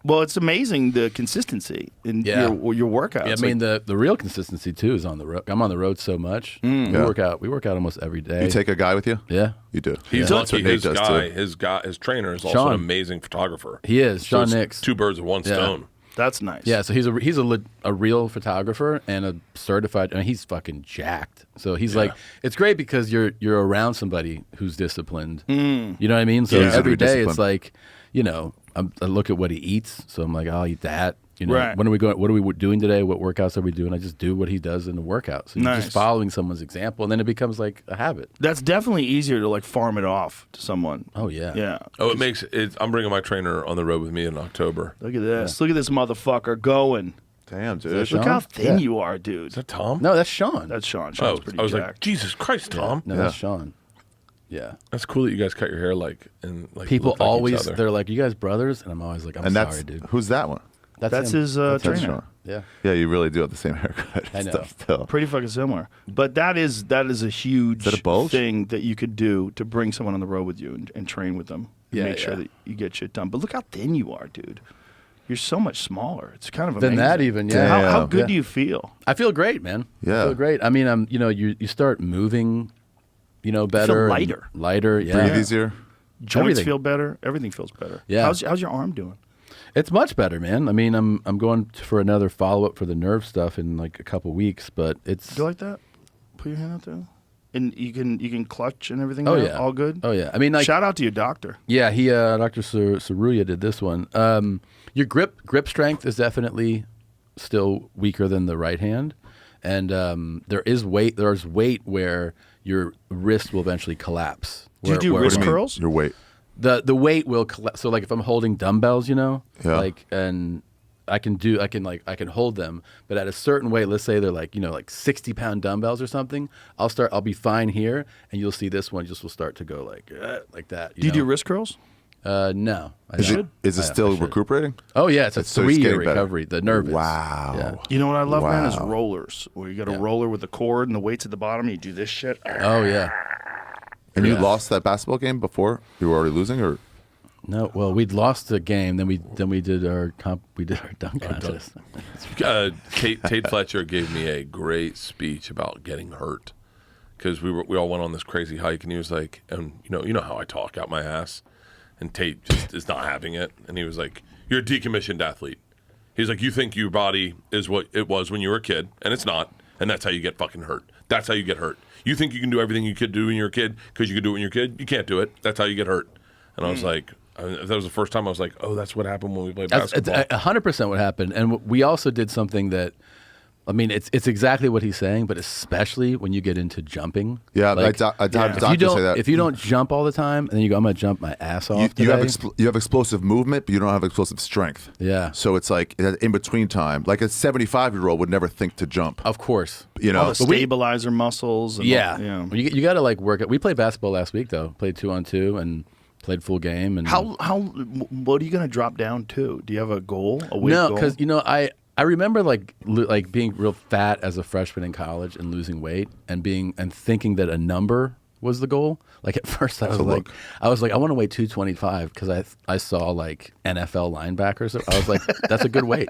Well, it's amazing the consistency in Yeah. your workouts. Yeah, I mean, the real consistency too is on the road. I'm on the road so much. Mm. Yeah. We work out almost every day. You take a guy with you? yeah, You do. He's That's lucky. what Nate His does, too. his trainer is also Sean. an amazing photographer. he is. So Sean it's Nix. two birds with one Yeah. stone. That's nice. Yeah, so he's a real photographer and a certified. I mean, he's fucking jacked. So he's like, it's great because you're around somebody who's disciplined. You know what I mean? So Yeah. every day Disciplined. it's like, I look at what he eats. So I'm like, I'll eat that. Right. When are we going? What are we doing today? What workouts are we doing? I just do what he does in the workout. So you're Nice. just following someone's example, and then it becomes like a habit. That's definitely easier to like farm it off to someone. Oh yeah. Yeah. Oh, it makes it. I'm bringing my trainer on the road with me in October. Look at this. Look at this motherfucker going. Damn, dude. that Look how Sean? thin Yeah. you are, dude. Is that Tom? No, that's Sean. That's Sean. Oh, Sean's pretty I was like, jacked. Jesus Christ, Tom. No, that's Sean. Yeah. That's cool that you guys cut your hair like and like People look like each always other. they're like, "You guys brothers?" And I'm always like, "I'm And sorry, that's dude." who's that one? That's him. his That's trainer. Sean. Yeah. Yeah, you really do have the same haircut. I and know. Stuff still. Pretty fucking similar. But that is a huge Is that a bulge? thing that you could do to bring someone on the road with you and train with them. And Yeah, make sure yeah. that you get shit done. But look how thin you are, dude. You're so much smaller. It's kind of Than amazing. that even, yeah. How Damn. good Yeah. do you feel? I feel great, man. Yeah. I feel great. I mean, you start moving, better, and lighter. lighter. Yeah, Breathe easier. Joints Everything. feel better. Everything feels better. Yeah. How's your arm doing? It's much better, man. I mean, I'm going for another follow up for the nerve stuff in like a couple weeks, but it's Do you like that? Put your hand out there. And you can clutch and everything. oh now? yeah, All good. Oh yeah. I mean, like Shout out to your doctor. yeah, he Dr. Saruya did this one. Your grip strength is definitely still weaker than the right hand, and there's weight where your wrist will eventually collapse. Do you do where- wrist What do you mean? curls? Your weight. The weight will collapse. So like if I'm holding dumbbells, Yeah. like and I can hold them, but at a certain weight, let's say they're like 60-pound dumbbells or something, I'll be fine here, and you'll see this one just will start to go like that. Do you do wrist curls? No. I Is don't. it I still should. recuperating? Oh yeah, it's a So it's 3-year getting better. recovery. The nerve is. Wow. Yeah. You know what I love, man, is Wow. rollers. Where you got a Yeah. roller with the cord and the weights at the bottom, and you do this shit. Oh yeah. And you Yeah. lost that basketball game before? You were already losing, or No, well, we'd lost the game. Then we did our dunk contest. Tate Fletcher gave me a great speech about getting hurt because we all went on this crazy hike, and he was like, and you know how I talk out my ass, and Tate just is not having it, and he was like, "You're a decommissioned athlete." He's like, "You think your body is what it was when you were a kid, and it's not, and that's how you get fucking hurt. That's how you get hurt. You think you can do everything you could do when you're a kid because you could do it when you're a kid. You can't do it. That's how you get hurt." And I was like, that was the first time I was like, "Oh, that's what happened when we played That's basketball." 100% what happened. And we also did something that, I mean, it's exactly what he's saying, but especially when you get into jumping. yeah, Like, I had a if you doctor don't say that. if you don't jump all the time, and then you go, I'm going to jump my ass off. you have today." you have explosive movement, but you don't have explosive strength. Yeah. So it's like that in between time. Like a 75-year-old would never think to jump. Of course. You All know, the stabilizer muscles. And Yeah. all- yeah. Well, you got to like work it. We played basketball last week though. Played 2-on-2 and played full game. And What are you going to drop down to? Do you have a goal? A weight no, goal? because I remember like being real fat as a freshman in college and losing weight and thinking that a number was the goal. Like at first I was like I want to weigh 225 because I saw like NFL linebackers. I was like, that's a good weight.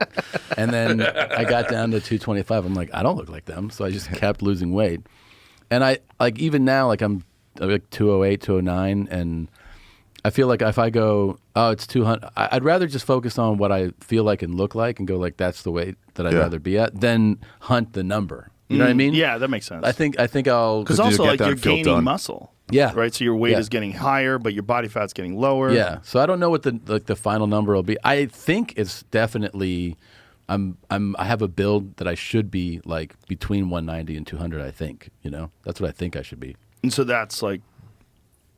And then I got down to 225. I'm like, I don't look like them. So I just kept losing weight. And I like even now like I'm like 208, 209, and I feel like if I go, oh, it's 200, I'd rather just focus on what I feel like and look like and go like, that's the weight that I'd Yeah. rather be at than hunt the number. You know what I mean? Yeah, that makes sense. I think I'll, Because you also get like that you're feel gaining done. muscle. Yeah. Right. So your weight Yeah. is getting higher, but your body fat's getting lower. yeah. So I don't know what the final number will be. I think it's definitely, I have a build that I should be like between 190 and 200. I think, that's what I think I should be. And so that's like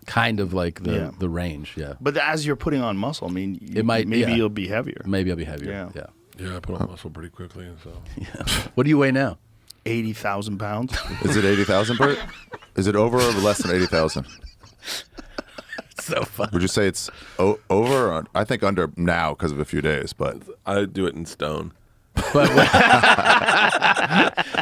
kind of like the range. Yeah, But as you're putting on muscle, I mean, maybe yeah. you'll be heavier. maybe I'll be heavier. Yeah. Yeah. Yeah, I put on muscle pretty quickly, and so What do you weigh now? 80,000 pounds. Is it 80,000, Bert? Is it over or less than 80,000? So fun. Would you say it's over? Or I think under now because of a few days, but I do it in stone.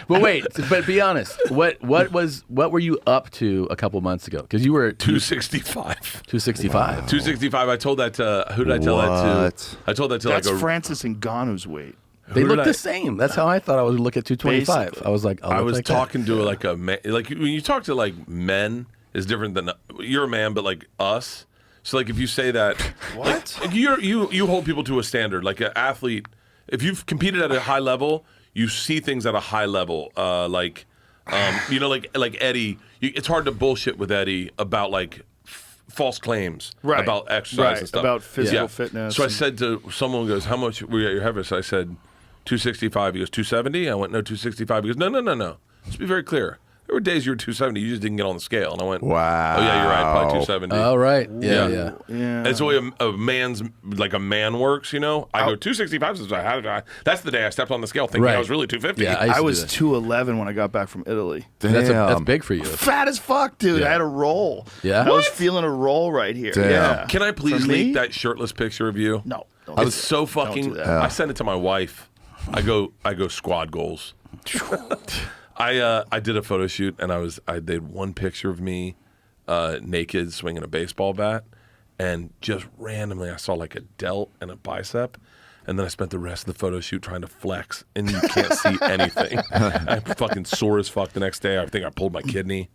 But wait, but be honest. What were you up to a couple months ago? Because you were at 265. 265. 265. I told that to who did I tell that What? to? I told that to That's like a. Francis Ngannou's weight. They Who look did the I- same. That's how I thought I would look at 225. Basically. I was like, I was like talking to like a man. Like when you talk to like men, is different than you're a man, but like us. So like if you say that, What? like, you hold people to a standard. Like an athlete, if you've competed at a high level, you see things at a high level. Like Eddie. It's hard to bullshit with Eddie about like false claims Right. about exercise Right. and stuff. About physical fitness So I and- said to someone who goes, "How much were you at your heaviest?" I said, 265. He goes, 270. I went, no, 265. He goes, no. Let's be very clear. There were days you were 270. You just didn't get on the scale. And I went, Wow. Oh yeah, you're right. Probably 270. Oh right. Yeah. Yeah. Yeah. It's the way a man's like a man works, you know. I go 265. So how did I? That's the day I stepped on the scale thinking Right. I was really 250. Yeah, I used to do was that. 211 when I got back from Italy. That's Damn. big for you. Fat as fuck, dude. Yeah. I had a roll. Yeah? I was feeling a roll right here. Damn. Yeah. Can I please For me? leak that shirtless picture of you? No. Don't It's so fucking. do that. I sent it to my wife. I go squad goals. I did a photo shoot and I did one picture of me naked swinging a baseball bat, and just randomly I saw like a delt and a bicep, and then I spent the rest of the photo shoot trying to flex, and you can't see anything. I'm fucking sore as fuck the next day. I think I pulled my kidney.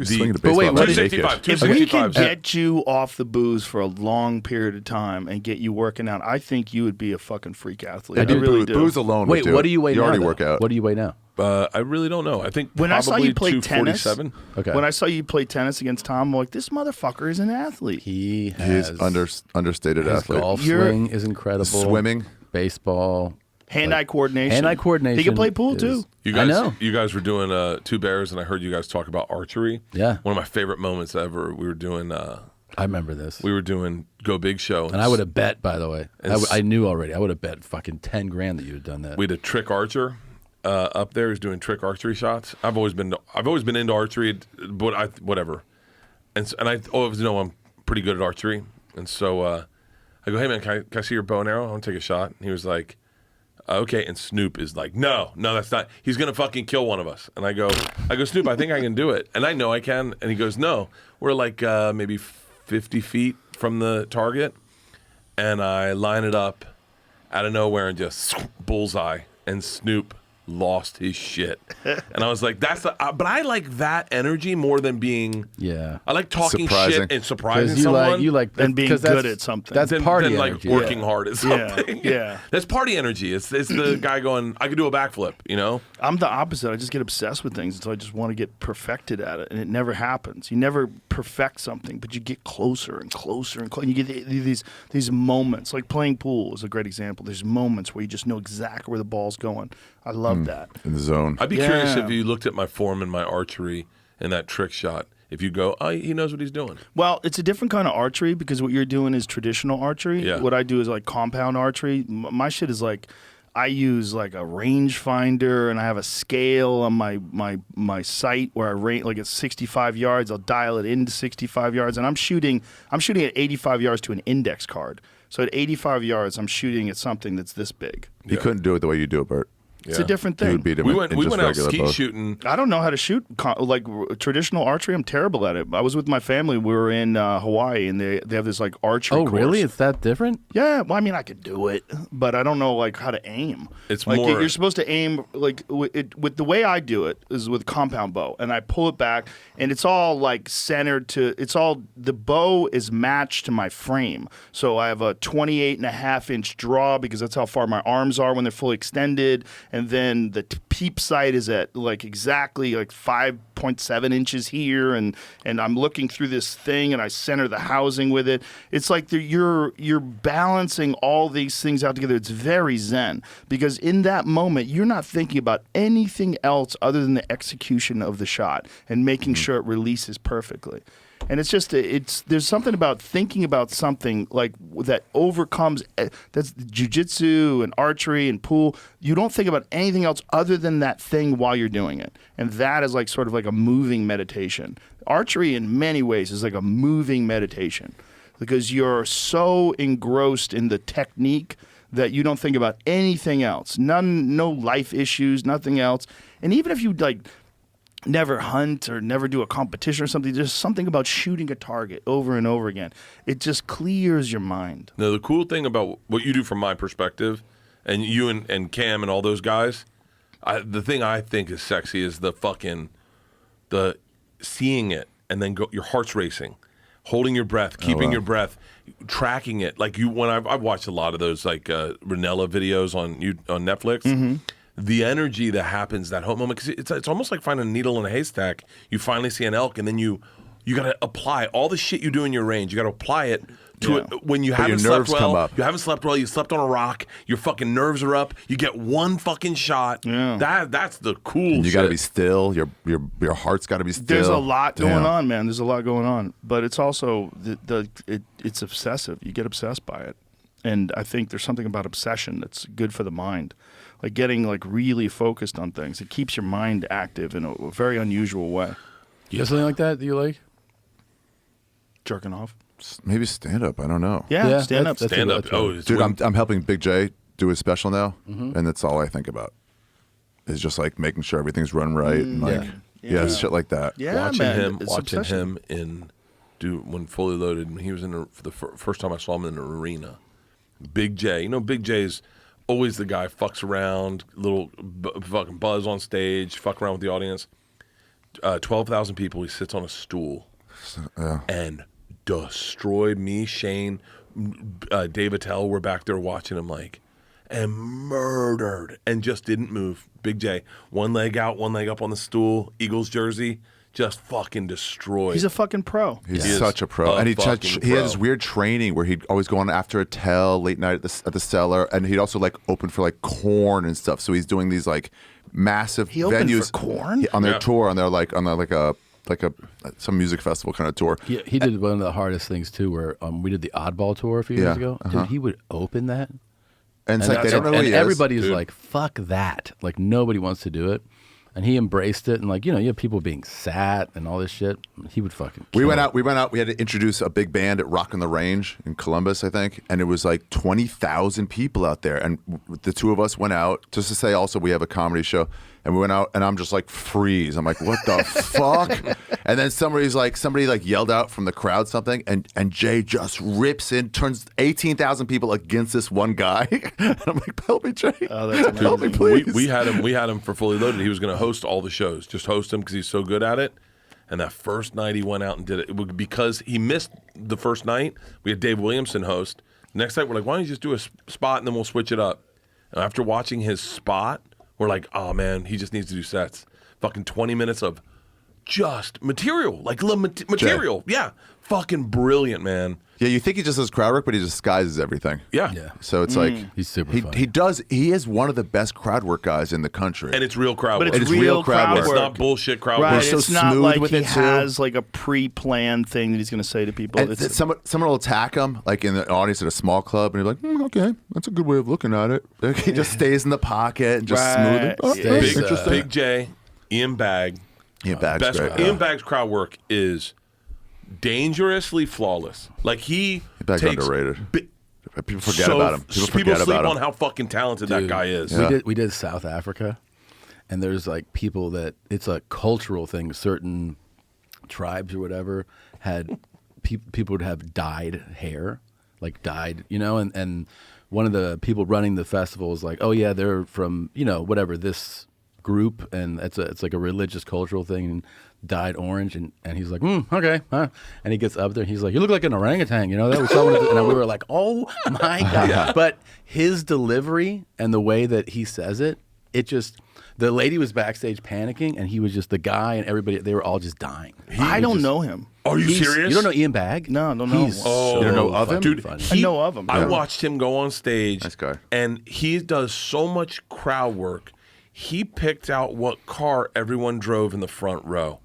Swinging a But baseball wait, bat what is- naked. 265. If we can 265. get you off the booze for a long period of time and get you working out, I think you would be a fucking freak athlete. I, dude, really do. Booze alone. Wait, would what do you weigh You now? already though? work out. What do you weigh now? I really don't know. I think When I saw you probably play tennis, 247. Okay. when I saw you play tennis against Tom, I'm like, this motherfucker is an athlete. He has He's understated his athlete. golf You're- swing is incredible. Swimming. Baseball. Hand-eye coordination. Hand-eye coordination. He can play pool is- too. You I guys, know. You guys were doing Two Bears, and I heard you guys talk about archery. Yeah. One of my favorite moments ever. We were doing I remember this. Go Big Show, And I would have bet, by the way. It's- I knew already. I would have bet fucking 10 grand that you had done that. we had a trick archer up there. He's doing trick archery shots. I've always been into archery, but whatever. And I always know I'm pretty good at archery. And so I go, hey man, can I see your bow and arrow? I want to take a shot. And he was like, okay. And Snoop is like, no, that's not. He's gonna fucking kill one of us. And I go, Snoop, I think I can do it. And I know I can. And he goes, no, we're like maybe 50 feet from the target. And I line it up out of nowhere and just bullseye. And Snoop lost his shit. And I was like, but I like that energy more than being. Yeah. I like talking Surprising. shit and surprising Because someone. you like Than being 'cause that's- good at something. That's than, party than like energy. working hard at Yeah, something. yeah. That's party energy. It's the guy going, I could do a backflip, you know? I'm the opposite. I just get obsessed with things, and so I just want to get perfected at it, and it never happens. You never perfect something, but you get closer and closer and closer. And you get these moments, like playing pool is a great example. There's moments where you just know exactly where the ball's going. I love that. In the zone. I'd be curious Yeah. if you looked at my form in my archery and that trick shot. If you go, oh, he knows what he's doing. Well, it's a different kind of archery because what you're doing is traditional archery. Yeah. What I do is like compound archery. My shit is like I use like a rangefinder and I have a scale on my sight where I range like at 65 yards. I'll dial it into 65 yards, and I'm shooting at 85 yards to an index card. So at 85 yards, I'm shooting at something that's this big. You couldn't do it the way you do it, Bert. It's a different thing. You would beat him We in went just out regular skeet bow. shooting. I don't know how to shoot traditional archery. I'm terrible at it. I was with my family. We were in Hawaii, and they have this like archery. Oh, really? course. It's that different? Yeah. Well, I mean, I could do it, but I don't know like how to aim. It's like more- you're supposed to aim like with the way I do it is with compound bow, and I pull it back, and it's all like centered to. It's all the bow is matched to my frame, so I have a 28.5-inch draw because that's how far my arms are when they're fully extended, and then the keep sight is at like exactly like 5.7 inches here, and I'm looking through this thing, and I center the housing with it. It's like you're balancing all these things out together. It's very zen, because in that moment you're not thinking about anything else other than the execution of the shot and making sure it releases perfectly. And it's just there's something about thinking about something like that overcomes that's jiu-jitsu and archery and pool. You don't think about anything else other than that thing while you're doing it. And that is like sort of like a moving meditation. Archery in many ways is like a moving meditation, because you're so engrossed in the technique that you don't think about anything else. No life issues, nothing else. And even if you like never hunt or never do a competition or something, there's something about shooting a target over and over again. It just clears your mind. Now, the cool thing about what you do from my perspective, and you and Cam and all those guys, the thing I think is sexy is the seeing it and then your heart's racing, holding your breath, keeping your breath, tracking it. Like I've watched a lot of those like Ranella videos on Netflix. Mm-hmm. The energy that happens that whole moment, because it's almost like finding a needle in a haystack. You finally see an elk, and then you got to apply all the shit you do in your range. You got to apply it to it when you haven't slept well. Come up. You haven't slept well. You slept on a rock. Your fucking nerves are up. You get one fucking shot. Yeah. That's the cool. And you got to be still. Your heart's got to be still. There's a lot going on, man. There's a lot going on, but it's also it's obsessive. You get obsessed by it, and I think there's something about obsession that's good for the mind. Like getting like really focused on things. It keeps your mind active in a very unusual way. You have something like that you like? Jerking off? Maybe stand up. I don't know. Yeah, stand up. Stand up. Oh, dude, I'm helping Big J do his special now, and that's all I think about. Is just like making sure everything's run right and like shit like that. Yeah, watching him when Fully Loaded. When he was for the first time I saw him in an arena. Big J, Big J's always the guy fucks around, little fucking buzz on stage, fuck around with the audience. 12,000 people. He sits on a stool and destroyed me. Shane, Dave Attell were back there watching him and murdered and just didn't move. Big J, one leg out, one leg up on the stool, Eagles jersey. Just fucking destroyed. He's a fucking pro. He's such a pro, and he had this weird training where he'd always go on after a tell late night at the cellar, and he'd also like open for like Korn and stuff. So he's doing these like massive venues for Korn on their tour, on some music festival kind of tour. He did one of the hardest things too, where we did the Oddball tour a few years ago. Dude, he would open that, and it's like they don't know who he is. Everybody's like, "Fuck that!" Like nobody wants to do it. And he embraced it, and like you have people being sat and all this shit. He would fucking. We went out. We had to introduce a big band at Rockin' the Range in Columbus, I think, and it was like 20,000 people out there. And the two of us went out just to say also we have a comedy show, and we went out, and I'm just like freeze. I'm like, what the fuck? And then somebody yelled out from the crowd something, and Jay just rips in, turns 18,000 people against this one guy, and I'm like, help me, Jay. Oh, that's amazing. Help me, please. We had him for Fully Loaded. He was going to host all the shows, just host them because he's so good at it. And that first night he went out and did it because he missed the first night. We had Dave Williamson host. Next night we're like, why don't you just do a spot and then we'll switch it up. And after watching his spot, we're like, oh man, he just needs to do sets. Fucking 20 minutes of just material, like material. Jay. Yeah, fucking brilliant, man. Yeah, you think he just does crowd work, but he disguises everything. Yeah. So it's like he's super funny. He is one of the best crowd work guys in the country. And it's real crowd work. But it's real crowd work. It's not bullshit crowd right. work. So It's not smooth like with he it, too. has like a pre-planned thing that he's going to say to people. And someone will attack him, like in the audience at a small club, and he's like, okay, that's a good way of looking at it. Like, he just stays in the pocket and just smooth it. Oh, Yeah. interesting. Big J, Ian Bagg. Ian Bagg's great. Ian Bagg's crowd work is dangerously flawless. Like he Bagg's takes underrated. People forget about him. People forget sleep about on him. how fucking talented that guy is. Yeah. We did South Africa, and there's like people that it's a cultural thing. Certain tribes or whatever had people would have dyed hair, like dyed, and one of the people running the festival was like, oh yeah, they're from whatever this group, and it's like a religious cultural thing, and dyed orange, and he's like, okay, huh? And he gets up there and he's like, you look like an orangutan, that was someone, and we were like, oh my god. But his delivery and the way that he says it just The lady was backstage panicking, and he was just the guy, and everybody. They were all just dying. I don't know him. Are you serious? You don't know Ian Bagg? No, I don't know He's him. so You don't know of him? fucking Dude, funny. I know of him. I watched him go on stage. Nice guy. And he does so much crowd work. He picked out what car everyone drove in the front row.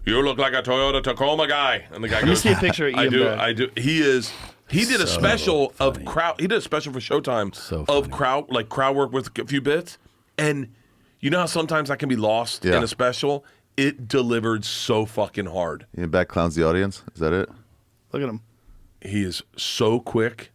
You look like a Toyota Tacoma guy. And the guy Let me goes, see a picture of I Ian do, Bagg. I do. He did a special funny. of crowd. He did a special for Showtime So of funny. crowd work with a few bits. And you know how sometimes I can be lost Yeah. in a special? It delivered so fucking hard. Ian Bagg clowns the audience. Is that it? Look at him. He is so quick.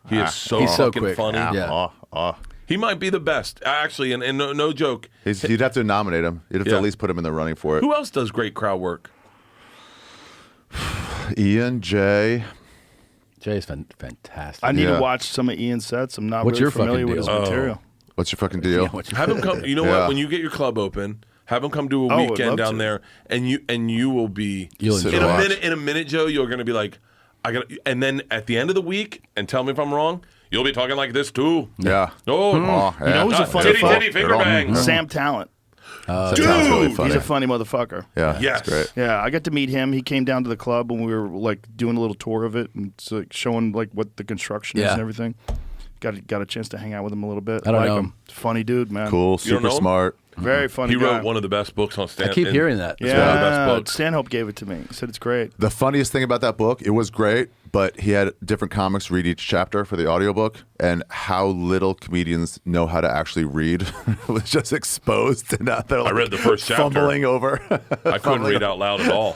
He is so He's so fucking quick. funny. Yeah. He might be the best, actually, and no joke. You'd have to nominate him. You'd have to Yeah. at least put him in the running for it. Who else does great crowd work? Ian, Jay. Jay is fantastic. I need Yeah. to watch some of Ian's sets. I'm not What's really your familiar fucking with his deal? material. What's your fucking deal? Yeah, what's your Have him come. You know Yeah. what? When you get your club open, have him come do a Oh, I'd weekend love down to. there, and you will be You'll Sit enjoy and it. watch. In a minute, Joe. You're going to be like, I got, and then at the end of the week, and tell me if I'm wrong. You'll be talking like this too. Yeah. Oh, You know who's a funny titty, fuck? titty, finger bang. Sam Talent. That sounds really funny. He's a funny motherfucker. Yeah, Yes. that's great. Yeah, I got to meet him. He came down to the club when we were like doing a little tour of it and it's, like, showing like what the construction is Yeah. and everything. Got a chance to hang out with him a little bit. I don't like know him. him. Funny dude, man. Cool, You don't super know him? smart. Very funny. He guy. wrote one of the best books on Stan. I keep hearing that. It's one of the best Yeah, books. Stanhope gave it to me. He said it's great. The funniest thing about that book, it was great, but he had different comics read each chapter for the audiobook, and how little comedians know how to actually read was just exposed. And now they're like read the first chapter. fumbling over. I couldn't read out loud at all.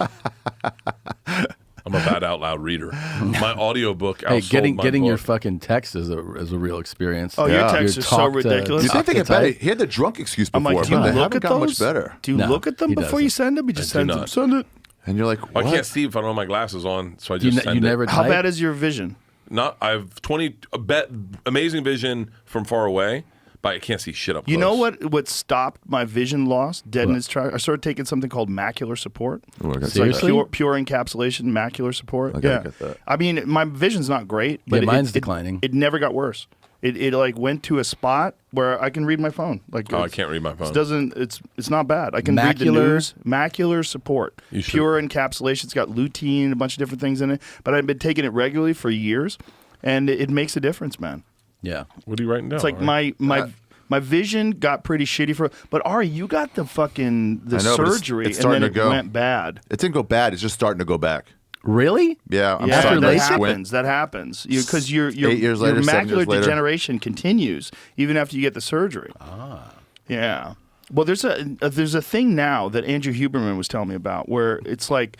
I'm a bad out loud reader. My audiobook Hey, outsold my getting your book. fucking text is a real experience. Oh, your Yeah. text Your is so talk to- ridiculous. You think they Okay, get better? tight. He had the drunk excuse I'm before, like, do you but they look haven't at gotten those? much better. Do you No, look at them he before you doesn't. send them? You just I do send them. not. Send it. And you're like, I what? can't see if I don't have my glasses on, so I You, just ne- send you it. never How type? bad is your vision? Not. I've 20 amazing vision from far away, but I can't see shit up close. You know what stopped my vision loss dead in its track? I started taking something called macular support. Oh, I gotta It's see like Seriously? that. pure encapsulation macular support. I gotta Yeah. get that. I mean, my vision's not great, but Yeah, mine's declining. It never got worse. It like went to a spot where I can read my phone. Like Oh, I it's- can't read my phone. It doesn't. It's not bad. I can read the Macular? news. Macular support. You should- Pure encapsulation. It's got lutein, a bunch of different things in it. But I've been taking it regularly for years, and it makes a difference, man. Yeah. What are you writing down? It's like my vision got pretty shitty but Ari, you got the fucking I know, but it's surgery starting and then to it go. went bad. It didn't go bad. It's just starting to go back. Really? Yeah, I'm Yeah, starting that to squint. happens. That happens. Because your 8 years later, 7 macular years later. degeneration continues even after you get the surgery. Yeah. Well, there's a thing now that Andrew Huberman was telling me about where it's like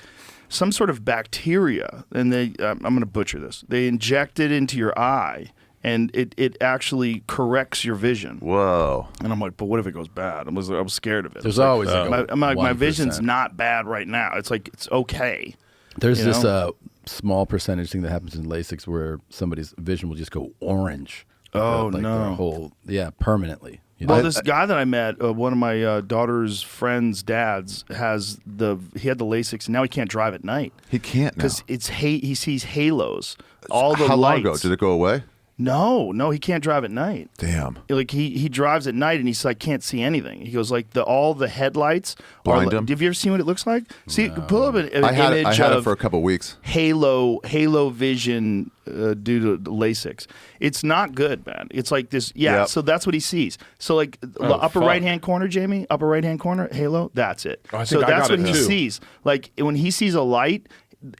some sort of bacteria, and they I'm going to butcher this. They inject it into your eye, and it actually corrects your vision. Whoa. And I'm like, but what if it goes bad? I was scared of it. There's It's like, always like a my 1%. vision's not bad right now. It's like it's okay. There's you this know? small percentage thing that happens in LASIK where somebody's vision will just go orange. Oh, like no. Their whole, permanently. You know? Well, this guy that I met, one of my daughter's friends' dads, he had the LASIK, and now he can't drive at night He can't now. because he sees halos. All the How long lights. ago? Did it go away? No, he can't drive at night. Damn. Like he drives at night and he's like can't see anything. He goes like all the headlights Blind are. him? Have you ever seen what it looks like? See, pull up an I had image it of for a couple of weeks. halo vision due to the LASIK. It's not good, man. It's like this. Yeah. Yep. So that's what he sees. So like the Oh, upper fuck. right hand corner, Jamie, upper right hand corner, halo. That's it. Oh, I so think I that's got what it he too. sees. Like when he sees a light.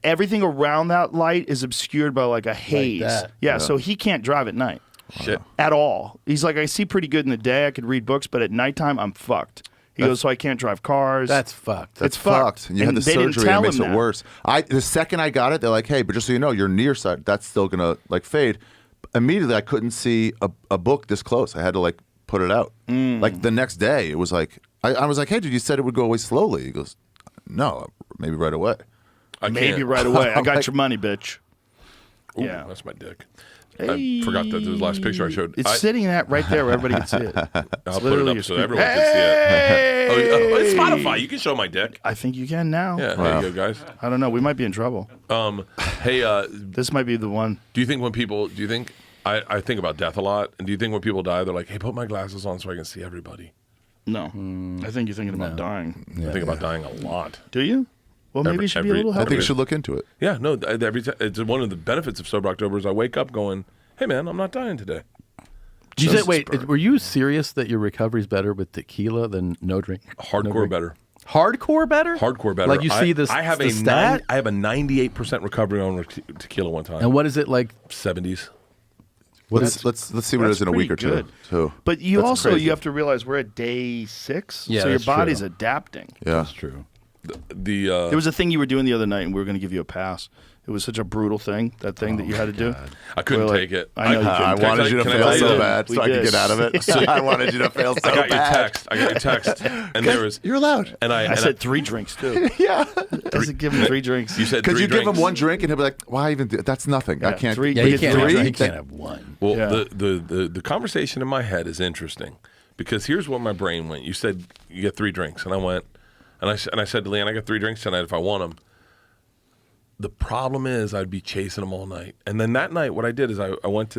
Everything around that light is obscured by like a haze. that. Yeah, so he can't drive at night shit. at all. He's like, I see pretty good in the day. I could read books, but at nighttime, I'm fucked. He goes, so I can't drive cars. That's fucked. That's It's fucked. And you had And the they didn't surgery, tell and it makes him it that. worse. The second I got it, they're like, hey, but just so you know, your near side, that's still gonna like fade. Immediately, I couldn't see a book this close. I had to like put it out. Like the next day, it was like I was like, hey, dude, you said it would go away slowly. He goes, no, maybe right away. I Maybe can't. right away. I got your money, bitch. Ooh, Yeah. that's my dick. I forgot that the last picture I showed. It's sitting right there where everybody can see it. I'll put it literally up your so screen. everyone can see it. Oh, it's Spotify. You can show my dick. I think you can now. Yeah, there you go, guys. I don't know. We might be in trouble. Hey, This might be the one. do you think I think about death a lot, and do you think when people die, they're like, hey, put my glasses on so I can see everybody? No. I think you're thinking about dying. I think about dying a lot. Do you? Well, maybe you should be a little I healthier. think you should look into it. Yeah, no. Every time, it's one of the benefits of sober October is I wake up going, "Hey, man, I'm not dying today." You said, wait, were you serious that your recovery's better with tequila than no drink? Hardcore better. Hardcore better? Hardcore better. Like you see this? I have the a stat. I have a 98% recovery on tequila one time. And what is it like? 70s. Let's see what it is in a week or pretty two. good. too. But you That's also crazy. you have to realize we're at day 6, Yeah, so your that's true. body's adapting. Yeah. That's true. There was a thing you were doing the other night, and we were going to give you a pass. It was such a brutal thing, that thing that you had to do. I couldn't We're like, take it. I know you couldn't I take wanted it. you to Can I fail tell you so that? bad We so I could did. get out of it. I wanted you to fail so I got bad. your text, and there was. You're allowed. And I said 3 drinks too. Yeah. I said give him 3 drinks. You said Because 3 you give drinks. him one drink and he'll be like, "Why even do that's nothing. I Yeah, can't." 3 Yeah, you get can't, three. have, you can't have one. Well, Yeah. the conversation in my head is interesting because here's what my brain went. You said you get 3 drinks, and I went, and I said to Leanne, I got 3 drinks tonight if I want them. The problem is I'd be chasing them all night, and then that night, what I did is I went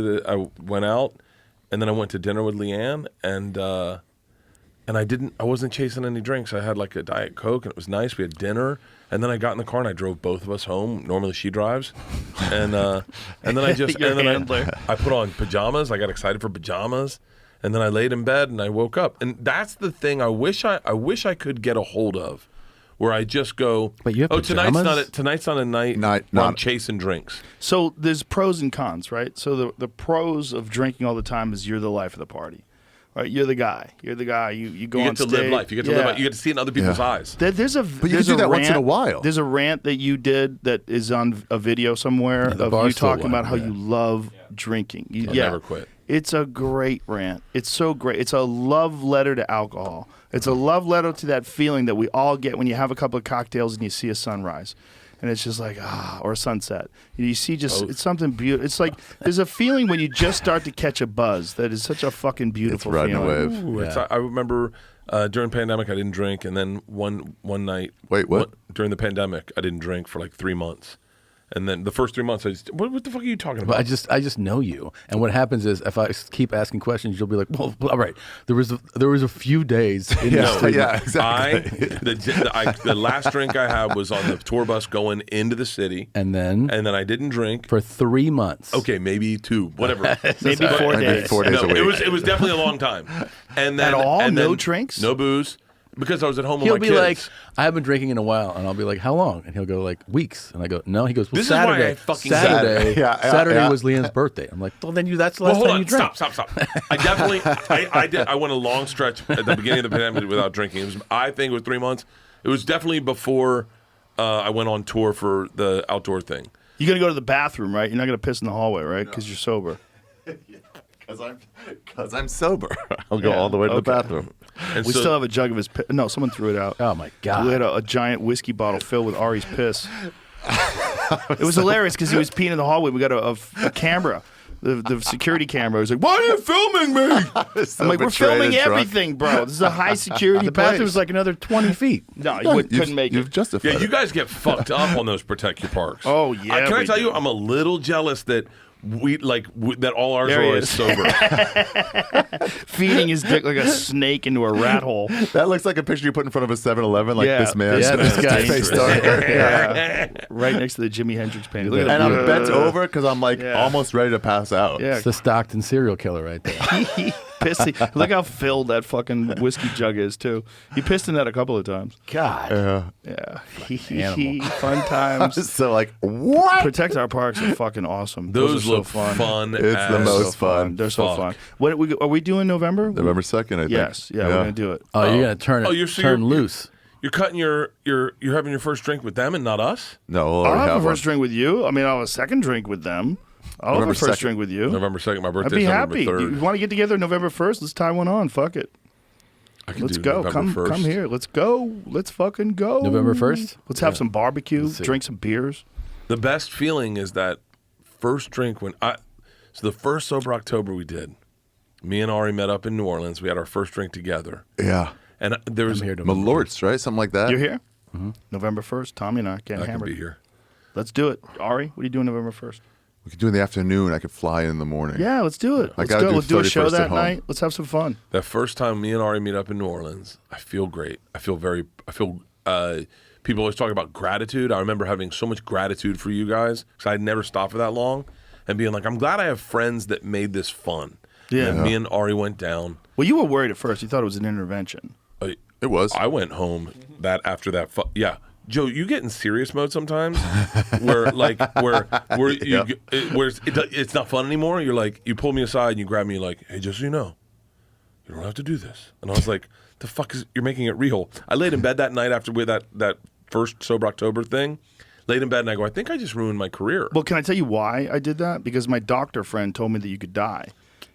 out, and then I went to dinner with Leanne, and I wasn't chasing any drinks. I had like a Diet Coke, and it was nice. We had dinner, and then I got in the car and I drove both of us home. Normally she drives, and then I just Your and then handler. I put on pajamas. I got excited for pajamas, and then I laid in bed and I woke up. And that's the thing I wish I could get a hold of, where I just go. But you have tonight's pajamas? tonight's not a night Night- where I'm not- chasing drinks. So there's pros and cons, right? So the pros of drinking all the time is you're the life of the party, right? You're the guy. You go You on get to stage. live life. You get to live life. You get to see it in other people's eyes. There's a But you there's can do a that once in a rant- while. There's a rant that you did that is on a video somewhere the of you Barstool talking one, about how yeah. you love drinking. I'll never quit. It's a great rant. It's so great. It's a love letter to alcohol. It's a love letter to that feeling that we all get when you have a couple of cocktails and you see a sunrise. And it's just like, or a sunset. You see it's something beautiful. It's like, there's a feeling when you just start to catch a buzz that is such a fucking beautiful riding a feeling. wave. Ooh, I remember during pandemic I didn't drink, and then one night. Wait, what? During the pandemic, I didn't drink for like 3 months, and then the first 3 months, I just what the fuck are you talking about? But I just know you, and what happens is if I keep asking questions, you'll be like, "Well, all right." There was a few days. In Yeah, this treatment. yeah, exactly. The last drink I had was on the tour bus going into the city, And then I didn't drink for 3 months. Okay, maybe 2, whatever. Maybe 4 Maybe days. 4 days No, a week. it was definitely a long time. And then At all? and No then drinks? no booze, because I was at home He'll with my be kids. like, "I haven't been drinking in a while," and I'll be like, "How long?" And he'll go like, "Weeks." And I go, "No." He goes, "Well, This is why Saturday." I fucking Saturday. Yeah, yeah, Saturday yeah. was Leanne's birthday. I'm like, "Well, then that's the Well, last hold time on, you drank." stop. I definitely, I did. I went a long stretch at the beginning of the pandemic without drinking. I think it was 3 months. It was definitely before I went on tour for the outdoor thing. You're going to go to the bathroom, right? You're not going to piss in the hallway, right? Because you're sober. Because I'm sober. I'll go Yeah, all the way to the okay. bathroom. And We so, still have a jug of his piss. No, someone threw it out. Oh my god! We had a giant whiskey bottle filled with Ari's piss. It was hilarious because he was peeing in the hallway. We got a camera, the security camera. He was like, "Why are you filming me?" So I'm like, "We're betrayed filming and drunk. everything, bro. This is a high security the place." bathroom's like another 20 feet. No, you No, couldn't make You've it. justified yeah, you it. guys get fucked up on those protect your parks. Oh, yeah, Can I we tell do. you, I'm a little jealous that that all ours There are he always is. sober. Feeding his dick like a snake into a rat hole. That looks like a picture you put in front of a 7-Eleven, like Yeah, this man. this man's face dangerous. starter. Yeah. Right next to the Jimi Hendrix painting. Look at And him. I'm bent over because I'm like Yeah. almost ready to pass out. Yeah, It's the Stockton serial killer right there. pissy. Look how filled that fucking whiskey jug is too. He pissed in that a couple of times. God. Yeah, Animal. fun times. So like, what? Protect our parks are fucking awesome. Those are look so fun. It's the as most fun. They're so Fuck. fun. What are we doing November? November 2nd, I think. Yes. Yeah, we're gonna do it. Oh, you're gonna turn Oh, it, you're- so turn you're- loose. You're cutting you're having your first drink with them and not us. No, we'll I'll already have a have first one. drink with you. I mean, I'll have a second drink with them. I'll November have a first 2nd. drink with you. November 2nd, my I'd birthday. be November happy. 3rd. You want to get together November 1st? Let's tie one on. Fuck it. I can Let's do go. November 1st. Come here. Let's go. Let's fucking go. November 1st? Let's have some barbecue. Let's see. Drink some beers. The best feeling is that first drink so the first sober October we did. Me and Ari met up in New Orleans. We had our first drink together, Yeah. and there was I'm here to Malort's, right? Something like that. You're here? November 1st. Tommy and I getting I can hammered. be here. Let's do it. Ari, what are you doing November 1st? We could do it in the afternoon. I could fly in the morning. Yeah, let's do it. I Let's gotta go. do We'll do a show 31st at that home. night. Let's have some fun. That first time me and Ari meet up in New Orleans, I feel great. I feel people always talk about gratitude. I remember having so much gratitude for you guys because I'd never stopped for that long and being like, I'm glad I have friends that made this fun. Yeah. And me and Ari went down. Well, you were worried at first. You thought it was an intervention. It was. I went home after that. Yeah. Joe, you get in serious mode sometimes, where it's not fun anymore. You're like, you pull me aside and you grab me like, hey, just so you know, you don't have to do this. And I was like, the fuck is you're making it real? I laid in bed that night after with that first Sober October thing. Laid in bed and I go, I think I just ruined my career. Well, can I tell you why I did that? Because my doctor friend told me that you could die.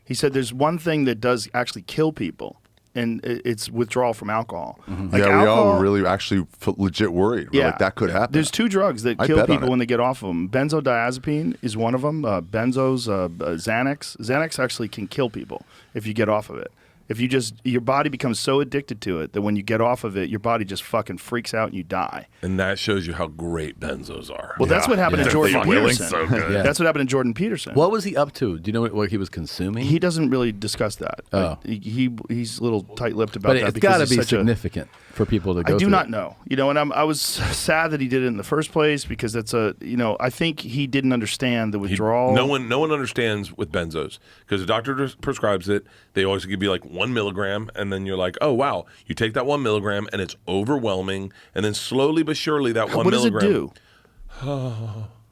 He said there's one thing that does actually kill people, and it's withdrawal from alcohol. Like yeah, we alcohol, all really actually legit worried. We're like, that could happen. There's two drugs that I kill bet on people it. when they get off of them. Benzodiazepine is one of them. Benzos, Xanax. Xanax actually can kill people if you get off of it. If you your body becomes so addicted to it that when you get off of it, your body just fucking freaks out and you die. And that shows you how great benzos are. Well, that's what happened to Jordan Peterson. So good. Yeah. That's what happened to Jordan Peterson. What was he up to? Do you know what he was consuming? He doesn't really discuss that. Oh. He's a little tight-lipped about but that. it's because got to it's be such a- significant for people to go I do through not it. know. You know, and I was sad that he did it in the first place because that's I think he didn't understand the withdrawal. No one understands with benzos because the doctor prescribes it. They always give you like 1 milligram, and then you're like, oh wow, you take that 1 milligram, and it's overwhelming, and then slowly but surely that 1 What does milligram. it do?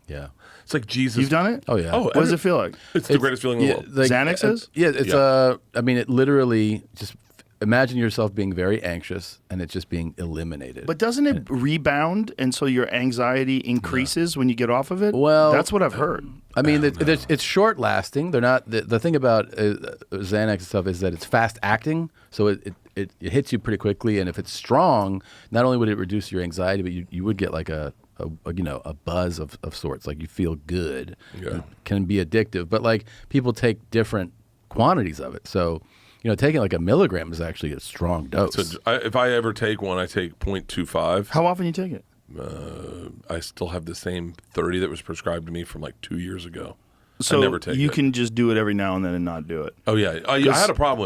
Yeah. It's like Jesus. You've done it? Oh, yeah. What does it feel like? It's the greatest feeling in the world. Like, Xanax is? Yeah, it's I mean, it literally just imagine yourself being very anxious and it's just being eliminated. But doesn't it rebound, and so your anxiety increases when you get off of it? Well, that's what I've heard. I mean, it's short lasting. They're not the thing about Xanax and stuff is that it's fast acting, so it hits you pretty quickly. And if it's strong, not only would it reduce your anxiety, but you would get like a buzz of sorts. Like you feel good. Yeah. It can be addictive, but like people take different quantities of it. So taking like 1 milligram is actually a strong dose. So if I ever take one, I take 0.25. How often you take it? I still have the same 30 that was prescribed to me from like 2 years ago. So I never take you it. can just do it every now and then and not do it. Oh yeah, I had a problem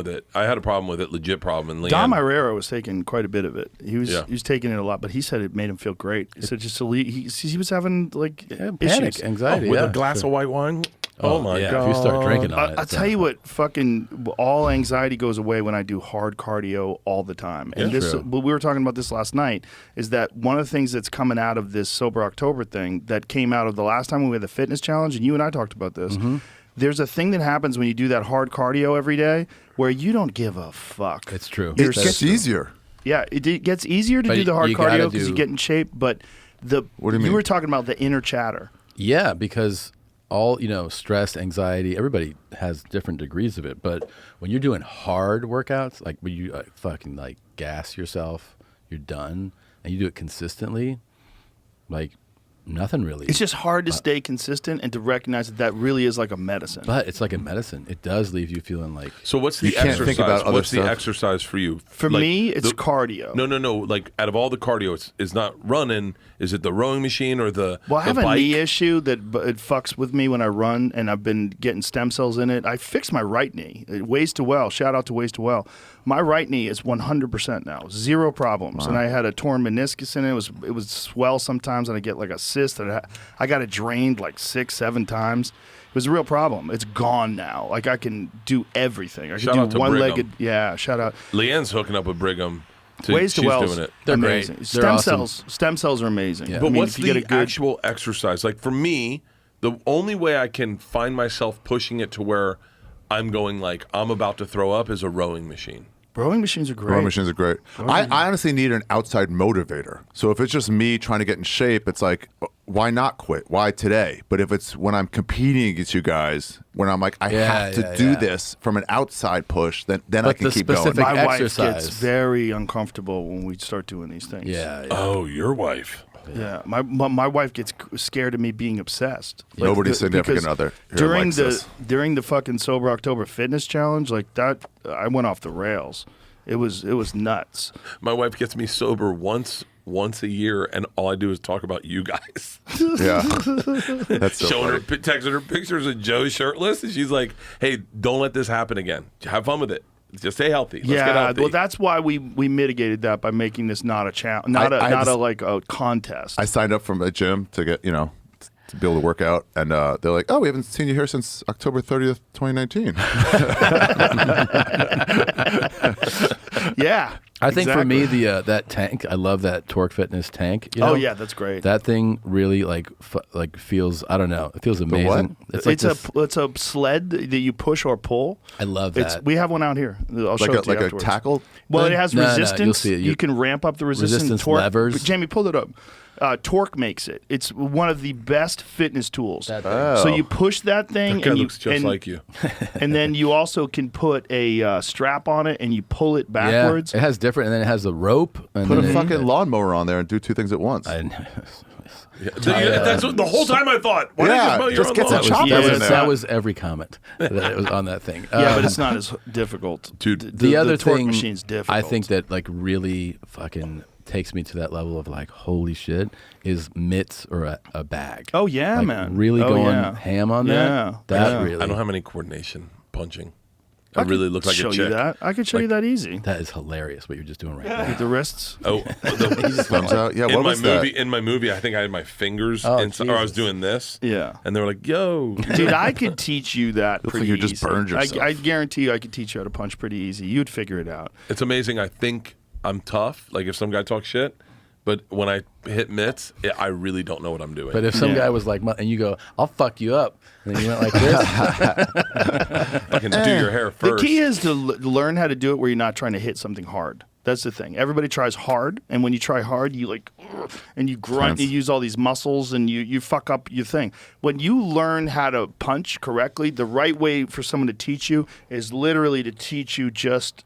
with it. Legit problem. And Dom Leanne, Irera was taking quite a bit of it. He was Yeah. taking it a lot, but he said it made him feel great. He said just he was having like Panic, issues. anxiety. with yeah, a glass sure. of white wine. Oh my yeah, god! if you start drinking on it, I'll tell you what, fucking all anxiety goes away when I do hard cardio all the time. And Yeah, this, true. we were talking about this last night, is that one of the things that's coming out of this Sober October thing that came out of the last time we had the fitness challenge, and you and I talked about this. Mm-hmm. There's a thing that happens when you do that hard cardio every day where you don't give a fuck. It's true. It gets easier. Yeah, it gets easier to But do the hard you gotta cardio because you do- get in shape, but What do you mean? were talking about the inner chatter. Yeah, because all stress, anxiety, everybody has different degrees of it. But when you're doing hard workouts, like when you fucking like gas yourself, you're done, and you do it consistently, like nothing really. It's just hard to stay consistent and to recognize that really is like a medicine. But it's like a medicine. It does leave you feeling like So what's the You can't exercise? think about other What's the stuff. exercise for you? For Like, me, it's the- cardio. No. Like out of all the cardio, it's not running. Is it the rowing machine or the Well, I have the a bike? knee issue that it fucks with me when I run, and I've been getting stem cells in it. I fixed my right knee. Ways to Well. Shout out to Ways to Well. My right knee is 100% now, 0 problems. And I had a torn meniscus in it. It was swell sometimes, and I get like a cyst. I got it drained like 6-7 times. It was a real problem. It's gone now. Like I can do everything. I can Shout out do to one-legged. Brigham. Yeah, shout out. Leanne's hooking up with Brigham. Ways to She's Well's doing it. They're amazing. great. Stem They're awesome. cells. Stem cells are amazing. Yeah. But I mean, what's if you the get a good actual exercise? Like for me, the only way I can find myself pushing it to where I'm going like I'm about to throw up is a rowing machine. rowing machines are great. Rowing machines are great. I honestly need an outside motivator. So if it's just me trying to get in shape, it's like, why not quit? Why today? But if it's when I'm competing against you guys, when I'm like, I have to do this from an outside push, then I can the keep going. specific My wife exercise. gets very uncomfortable when we start doing these things. Yeah. Oh, your wife. Yeah, my wife gets scared of me being obsessed. Nobody's significant because other here during likes the this. during the fucking Sober October fitness challenge, like that, I went off the rails. It was nuts. My wife gets me sober once once a year, and all I do is talk about you guys. Yeah, that's so Showing her, funny. texting her pictures of Joe shirtless, and she's like, "Hey, don't let this happen again. Have fun with it. Just stay healthy. Let's get healthy." Well, that's why we mitigated that by making this not a challenge, not a contest. I signed up from a gym to get to be able to work out, and they're like, "Oh, we haven't seen you here since October 30th, 2019." Yeah. I think for me, exactly. that tank, I love that Torque Fitness tank. Oh, yeah, that's great. That thing really feels, I don't know, it feels amazing. what? It's It's a sled that you push or pull. I love that. We have one out here. I'll show it to you a afterwards. tackle. Well, thing? it has No, resistance. you'll see it. You can ramp up the resistance. Torque, levers. Jamie, pull it up. Torque makes it. It's one of the best fitness tools. That thing. Oh. So you push that thing, That guy and looks just like you. and then you also can put a strap on it, and you pull it backwards. Yeah, it has different, and then it has the rope. And Put a then fucking lawnmower on there and do two things at once. That's what, the whole time I thought. Why Yeah, don't you mow your just own get some lawn? choppers Yeah, in there. that was every comment that was on that thing. Yeah, but it's not as difficult. Dude, the other torque thing machine's difficult. I think that really fucking takes me to that level of holy shit is mitts or a bag. Oh yeah, Like, man. really Oh, going yeah. ham on Yeah. that. That Yeah. really. I don't have any coordination punching. I I really look like show a you chick. that. I could show you that easy. That is hilarious what you're just doing right now. The wrists. Oh, Thumbs out. Yeah, in what my was movie, that? in my movie, I think I had my fingers, Oh, inside, or I was Jesus. doing this. Yeah. And they were like, "Yo, Dude, I could teach you that Looks pretty like you just easy. burned yourself. I guarantee you I could teach you how to punch pretty easy. You'd figure it out. it's amazing." I think I'm tough. Like if some guy talks shit, but when I hit mitts, I really don't know what I'm doing. But if some Yeah. guy was like, and you go, "I'll fuck you up," and then you went like this. fucking do your hair The first. key is to learn how to do it where you're not trying to hit something hard. That's the thing. Everybody tries hard, and when you try hard, you like, and you grunt, Tense. you use all these muscles, and you fuck up your thing. When you learn how to punch correctly, the right way for someone to teach you is literally to teach you just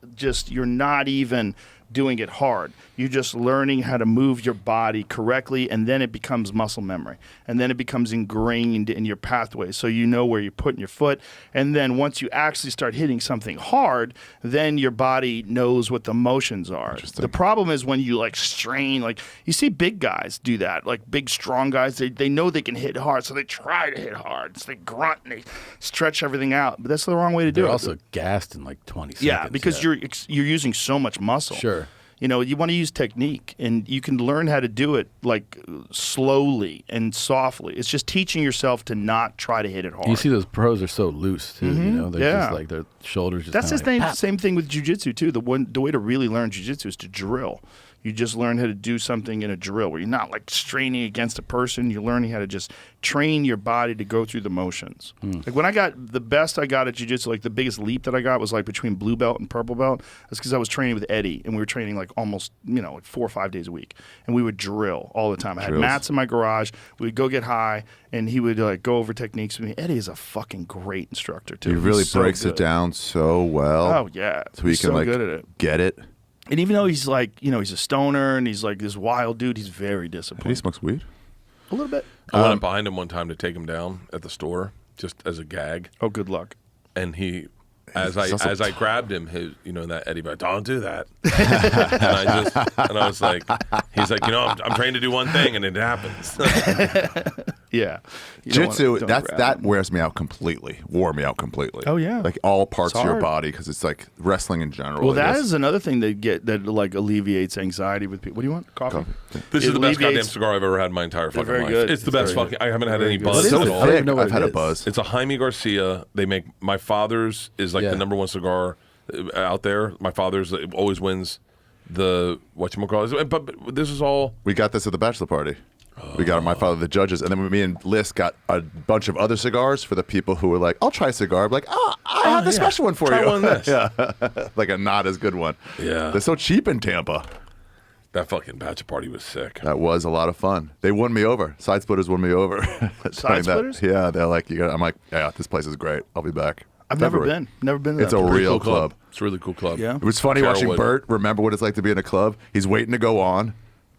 you're not even doing it hard. You're just learning how to move your body correctly, and then it becomes muscle memory. And then it becomes ingrained in your pathway. So you know where you're putting your foot. And then once you actually start hitting something hard, then your body knows what the motions are. The problem is when you like strain, like you see big guys do that, like big strong guys, they know they can hit hard, so they try to hit hard. So they grunt and they stretch everything out. But that's the wrong way to do They're it. also gassed in like 20 seconds. Yeah, because you're using so much muscle. Sure. You know, you want to use technique, and you can learn how to do it like slowly and softly. It's just teaching yourself to not try to hit it hard. You see those pros are so loose too. You know, they're Yeah. just like their shoulders. Just That's the kinda like, same thing with jiu-jitsu too. The way to really learn jiu-jitsu is to drill. You just learn how to do something in a drill where you're not like straining against a person. You're learning how to just train your body to go through the motions. Like when I got the best I got at jiu-jitsu, like the biggest leap that I got was like between blue belt and purple belt. That's because I was training with Eddie, and we were training like almost, like 4 or 5 days a week. And we would drill all the time. I had Drills. mats in my garage. We would go get high, and he would like go over techniques with me. Eddie is a fucking great instructor too. He really He's so breaks it good. down so well. Oh yeah, So he he's can so like good at it. get it. And even though he's like, he's a stoner and he's like this wild dude, he's very And he disciplined. smokes weed. A little bit. I went up behind him one time to take him down at the store, just as a gag. Oh, good luck. And he, as He's also I grabbed him, that Eddie, but don't do that. and I was like, he's like, I'm trained to do one thing, and it happens. Yeah. Jiu-jitsu, that wears me out completely. Wore me out completely. Oh, yeah. Like all parts It's of your hard. body, because it's like wrestling in general. Well, I that guess. is another thing that like alleviates anxiety with people. What do you want? Coffee? This It is the best goddamn alleviates- cigar I've ever had in my entire fucking very life. good. It's the It's best very fucking. I haven't had Very any good. buzz What is at it? all. I don't thick. even know what I've it had a is. buzz. It's a Jaime Garcia. They make my father's is like Yeah. the number one cigar out there. My father's always wins the whatchamacallit. But this is all. We got this at the bachelor party. We got my father, the judges, and then me and Liz got a bunch of other cigars for the people who were like, "I'll try a cigar." I'm like, "Oh, I have the yeah. special one for Try you." one of this. Yeah, like a not as good one. Yeah. They're so cheap in Tampa. That fucking bachelor party was sick. That was a lot of fun. They won me over. Side Splitters won me over. Trying that. Splitters? Yeah, they're like, I'm like, yeah, this place is great. I'll be back. I've never February. been. Never been to It's that a place. real Cool club. It's a really cool club. Yeah. It was funny watching Carrollwood. Bert remember what it's like to be in a club. He's waiting to go on.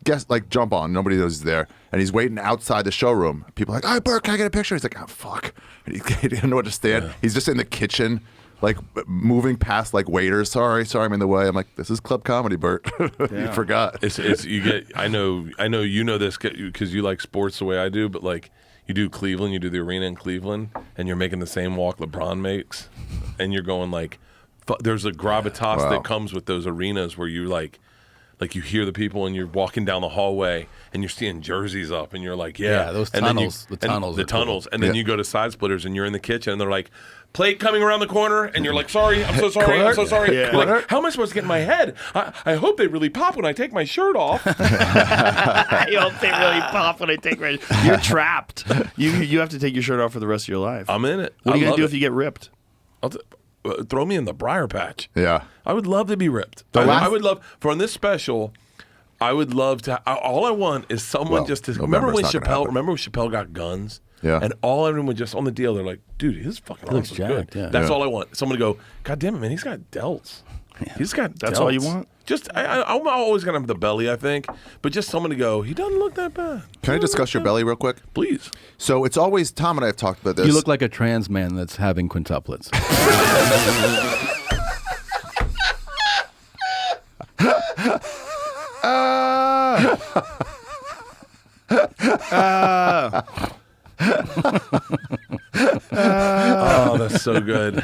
Guess like jump on. Nobody knows he's there, and he's waiting outside the showroom. People are like, "All right, Bert, can I get a picture?" He's like, "Oh fuck," and he didn't know what to stand. He's just in the kitchen, like moving past like waiters. Sorry, I'm in the way. I'm like, this is club comedy, Bert. You forgot. It's you get. I know you know this because you like sports the way I do, but like you do Cleveland, you do the arena in Cleveland, and you're making the same walk LeBron makes, and you're going like, there's a gravitas that comes with those arenas where you like you hear the people and you're walking down the hallway and you're seeing jerseys up and you're like, those and tunnels, then the tunnels, the tunnels, and then you go to Side Splitters and you're in the kitchen and they're like, plate coming around the corner, and you're like, sorry, I'm so sorry, I'm so sorry. Yeah. You're like, how am I supposed to get in my head? I hope they really pop when I take my shirt off. I hope they really pop when I take my. You're trapped. You have to take your shirt off for the rest of your life. I'm in it. What are you I gonna love do it. if you get ripped? Throw me in the briar patch. Yeah. I would love to be ripped. last- I would love for on this special. I would love to. All I want is someone just to remember November's when not gonna Chappelle. happen. Remember when Chappelle got guns? Yeah. And all everyone was just on the deal. They're like, dude, his fucking arms looks are good. jacked, yeah. That's Yeah. all I want. Someone to go, God damn it, man, he's got delts. He's got. That's delts. all you want? Just I'm always gonna have the belly, I think, but just someone to go. He doesn't look that bad. Can I discuss your belly real quick? Please. So it's always Tom and I have talked about this. You look like a trans man that's having quintuplets. Oh, that's so good.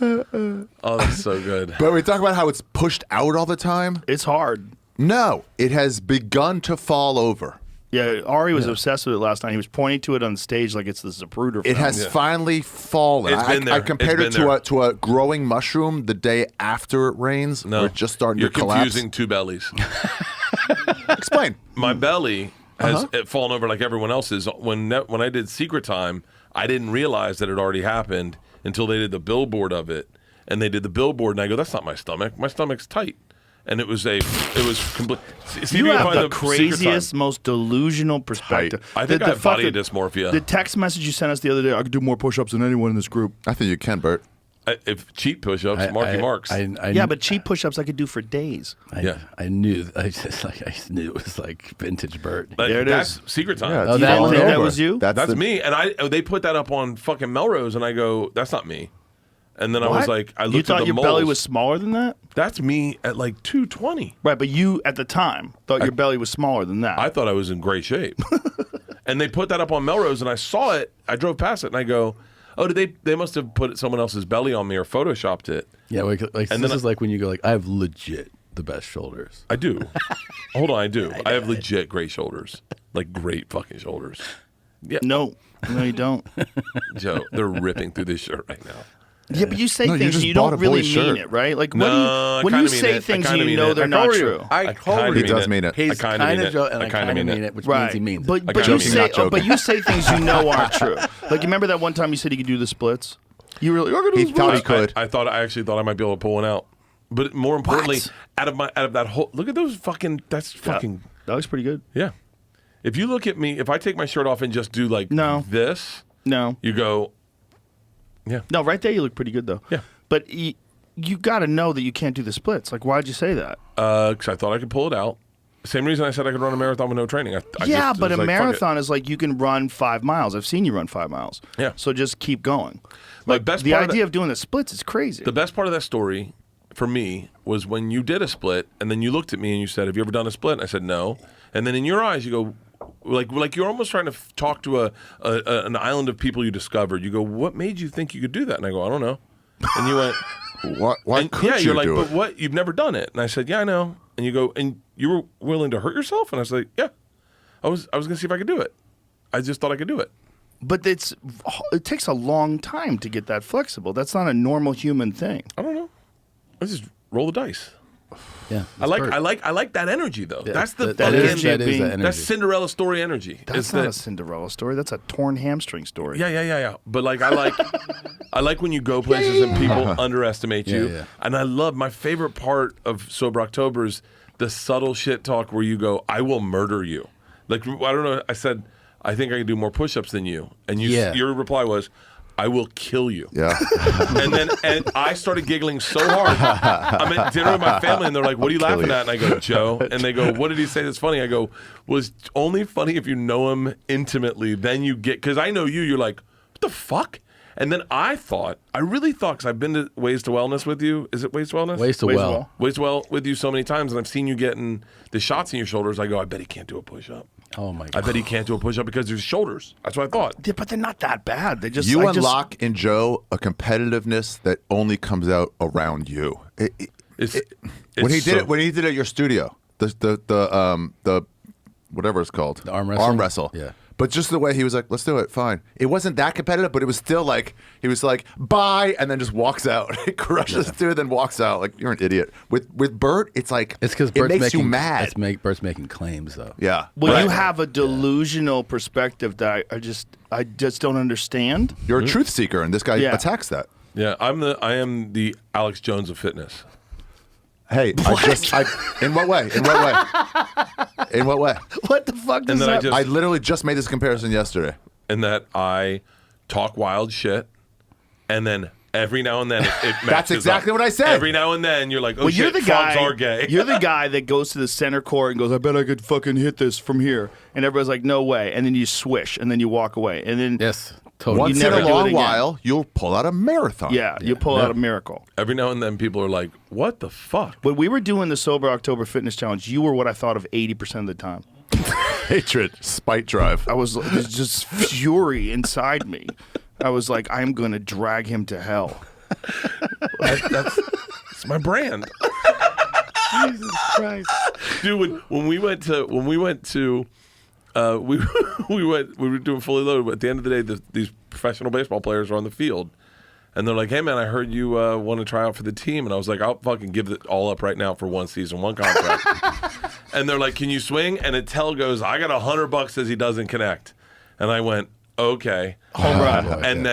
Oh, that's so good. But we talk about how it's pushed out all the time. It's hard. No, it has begun to fall over. Yeah, Ari was obsessed with it last night. He was pointing to it on stage like it's the Zapruder film. It has finally fallen. It's been there. I compared It's it been there. to a growing mushroom the day after it rains. No, where it's just starting you're to collapse. confusing two bellies. Explain. My belly has fallen over like everyone else's. When I did Secret Time, I didn't realize that it already happened until they did the billboard of it, and they did the billboard, and I go, "That's not my stomach. My stomach's tight." And it was complete. See, You can have find the Secret craziest, Time. most delusional perspective. I think I have body dysmorphia. The text message you sent us the other day, I could do more push-ups than anyone in this group. I think you can, Bert. If cheap push-ups, Marky Marks. Yeah, but cheap push-ups I could do for days. I knew. I knew it was like vintage Bert. But There it that's is. Secret Time. Yeah, Oh, it's that fallen one- that over. was you? That's the- me. And they put that up on fucking Melrose, and I go, "That's not me." And then I was like, I looked You at thought the your moles. belly was smaller than that? That's me at like 220. Right, but you, at the time, thought your belly was smaller than that. I thought I was in great shape. And they put that up on Melrose, and I saw it. I drove past it, and I go, "Oh, did they must have put someone else's belly on me or photoshopped it." Yeah, like And this then is like when you go like, I have legit the best shoulders. I do. Hold on, I do. I have legit great shoulders, like great fucking shoulders. Yeah, No, you don't. Joe, they're ripping through this shirt right now. Yeah, but you say No, you things just and you bought don't a really boy's mean shirt. it, right? Like No, I when you kinda mean say it. I things kinda and you mean know it. they're I not told you. true. I I told kinda you. He does mean it. He's I kinda kind mean of it. and I I kinda kind of mean mean it. it, which Right, means he means but it. but joking, you say not joking. but you say things you know aren't true. Like remember that one time you said you could do the splits? You were like, "I'm gonna do He the thought he splits." could. I actually thought I might be able to pull one out. But more importantly, What? out of that whole look at those fucking fucking That was pretty good. yeah. If you look at me, if I take my shirt off and just do like No. this, No, you go, yeah. no, right there you look pretty good though. Yeah. but you got to know that you can't do the splits. Like, why'd you say that? Because I thought I could pull it out. Same reason I said I could run a marathon with no training. I Yeah, just but was a like, fuck it. marathon is like you can run 5 miles. I've seen you run 5 miles. Yeah. So just keep going. My Like best the part of idea of doing the splits is crazy. The best part of that story for me was when you did a split, and then you looked at me and you said, "Have you ever done a split?" And I said, "No." And then in your eyes, you go, like you're almost trying to talk to an island of people you discovered. You go, "What made you think you could do that?" And I go, "I don't know." And you went, Why and, could yeah, you you're like, do "But it? what? You've never done it?" And I said, "Yeah, I know." And you go, "And you were willing to hurt yourself?" And I was like, "Yeah, I was gonna see if I could do it. I just thought I could do it." But it takes a long time to get that flexible. That's not a normal human thing. I don't know. I just roll the dice. Yeah, I like that energy though. Yeah, That's the that is fucking- that being- the energy. That's Cinderella story energy. That's It's not that- a Cinderella story. That's a torn hamstring story. Yeah. But like I like when you go places and people underestimate you. Yeah. And I love my favorite part of Sober October is the subtle shit talk where you go, "I will murder you." Like I don't know. I said, "I think I can do more push-ups than you," and your reply was, "I will kill you." Yeah. And I started giggling so hard. I'm at dinner with my family, and they're like, "What are you laughing at?" And I go, "Joe." And they go, "What did he say that's funny?" I go, "Was only funny if you know him intimately. Then you get, because I know you. You're like, what the fuck? And then I really thought, because I've been to Ways to Wellness with you. Is it Ways to Wellness? Ways to well. Ways to Well with you so many times, and I've seen you getting the shots in your shoulders. I go, I bet he can't do a push-up. Oh my I god. bet he can't do a push-up because of his shoulders. That's what I thought. Yeah, but they're not that bad. They just You I just- unlock in Joe a competitiveness that only comes out around you. When he did it at your studio, the whatever it's called, The arm wrestling? arm wrestle. Yeah. But just the way he was like, let's do it, fine. It wasn't that competitive, but it was still like, he was like, bye, and then just walks out. He crushes dude, then walks out. Like, you're an idiot. With Bert, it's like, It's because it makes you mad. Bert's making claims though. Yeah. Well, Right. you have a delusional perspective that I just don't understand. You're a truth seeker, and this guy Yeah. attacks that. Yeah, I am the Alex Jones of fitness. Hey, in what way? In what way? In what way? What the fuck does then that? I literally just made this comparison yesterday. And that I talk wild shit, and then every now and then it matches That's exactly up. what I said. Every now and then you're like, oh Well, shit, you're the frogs guy. are gay. You're the guy that goes to the center court and goes, "I bet I could fucking hit this from here," and everybody's like, "No way!" And then you swish, and then you walk away, and then Yes. Totally. Once in never a do it long again. while, you'll pull out a marathon. yeah, you pull out a miracle. Every now and then people are like, what the fuck? When we were doing the Sober October Fitness Challenge, you were what I thought of 80% of the time. Hatred, spite drive. I was there's just fury inside me. I was like, I'm going to drag him to hell. It's my brand. Jesus Christ. Dude, when we went to we were doing Fully Loaded, but at the end of the day these professional baseball players are on the field, and they're like, hey man, I heard you want to try out for the team, and I was like, I'll fucking give it all up right now for one season, one contract. And they're like, can you swing? And Attell goes, I got $100 says he doesn't connect. And I went, okay. Home run. And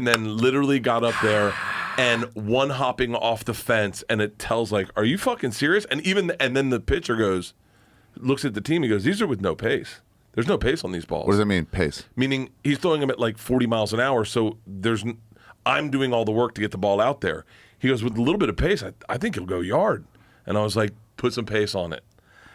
then literally got up there and one hopping off the fence, and it tells like, are you fucking serious? And then the pitcher goes, looks at the team, he goes, these are with no pace. There's no pace on these balls. What does that mean, pace? Meaning he's throwing them at like 40 miles an hour, so I'm doing all the work to get the ball out there. He goes, with a little bit of pace, I think he'll go yard. And I was like, put some pace on it.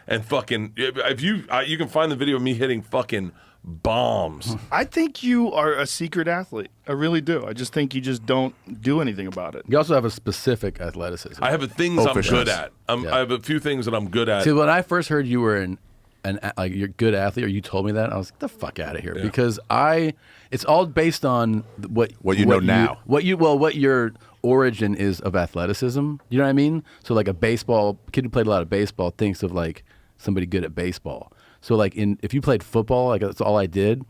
And fucking, if you can find the video of me hitting fucking bombs. I think you are a secret athlete. I really do. I just think you just don't do anything about it. You also have a specific athleticism. I have things I'm Fishness. good at. I have a few things that I'm good at. See, when I first heard you were like you're a good athlete, or you told me that, I was like, the fuck out of here, because it's all based on what you know now. what your origin is of athleticism. You know what I mean? So like a baseball kid who played a lot of baseball thinks of like somebody good at baseball. So like if you played football, like that's all I did.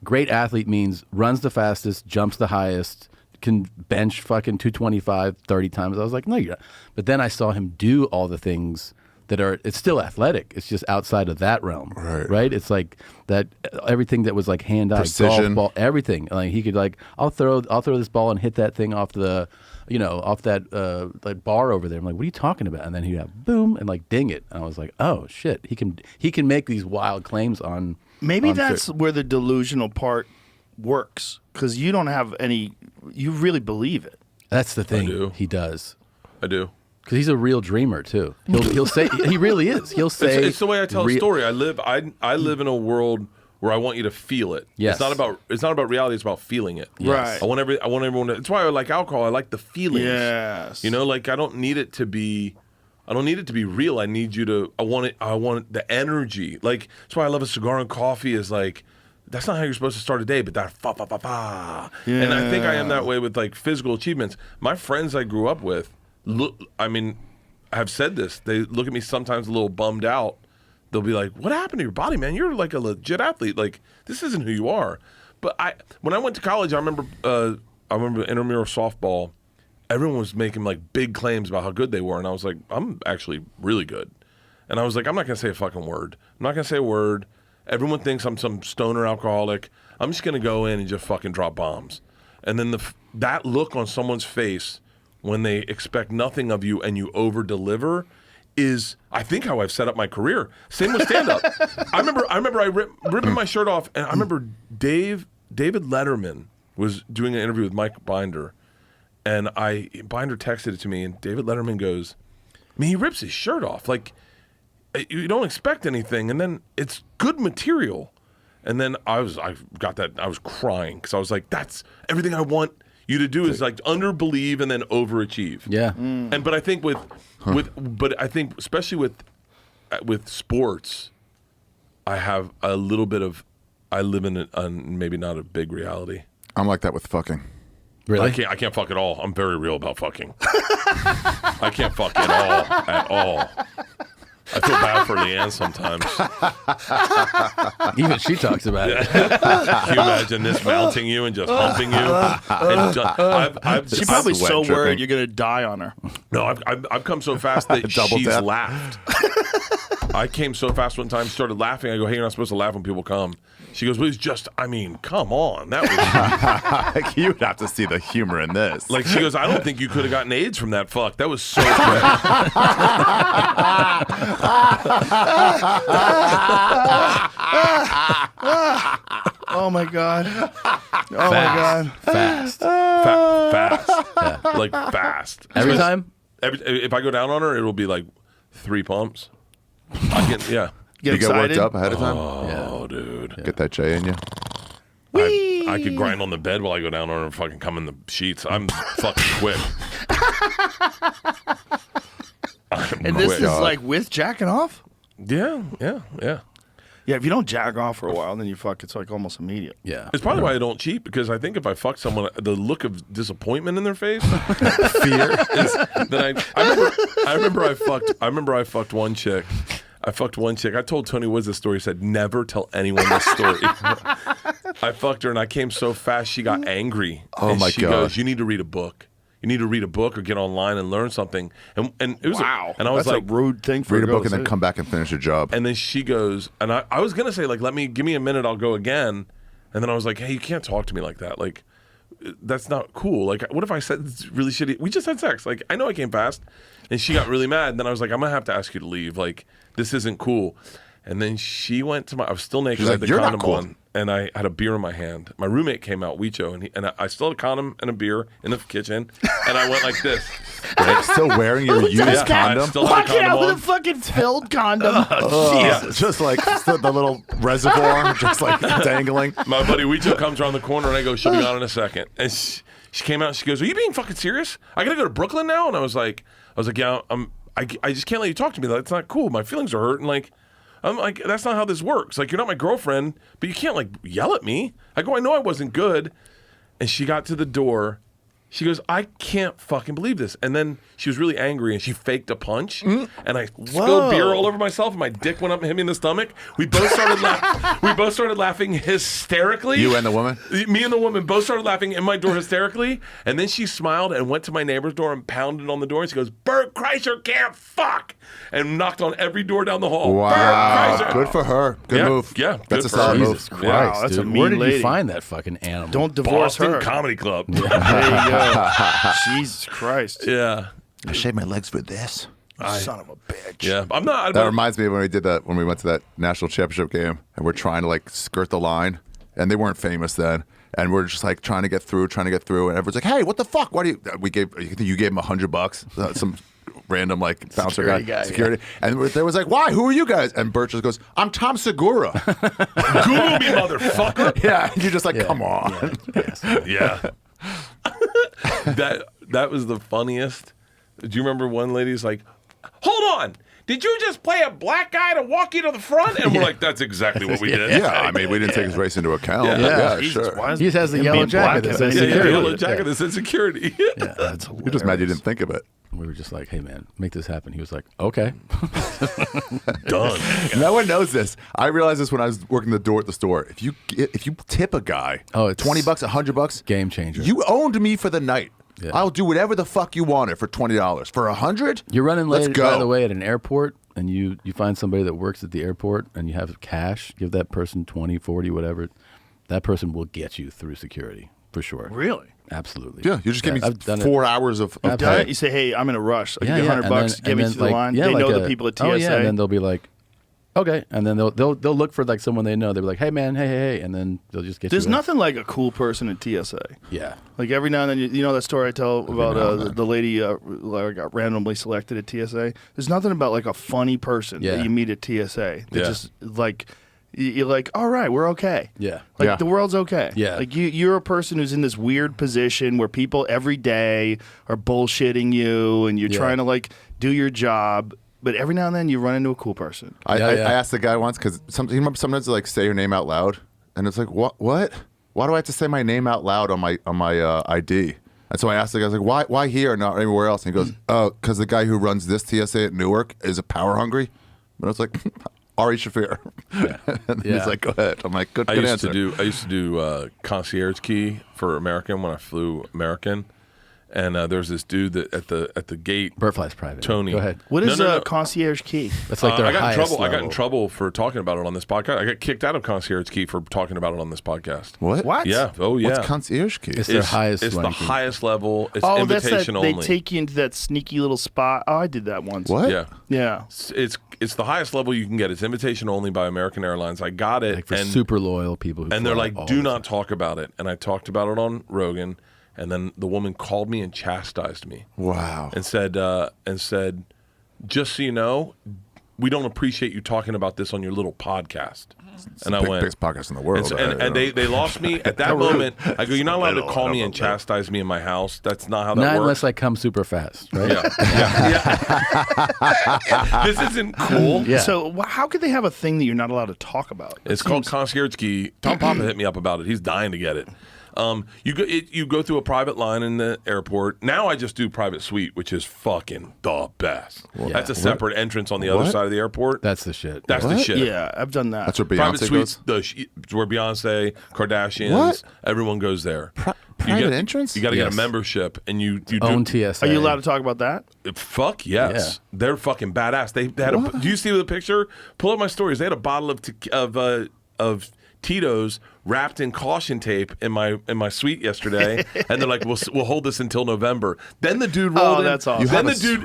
Great athlete means runs the fastest, jumps the highest, can bench fucking 225 30 times. I was like, no, you're not. But then I saw him do all the things that it's still athletic. It's just outside of that realm, right? It's like that everything that was like hand-eye, Precision. golf ball, everything. Like he could like, I'll throw this ball and hit that thing off the, off that like bar over there. I'm like, what are you talking about? And then he'd have boom and like ding it. And I was like, oh shit, he can make these wild claims on. Maybe on that's certain- where the delusional part works, because you don't have any. You really believe it. That's the thing. do. He does. I do. Because he's a real dreamer too. He'll say he really is. He'll say It's the way I tell a story. I live in a world where I want you to feel it. Yes. It's not about reality. It's about feeling it. Right. I want everyone to. It's why I like alcohol. I like the feelings. Yes. Like I don't need it to be real. I need you to. I want the energy. Like that's why I love a cigar and coffee. Is like that's not how you're supposed to start a day, but that fa fa fa fa. Yeah. And I think I am that way with like physical achievements. My friends I grew up with, have said this. They look at me sometimes a little bummed out. They'll be like, "What happened to your body, man? You're like a legit athlete. Like this isn't who you are." But when I went to college, I remember intramural softball. Everyone was making like big claims about how good they were, and I was like, "I'm actually really good." And I was like, "I'm not gonna say a fucking word. I'm not gonna say a word. Everyone thinks I'm some stoner alcoholic. I'm just gonna go in and just fucking drop bombs." And then that look on someone's face when they expect nothing of you and you over deliver is, I think, how I've set up my career. Same with stand up. I remember ripping my shirt off, and I remember David Letterman was doing an interview with Mike Binder, and Binder texted it to me, and David Letterman goes, I mean, he rips his shirt off. Like, you don't expect anything, and then it's good material. And then I was crying because I was like, that's everything I want you to do is like underbelieve and then overachieve. Yeah. But I think but I think especially with sports, I have a little bit of, I live in maybe not a big reality. I'm like that with fucking. Really? I can't fuck at all. I'm very real about fucking. I can't fuck at all. I feel bad for Leanne sometimes. Even she talks about it. Can you imagine this mounting you and just humping you? She's probably sweat so dripping. worried you're gonna die on her. No, I've come so fast that Double she's tap. laughed. I came so fast one time, started laughing. I go, hey, you're not supposed to laugh when people come. She goes, well, it's just, I mean, come on. That was You would have to see the humor in this. like, she goes, I don't think you could have gotten AIDS from that fuck. That was so quick. Oh my god. Oh my god. Fast. Fast. Like fast. Every time? If I go down on her, it'll be like 3 pumps. I can, yeah. Get you get excited. worked up ahead of time. Oh, dude. Get that J in you. I could grind on the bed while I go down on her and fucking come in the sheets. I'm fucking quick. And this quick. is like with jacking off? Yeah. Yeah, if you don't jack off for a while, then you fuck. It's like almost immediate. Yeah. It's probably why I don't cheat, because I think if I fuck someone, the look of disappointment in their face, fear, is that I remember I fucked one chick. I told Tony Woods this story. He said, never tell anyone this story. I fucked her and I came so fast she got angry. Oh, and my she God. goes, you need to read a book. You need to read a book or get online and learn something. And it was Wow. and I was That's like, a rude thing for Read a girl book to and then say. come back and finish your job. and then she goes, and I was gonna say like, give me a minute, I'll go again. And then I was like, hey, you can't talk to me like that. Like, that's not cool. Like, what if I said it's really shitty? We just had sex. Like, I know I came fast, and she got really mad. And then I was like, I'm gonna have to ask you to leave. Like, this isn't cool. And then she went to I was still naked. She's I had like, the "You're not condom cool." on, and I had a beer in my hand. My roommate came out, Weecho, and I still had a condom and a beer in the kitchen, and I went like this. Right? Still wearing your used I condom. still had a Walking condom out with on. a fucking filled condom. Just like the little reservoir, just like dangling. My buddy Weecho comes around the corner, and I go, she'll be on in a second. And she came out, and she goes, are you being fucking serious? I gotta go to Brooklyn now? And I was like, yeah, I just can't let you talk to me. That's not cool. My feelings are hurt, and like, I'm like, that's not how this works. Like, you're not my girlfriend, but you can't like yell at me. I go, I know I wasn't good. And she got to the door. She goes, I can't fucking believe this. And then she was really angry and she faked a punch. And I spilled beer all over myself and my dick went up and hit me in the stomach. We both started laughing hysterically. You and the woman? Me and the woman both started laughing in my door hysterically. And then she smiled and went to my neighbor's door and pounded on the door. And she goes, Bert Kreischer can't fuck. And knocked on every door down the hall. Wow. Bert Kreischer. Good for her. Good Yeah, move. yeah, That's good a for solid her. move. Jesus Christ, Wow, that's dude. a mean Where did lady. you find that fucking animal? Don't divorce Boston her. Comedy Club. There you go. Jesus Christ. Yeah. I shaved my legs for this. Son of a bitch. Yeah. I'm not. That reminds me of when we did that when we went to that national championship game and we're trying to like skirt the line, and they weren't famous then, and we're just like trying to get through, and everyone's like, "Hey, what the fuck? Why do you gave him $100? Some random like bouncer guy, security, and there was like, why? Who are you guys? And Bert just goes, I'm Tom Segura. Google me, motherfucker. Yeah, and you're just like, come on. Yeah. That was the funniest. Do you remember one lady's like, hold on, did you just play a black guy to walk you to the front? And we're like, that's exactly what we did. Yeah, I mean, we didn't take his race into account. Yeah. Yeah, Jesus, sure. why is He just has the him yellow being jacket black that in says it? Yeah, security. yellow jacket that said security. Yeah, that's You're just mad you didn't think of it. We were just like, hey, man, make this happen. He was like, okay. Done. No one knows this. I realized this when I was working the door at the store. If you tip a guy, It's $20, $100, game changer. you owned me for the night. Yeah. I'll do whatever the fuck you wanted for $20. For $100, You're running late, Let's go. by the way, at an airport, and you find somebody that works at the airport, and you have cash. Give that person 20, 40, whatever. That person will get you through security, for sure. Really? Absolutely. Yeah, you just give me I've done it. 4 hours of I've pay. done it. You say, hey, I'm in a rush. I Yeah, give you yeah. $100, get me to the line. They know the people at TSA. Oh, yeah, and then they'll be like, okay, and then they'll look for like someone they know. They'll be like, hey, man, hey, and then they'll just get There's you in. nothing like a cool person at TSA. Yeah. Like every now and then, you know that story I tell about the lady like, got randomly selected at TSA? There's nothing about like a funny person Yeah. that you meet at TSA that Yeah. just like you're like, all right, we're okay. Yeah. Like Yeah. the world's okay. Yeah. Like you're a person who's in this weird position where people every day are bullshitting you and you're Yeah. trying to like do your job, but every now and then you run into a cool person. I Yeah. asked the guy once because you remember sometimes like say your name out loud, and it's like what? Why do I have to say my name out loud on my ID? And so I asked the guy, I was like, why here, not anywhere else? And he goes, oh, because the guy who runs this TSA at Newark is a power hungry. And I was like, Ari Shafir. And Yeah. he's like, go ahead. I'm like, good I used answer. to do concierge key for American when I flew American, and there's this dude that at the gate. Burt flies private. Tony. Go ahead. What is No. concierge key? That's like their I got in highest trouble. I level. got in trouble for talking about it on this podcast. I got kicked out of concierge key for talking about it on this podcast. What? What? Yeah. Oh yeah. What's concierge key? It's their highest It's the ranking. highest level. It's Oh, that's that. invitation They only. take you into that sneaky little spot. Oh, I did that once. What? Yeah. Yeah. It's the highest level you can get. It's invitation only by American Airlines. I got it, Like for and super loyal people who and they're fly like, all do the not talk about it. And I talked about it on Rogan, and then the woman called me and chastised me Wow. and said, just so you know, we don't appreciate you talking about this on your little podcast. And I went, biggest podcast in the world. and they lost me at that moment. I go, you're not allowed to call me and chastise me in my house. That's not how that Not works. unless I come super fast, right? Yeah. This isn't cool. Yeah. So how could they have a thing that you're not allowed to talk about? It's called concierge key. Tom Papa hit me up about it. He's dying to get it. You go through a private line in the airport. Now I just do private suite, which is fucking the best. That's a separate entrance on the other What? side of the airport. That's the shit. That's the shit. Yeah, I've done that. That's where Private Beyonce suites, goes. where Beyonce, Kardashians, What? everyone goes there. Private entrance? You got to get Yes. a membership, and you Own do. TSA. Are you allowed to talk about that? Fuck yes, Yeah. they're fucking badass. They had a. Do you see the picture? Pull up my stories. They had a bottle of Tito's wrapped in caution tape in my suite yesterday, and they're like, "We'll hold this until November." Then the dude rolled in. that's awesome. You Then have the a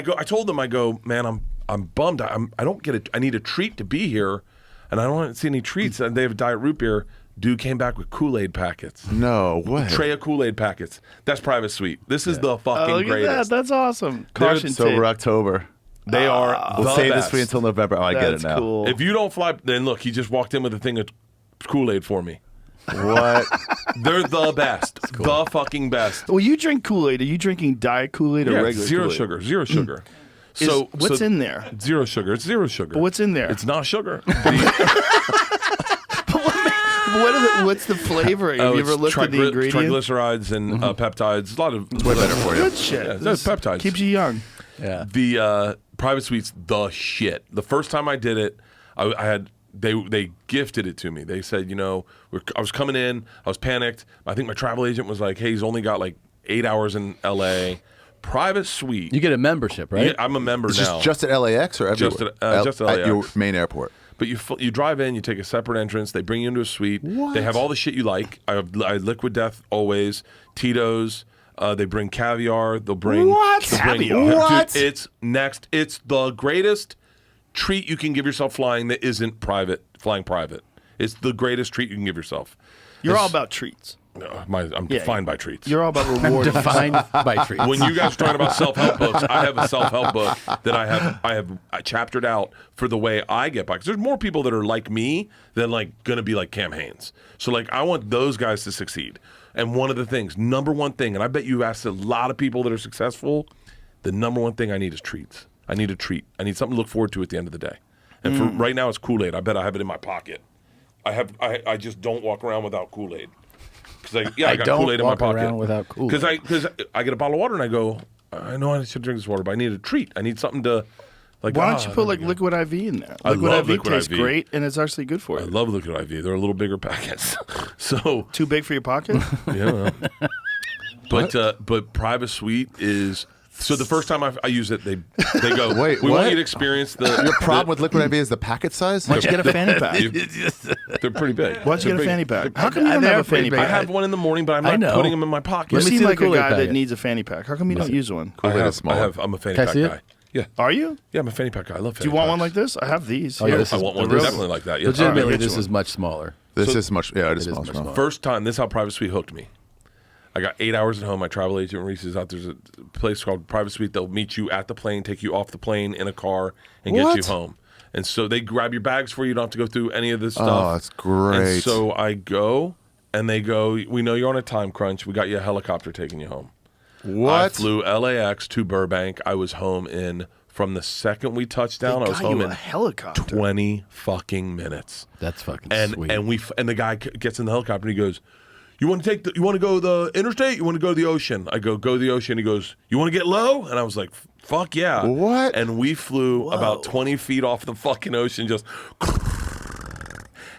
dude, I told them, man, I'm bummed. I don't get it. I need a treat to be here, and I don't see any treats. And they have Diet Root beer. Dude came back with Kool-Aid packets. No way. Tray of Kool-Aid packets. That's private suite. This is the fucking Look at that. greatest. That's awesome. Caution Sober tape. October. They are We'll the save best. this for you until November. Oh, I get it That's now. cool. If you don't fly, then look, he just walked in with a thing of Kool-Aid for me. What? They're the best. The fucking best. Well, you drink Kool-Aid. Are you drinking Diet Kool-Aid or Yeah, regular zero Kool-Aid? sugar. Zero sugar. What's in there? Zero sugar. It's zero sugar. But what's in there? It's not sugar. What's the flavor? Have you ever looked at the ingredients? Triglycerides and peptides. A lot of Way better for you. Good shit. Yeah, there's peptides. Keeps you young. Yeah. The private suite's the shit. The first time I did it, I had they gifted it to me. They said, I was coming in, I was panicked. I think my travel agent was like, "Hey, he's only got like 8 hours in L.A. Private suite." You get a membership, right? Yeah, I'm a member It's now. just at LAX or everywhere? Just at At your LAX. main airport. But you drive in, you take a separate entrance. They bring you into a suite. They have all the shit you like. I have Liquid Death always. Tito's. They bring caviar. They'll bring Caviar? What? Dude, it's next. It's the greatest treat you can give yourself flying that isn't flying private. It's the greatest treat you can give yourself. You're It's- all about treats. I'm defined by treats. You're all about rewards. Defined by treats. When you guys are talking about self-help books, I have a self-help book that I have chaptered out for the way I get by. Because there's more people that are like me than like gonna be like Cam Haines. So like I want those guys to succeed. And one of the things, number one thing, and I bet you asked a lot of people that are successful, the number one thing I need is treats. I need a treat. I need something to look forward to at the end of the day. And for right now, it's Kool-Aid. I bet I have it in my pocket. I just don't walk around without Kool-Aid. Because I got don't Kool-Aid in my walk pocket. around without Kool-Aid. Because I get a bottle of water and I go, I know I should drink this water, but I need a treat. I need something to like. Why don't you put there like we go. Liquid IV in there? I Liquid love IV Liquid tastes IV. great, and it's actually good for I you. love Liquid IV. They're a little bigger packets, so Too big for your pocket? yeah. But private suite is. So the first time I use it, they go, Wait, we want what? you to experience the Your problem with Liquid IV is the packet size? Why don't you get a fanny pack? They're pretty big. Why don't you get a fanny pack? How come you don't They have are a fanny pretty big. I pack? have one in the morning, but I'm I not know. putting them in my pocket. You Let me seem see the like a Kool-Aid guy that packet. needs a fanny pack. How come you don't use one? Kool-Aid is small. I'm a fanny Can I pack see it? guy. Yeah. Are you? Yeah, I'm a fanny pack guy. I love fanny Do you want one packs. like this? I have these. Oh, yeah, Here. this I is want one the real- definitely like that. Yeah. Legitimately, All right, this get is you much smaller. This is much. Yeah, it is It is small. much small. smaller. First time, this is how Private Suite hooked me. I got 8 hours at home. My travel agent reaches out. There's a place called Private Suite. They'll meet you at the plane, take you off the plane in a car, and get you What? home. And so they grab your bags for you. You don't have to go through any of this stuff. Oh, that's great. And so I go, and they go, we know you're on a time crunch. We got you a helicopter taking you home. What? I flew LAX to Burbank. I was home from the second we touched down, I was home in helicopter. 20 fucking minutes. That's fucking sweet. And the guy gets in the helicopter and he goes, you want to go the interstate? You want to go to the ocean? I go to the ocean. He goes, you want to get low? And I was like, fuck yeah. What? And we flew about 20 feet off the fucking ocean, just,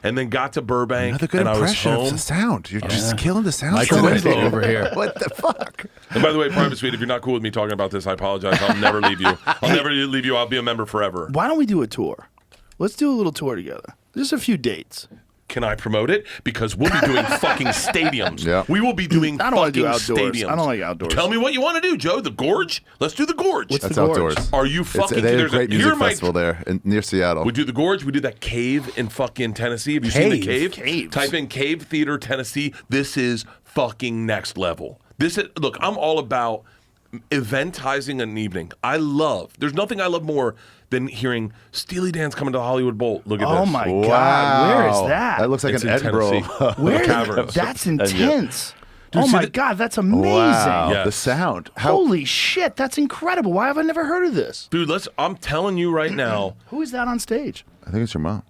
and then got to Burbank. Another good and I was impression of home. the sound. You're just killing the sound. Michael Winslow over here. What the fuck? And by the way, Private Suite, if you're not cool with me talking about this, I apologize. I'll never leave you. I'll never leave you. I'll be a member forever. Why don't we do a tour? Let's do a little tour together. Just a few dates. Can I promote it? Because we'll be doing fucking stadiums. Yeah. We will be doing I don't wanna fucking do outdoors. stadiums. I don't like outdoors. Tell me what you want to do, Joe. The Gorge? Let's do the Gorge. What's That's the Gorge? outdoors. Are you fucking They have a there's great here music in my- festival there near Seattle. We do the Gorge. We do that cave in fucking Tennessee. Have you seen the cave? Caves. Type in Cave Theater, Tennessee. This is fucking next level. Look, I'm all about eventizing an evening. There's nothing I love more than hearing Steely Dan's coming to the Hollywood Bowl. Look at this. Oh my Wow. God, where is that? That looks like It's an in Edinburgh. Tennessee. Where? Caverns. That's intense. Dude, Oh see my the- God, that's amazing. Wow. Yes. The sound. How, Holy shit, that's incredible. Why have I never heard of this? Dude, I'm telling you right now. Who is that on stage? I think it's your mom.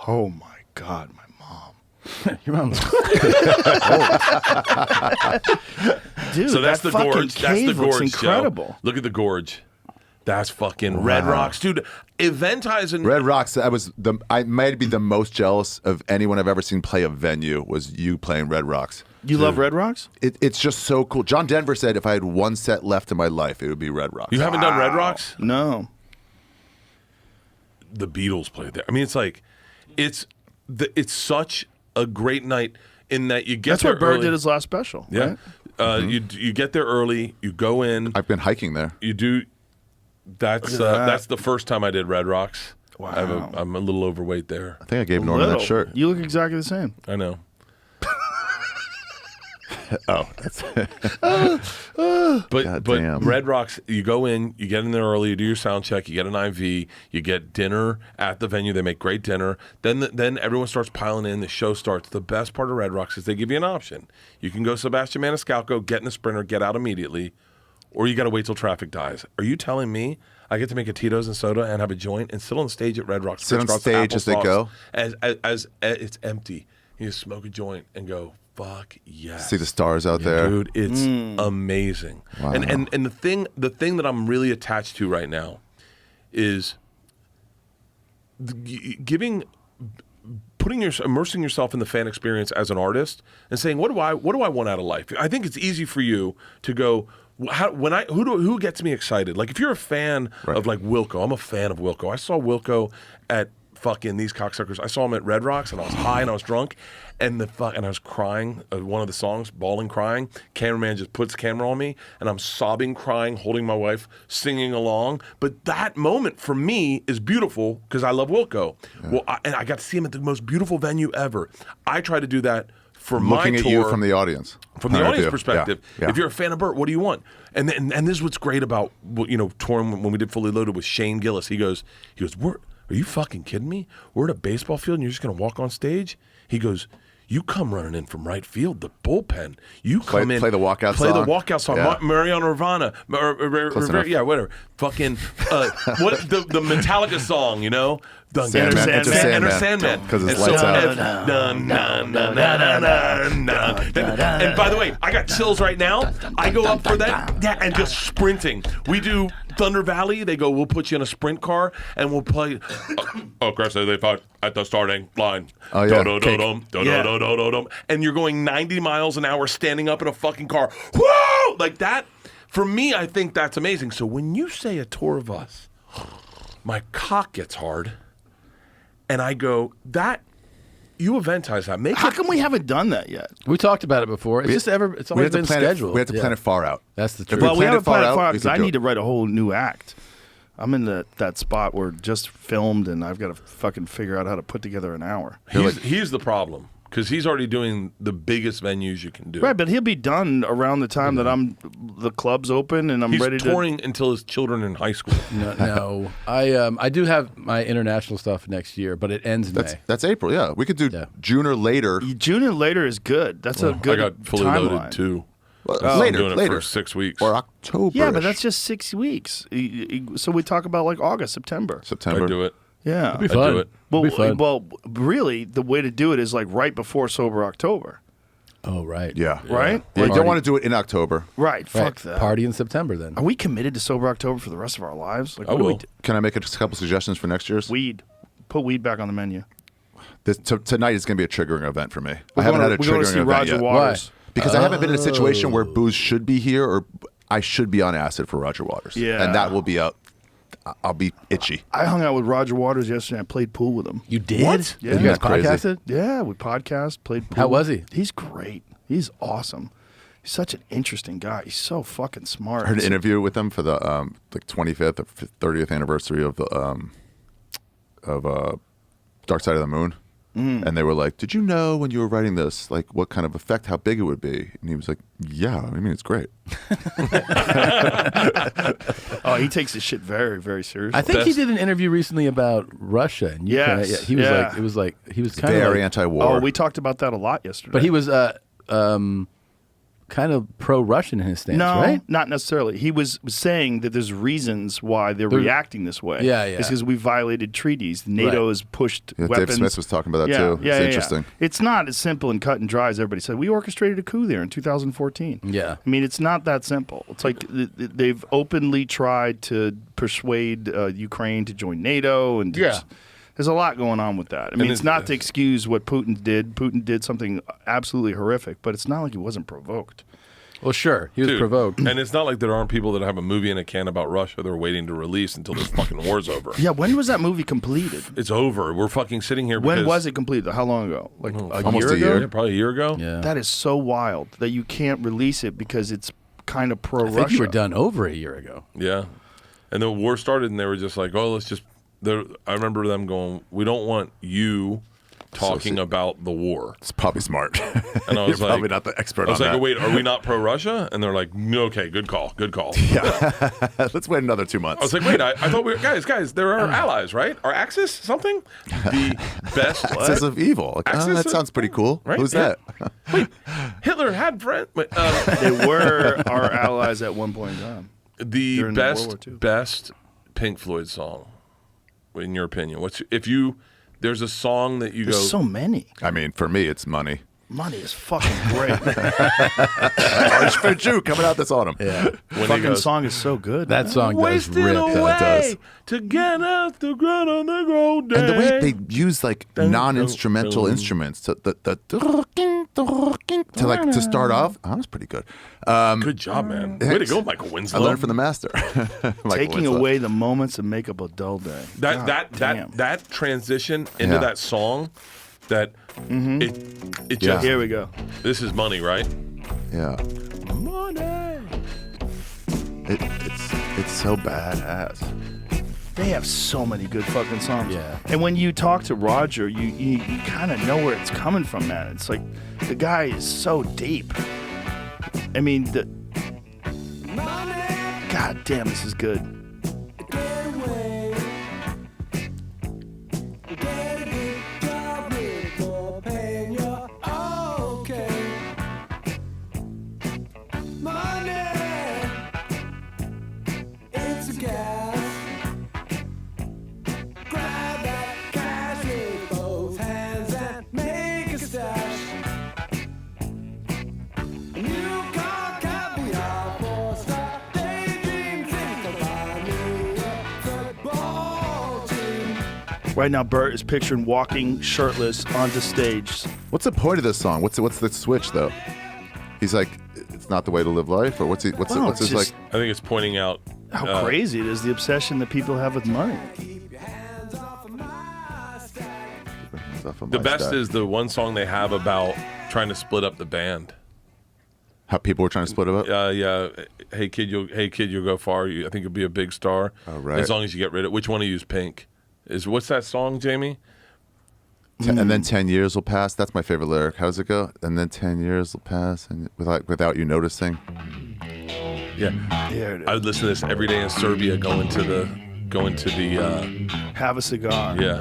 Oh my God, my mom. Your mom's Dude, So that's that the fucking Gorge. That's cave the looks Gorge. incredible. Joe. Look at the Gorge. That's fucking Red Rocks, dude. Eventizing. Red Rocks. I might be the most jealous of anyone I've ever seen play a venue. Was you playing Red Rocks? You love Red Rocks? It's just so cool. John Denver said if I had one set left in my life, it would be Red Rocks. You haven't done Red Rocks? No. The Beatles played there. I mean, it's such a great night in that you get That's there what Bird early. did his last special. Yeah. Right? You get there early. You go in. I've been hiking there. You do. That's the first time I did Red Rocks. Wow. I'm a little overweight there. I think I gave Norman that shirt. You look exactly the same. I know. Oh, that's But damn. Red Rocks, you go in, you get in there early, you do your sound check, you get an IV, you get dinner at the venue. They make great dinner. Then everyone starts piling in. The show starts. The best part of Red Rocks is they give you an option. You can go Sebastian Maniscalco, get in a Sprinter, get out immediately, or you got to wait till traffic dies. Are you telling me I get to make a Tito's and soda and have a joint and sit on stage at Red Rocks? Sit on Crisscross stage as they applesauce, go? As it's empty. You just smoke a joint and go, fuck yes. see the stars out there. Dude, it's amazing. Wow. And the thing that I'm really attached to right now is immersing yourself in the fan experience as an artist and saying, what do I want out of life? I think it's easy for you to go, who gets me excited? Like if you're a fan of like Wilco, I'm a fan of Wilco. I saw Wilco at fucking these cocksuckers. I saw him at Red Rocks and I was high and I was drunk and I was crying. One of the songs, bawling, crying. Cameraman just puts the camera on me and I'm sobbing, crying, holding my wife, singing along. But that moment for me is beautiful because I love Wilco. Yeah. Well, I got to see him at the most beautiful venue ever. I try to do that for my tour. Looking at you from the audience. From the audience perspective, Yeah. if you're a fan of Burt, what do you want? And this is what's great about touring when we did Fully Loaded with Shane Gillis. He goes, are you fucking kidding me? We're at a baseball field and you're just going to walk on stage? He goes, you come running in from right field, the bullpen. You come in. Play the walkout play song. the walkout song. Yeah. Mariano Ravana. enough. Yeah, whatever. Fucking, what the Metallica song, you know? Sandman. Enter Sandman. Because it's And lights so- out. And by the way, I got chills right now. I go up for that and just sprinting. We do Thunder Valley. They go, we'll put you in a sprint car and we'll play. Oh, Chris, they fought at the starting line. Oh, yeah. Do-do-do-dum. And you're going 90 miles an hour standing up in a fucking car. Whoa! Like that. For me, I think that's amazing. So when you say a tour of us, my cock gets hard. And I go, you eventize that. How come we haven't done that yet? We talked about it before. It's always been scheduled. We have to plan it far out. That's the If truth. we Well, we plan haven't it far planned it out, far we because could I do need it. to write a whole new act. I'm in that spot where just filmed and I've got to fucking figure out how to put together an hour. He's the problem. because he's already doing the biggest venues you can do. Right, but he'll be done around the time that the club's open and I'm He's ready touring until his children in high school. No. I do have my international stuff next year, but it ends in May. That's April. Yeah, we could do June or later. June or later is good. That's a good I got fully timeline. loaded too. Well, I'm later, doing it later for 6 weeks. or October. Yeah, but that's just 6 weeks. So we talk about like August, September. September. I do it. Yeah. Be I fun. do it. Well, It'll be fun. well, really, the way to do it is like right before Sober October. Oh, right. Yeah. Right? Yeah, you Party. don't want to do it in October. Right. Right. Fuck that. Party in September then. Are we committed to Sober October for the rest of our lives? Like, I what do we will. do? Can I make a couple suggestions for next year's? Weed. Put weed back on the menu. Tonight is going to be a triggering event for me. We're I haven't going had a to triggering see event Roger yet. Waters. Because I haven't been in a situation where booze should be here or I should be on acid for Roger Waters. Yeah. And that will be I'll be itchy. I hung out with Roger Waters yesterday. I played pool with him. You did? What? Yeah. You guys Crazy. podcasted? Yeah, we podcast, played pool. How was he? He's great. He's awesome. He's such an interesting guy. He's so fucking smart. I heard an interview with him for the like 25th or 30th anniversary of the Dark Side of the Moon. And they were like, "Did you know when you were writing this, like what kind of effect, how big it would be?" And he was like, "Yeah, I mean it's great." Oh, he takes his shit very, very seriously. I think he did an interview recently about Russia and Ukraine. Yes, Yeah, he was yeah. like, it was like, he was kind of Very like, anti-war. Oh, we talked about that a lot yesterday. but he was kind of pro-Russian in his stance, no, right? not necessarily. He was saying that there's reasons why they're reacting this way. Yeah, yeah. It's because we violated treaties. NATO Right. has pushed Yeah, weapons. Dave Smith was talking about that yeah, too. Yeah, It's yeah, interesting. Yeah. It's not as simple and cut and dry as everybody said. We orchestrated a coup there in 2014. Yeah. I mean, it's not that simple. It's like they've openly tried to persuade Ukraine to join NATO, and there's a lot going on with that. I mean, it's not to excuse what Putin did. Putin did something absolutely horrific, but it's not like he wasn't provoked. Well, sure. He was Dude, provoked. And it's not like there aren't people that have a movie in a can about Russia they're waiting to release until this fucking war's over. Yeah, when was that movie completed? It's over. We're fucking sitting here When because was it completed? How long ago? Like Almost year a ago? year. Yeah, probably a year ago. Yeah. That is so wild that you can't release it because it's kind of I pro-Russia. think you were done over a year ago. Yeah. And the war started and they were just like, oh, let's just I remember them going, we don't want you talking about the war. It's probably smart. And I was You're like, probably not the expert I was on like, that. oh, wait, are we not pro-Russia? And they're like, no, okay, good call. Yeah. Let's wait another 2 months. I was like, wait, I thought we were, guys, they're our allies, right? Our Axis, something? The best. Axis of evil. Like, Axis that of- sounds pretty cool. Right? Who's Yeah. that? Hitler had friends. They were our allies at one point in time. The During World War II. best Pink Floyd song, in your opinion? There's a song that you There's go, so many. I mean, for me, it's money. Money is fucking great. Orange for Jew coming out this autumn. Yeah. when he fucking goes, song is so good. That song does wasted rip. away That does. to get out the ground on the road day. And the way they use like Dun, non-instrumental dun, dun. instruments to to start off, that was pretty good. Good job, man. Way to go, Michael I Winslow. learned from the master. Michael Taking Winslow. away the moments that make up a dull day. God damn. that transition into Yeah. that song, that it Yeah. just Here we go. this is money, right? Yeah, Money. it's so badass. They have so many good fucking songs. Yeah. And when you talk to Roger, you kind of know where it's coming from, man. It's like the guy is so deep. I mean, God damn, this is good. Right now, Bert is picturing walking shirtless onto stage. What's the point of this song? What's the switch though? He's like, it's not the way to live life, or what's Well, his it's like? just I think it's pointing out how crazy it is, the obsession that people have with money. the best is the one song they have about trying to split up the band. how people were trying to split it up. Yeah. Hey kid, you'll go far. I think you'll be a big star. Oh, right. As long as you get rid of which one of you is Pink? What's that song, Jamie? And then 10 years will pass. That's my favorite lyric. How does it go? And then 10 years will pass, and without you noticing. Yeah. I would listen to this every day in Serbia, going to the Have a cigar. yeah.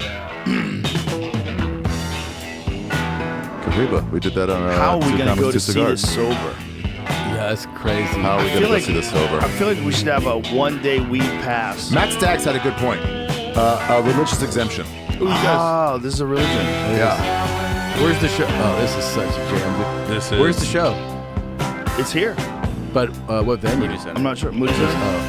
Kariba. We did that on How are we Two gonna Commas, go Two to see Cigars. this sober? Yeah, that's crazy. How are we I going to feel go like see this sober? I feel like we should have a 1-day weed pass. Matt Staggs had a good point. A religious exemption. Oh, this is a religion. Yeah. Where's the show? Oh, this is such a jam. This is Where's the show? It's here. But what venue? I'm not sure. Moody Center.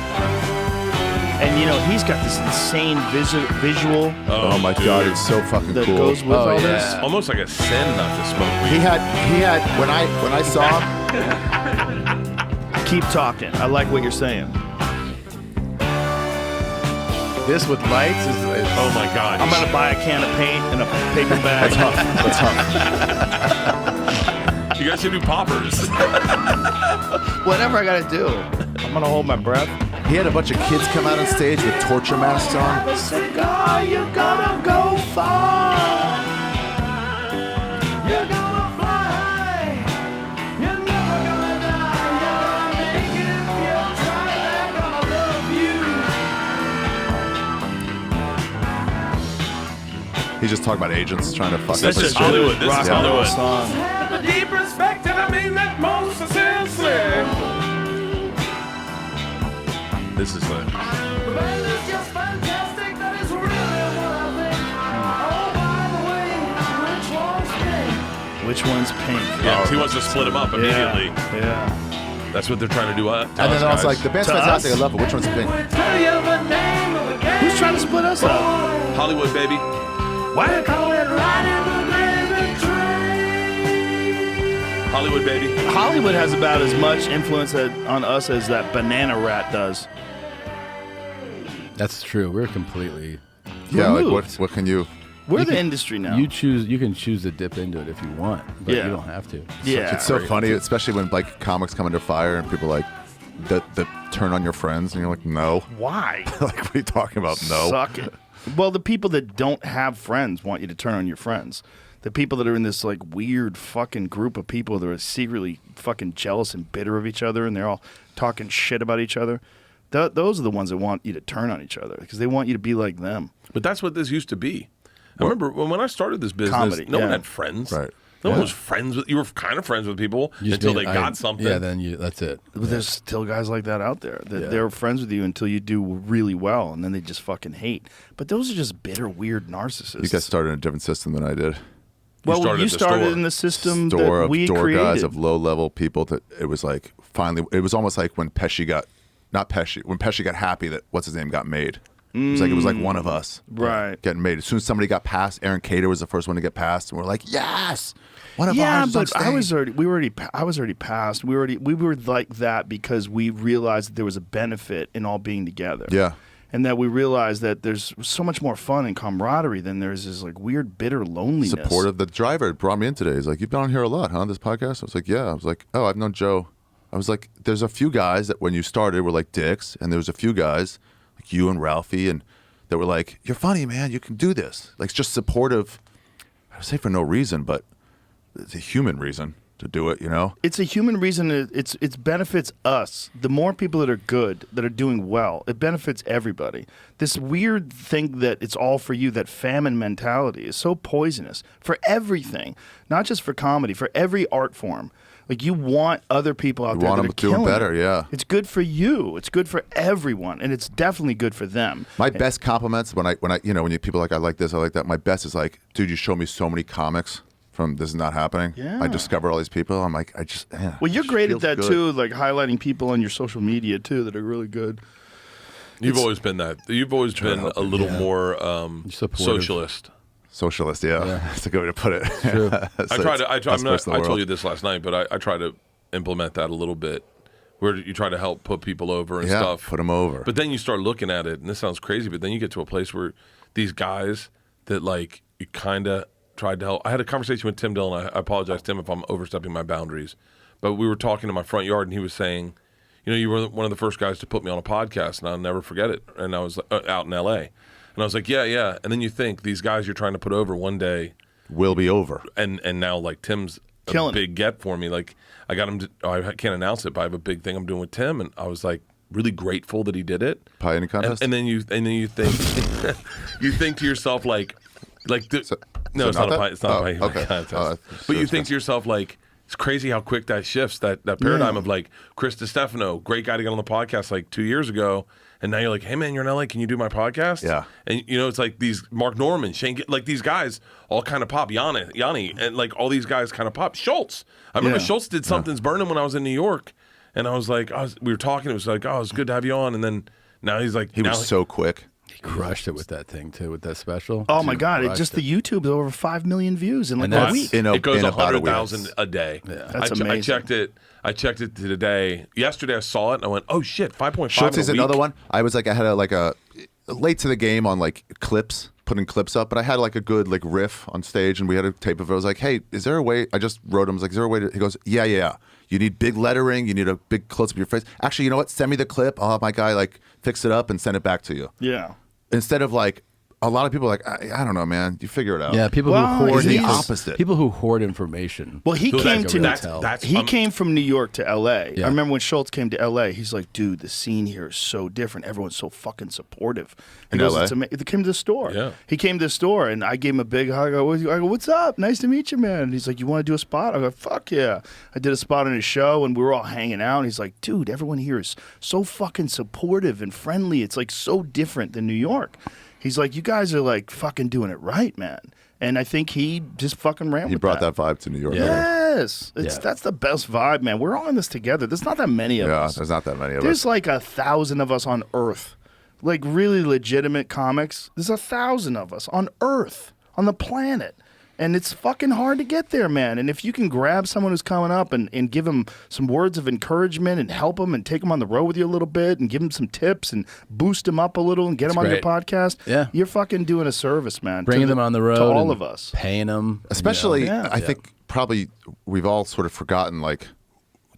And you know, he's got this insane visual Oh my God, it's so fucking that cool. goes with Oh, all yeah. this. almost like a sin not to smoke weed. He had when I saw him. Keep talking. I like what you're saying. This with lights is Oh my God. I'm gonna buy a can of paint and a paper bag. That's tough. You guys should do poppers. Whatever I gotta do. I'm gonna hold my breath. He had a bunch of kids come out on stage with torture masks on. A cigar, you're gonna go far. You're gonna fly. You're never gonna die. You're gonna make it if you try. They're gonna love you. He's just talking about agents trying to fuck This up is his shit. Hollywood. This is Rock and roll Hollywood. song. The deep respect, and I mean that most sincerely. This is like It's just fantastic, that is really what I think. Oh, by the way, which one's pink? Which one's pink? yeah. He wants to split them up immediately. Yeah. That's what they're trying to do. And then I was like, the band's To fantastic. I us? love it. Which one's pink? Tell you the name of the game. Who's trying to split us up? Hollywood, baby. Why they call it riding the gravy train? Hollywood, baby. Hollywood has about as much influence on us as that Banana Rat does. That's true. We're completely. Yeah, like Removed. what can you? We're the industry now. You choose. You can choose to dip into it if you want, but Yeah. you don't have to. yeah. It's so funny, especially when like comics come under fire and people like that turn on your friends and you're like, no. Why? Like, what are you talking about? No. Suck it. Well, the people that don't have friends want you to turn on your friends. The people that are in this like weird fucking group of people that are secretly fucking jealous and bitter of each other and they're all talking shit about each other. Those are the ones that want you to turn on each other because they want you to be like them. But that's what this used to be. I remember when I started this business, Comedy, no one yeah. had friends. Right. No one was friends with. You were kind of friends with people You just until mean, they got something. Yeah, then you. That's it. But there's still guys like that out there. That Yeah. They're friends with you until you do really well, and then they just fucking hate. But those are just bitter, weird narcissists. You guys started in a different system than I did. well, started you at the started store. in the system Store that of we door created. guys of low level people that it was like finally it was almost like when Pesci got not Pesci when Pesci got happy that what's his name got made. It was like one of us Right. getting made. As soon as somebody got passed, Aaron Cater was the first one to get passed, and we're like, yes, one of Yeah, ours is on but I was stage. I was already passed. We were like that because we realized that there was a benefit in all being together. Yeah. And that we realized that there's so much more fun and camaraderie than there's this like weird bitter loneliness. Supportive. The driver brought me in today. He's like, you've been on here a lot, huh? This podcast. I was like, yeah. I was like, oh, I've known Joe. I was like, there's a few guys that when you started were like dicks, and there was a few guys like you and Ralphie and that were like, you're funny, man. You can do this. Like, just supportive. I would say for no reason, but it's a human reason to do it, you know? It's a human reason. It benefits us. The more people that are good, that are doing well, it benefits everybody. This weird thing that it's all for you, that famine mentality, is so poisonous for everything, not just for comedy, for every art form. Like you want other people out You there want that them are doing killing better, it. yeah. It's good for you. It's good for everyone, and it's definitely good for them. My best compliments when you people are like, I like this, I like that. My best is like, dude, you show me so many comics from This Is Not Happening. Yeah. I discover all these people. I'm like, Well, you're it great at feels that good. too, like highlighting people on your social media too that are really good. You've always been that. You've always been a little more Supportive. socialist. Socialist, yeah. That's a good way to put it. True. I told you this last night, but I try to implement that a little bit, where you try to help put people over and Yeah, stuff. put them over. But then you start looking at it, and this sounds crazy, but then you get to a place where these guys that like you kind of tried to help. I had a conversation with Tim Dillon. I apologize, Tim, if I'm overstepping my boundaries, but we were talking in my front yard, and he was saying, you know, you were one of the first guys to put me on a podcast, and I'll never forget it. And I was out in L.A., and I was like, yeah. And then you think these guys you're trying to put over one day, will be over. And now like Tim's a Killing big get for me. Like I got him to. I can't announce it, but I have a big thing I'm doing with Tim, and I was like really grateful that he did it. Pie eating contest. And then you think you think to yourself like no, it's not not a that? pie. It's not a pie okay. contest. But you think to yourself like. It's crazy how quick that shifts, that paradigm of like Chris DiStefano, great guy to get on the podcast like 2 years ago. And now you're like, hey, man, you're in LA. Can you do my podcast? Yeah. And, you know, it's like these Mark Norman, Shane, like these guys all kind of pop. Yanni, and like all these guys kind of pop. Schultz. I remember Schultz did Something's Burning when I was in New York. And I was like, we were talking. It was like, oh, it's good to have you on. And then now he's like, he was so quick. He crushed it with that thing too, with that special. Oh my God! Crushed The YouTube is over 5 million views in like a that's- week. it goes in about a week. 100,000 a day. Yeah. That's I amazing. checked it today. Yesterday I saw it and I went, oh shit, 5.5. Schultz is in a week. another one. I was like, I had a late to the game on like clips, putting clips up, but I had like a good like riff on stage, and we had a tape of it. I was like, hey, is there a way? I just wrote him. I was like, is there a way to? He goes, yeah. You need big lettering. You need a big close up of your face. Actually, you know what? Send me the clip. I'll have my guy like fix it up and send it back to you. Yeah. Instead of like. A lot of people are like, I don't know, man. You figure it out. Yeah, people Well, who hoard he's the he's- opposite. People who hoard information. Well, he So came that's- to that's- he came from New York to L.A. Yeah. I remember when Schultz came to L.A. He's like, dude, the scene here is so different. Everyone's so fucking supportive. He In goes, LA? it's he came to the store. Yeah. He came to the store, and I gave him a big hug. I go, what's up? Nice to meet you, man. And he's like, you want to do a spot? I go, fuck yeah. I did a spot on his show, and we were all hanging out. And he's like, dude, everyone here is so fucking supportive and friendly. It's like so different than New York. He's like, you guys are like fucking doing it right, man. And I think he just fucking ran He with brought that vibe to New York. Yes, Yeah. that's the best vibe, man. We're all in this together. There's not that many of Yeah, us. there's not that many of There's us. like 1,000 of us on Earth, like really legitimate comics. There's 1,000 of us on Earth, on the planet. And it's fucking hard to get there, man. And if you can grab someone who's coming up and give them some words of encouragement and help them and take them on the road with you a little bit and give them some tips and boost them up a little and get them on your great. podcast, Yeah. you're fucking doing a service, man. Bringing them on the road to all and of us. paying them, Especially, Yeah. I think probably we've all sort of forgotten like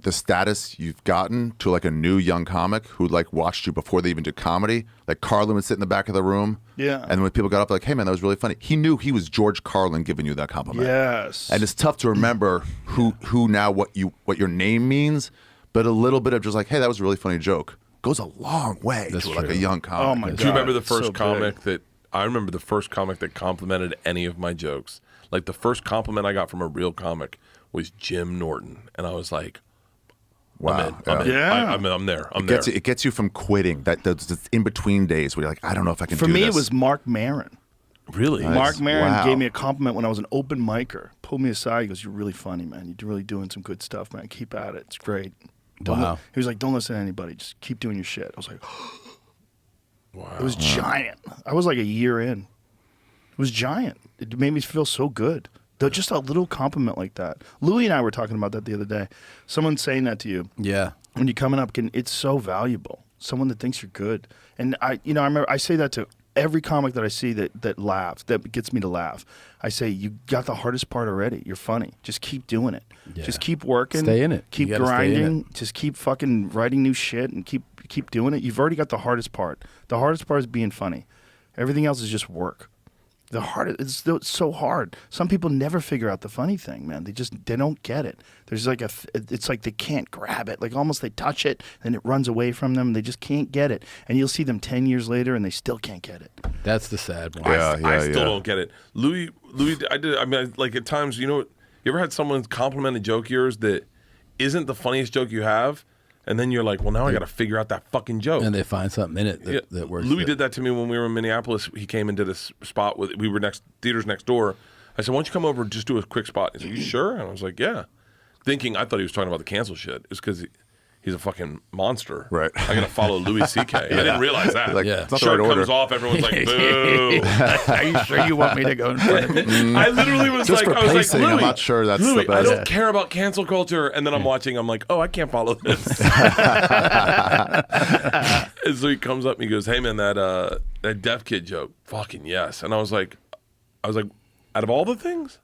the status you've gotten to like a new young comic who like watched you before they even did comedy. Like Carlin would sit in the back of the room. Yeah. And when people got up, like, hey man, that was really funny. He knew he was George Carlin giving you that compliment. Yes. And it's tough to remember who now what your name means, but a little bit of just like, hey, that was a really funny joke goes a long way That's to like true. a young comic. Oh my Do you remember the God, so first big. comic that I remember the first comic that complimented any of my jokes? Like the first compliment I got from a real comic was Jim Norton, and I was like, Wow. I'm in. Yeah. I'm there. I'm there. It gets you from quitting. Those in between days where you're like, I don't know if I can For do me, this. it was Mark Maron. Really? Mark Maron Wow. gave me a compliment when I was an open micer. Pulled me aside. He goes, "You're really funny, man. You're really doing some good stuff, man. Keep at it. It's great." Wow. He was like, "Don't listen to anybody. Just keep doing your shit." I was like, Wow. "It was giant." I was like a year in. It was giant. It made me feel so good. Just a little compliment like that. Louis and I were talking about that the other day. Someone saying that to you Yeah. when you're coming up, it's so valuable. Someone that thinks you're good. And I remember I say that to every comic that I see that laughs, that gets me to laugh. I say, you got the hardest part already. You're funny. Just keep doing it. Yeah. Just keep working. Stay in it. Keep You gotta stay in grinding. Just keep fucking writing new shit and keep doing it. You've already got the hardest part. The hardest part is being funny. Everything else is just work. The hardest, it's so hard. Some people never figure out the funny thing, man. They don't get it. There's like it's like they can't grab it. Like almost they touch it and it runs away from them. They just can't get it. And you'll see them 10 years later and they still can't get it. That's the sad one. I still don't get it. Louis, I mean, like at times, you ever had someone compliment a joke of yours that isn't the funniest joke you have? And then you're like, well, now I got to figure out that fucking joke. And they find something in it that works. Louis did that to me when we were in Minneapolis. He came and did a spot we were theaters next door. I said, why don't you come over and just do a quick spot? He said, you sure? And I was like, yeah. I thought he was talking about the cancel shit. It's because he's a fucking monster. Right. I got to follow Louis C.K. I didn't realize that. Like, Yeah. it's not the Shirt right order. comes off, everyone's like, boo. Are you sure you want me to go in front of you? I literally was Just like, for I was pacing, like, I'm Louis, not sure that's the Louis, I best. don't care about cancel culture. And then I'm watching, I'm like, oh, I can't follow this. And so he comes up and he goes, hey man, that deaf kid joke, fucking yes. And I was like, out of all the things,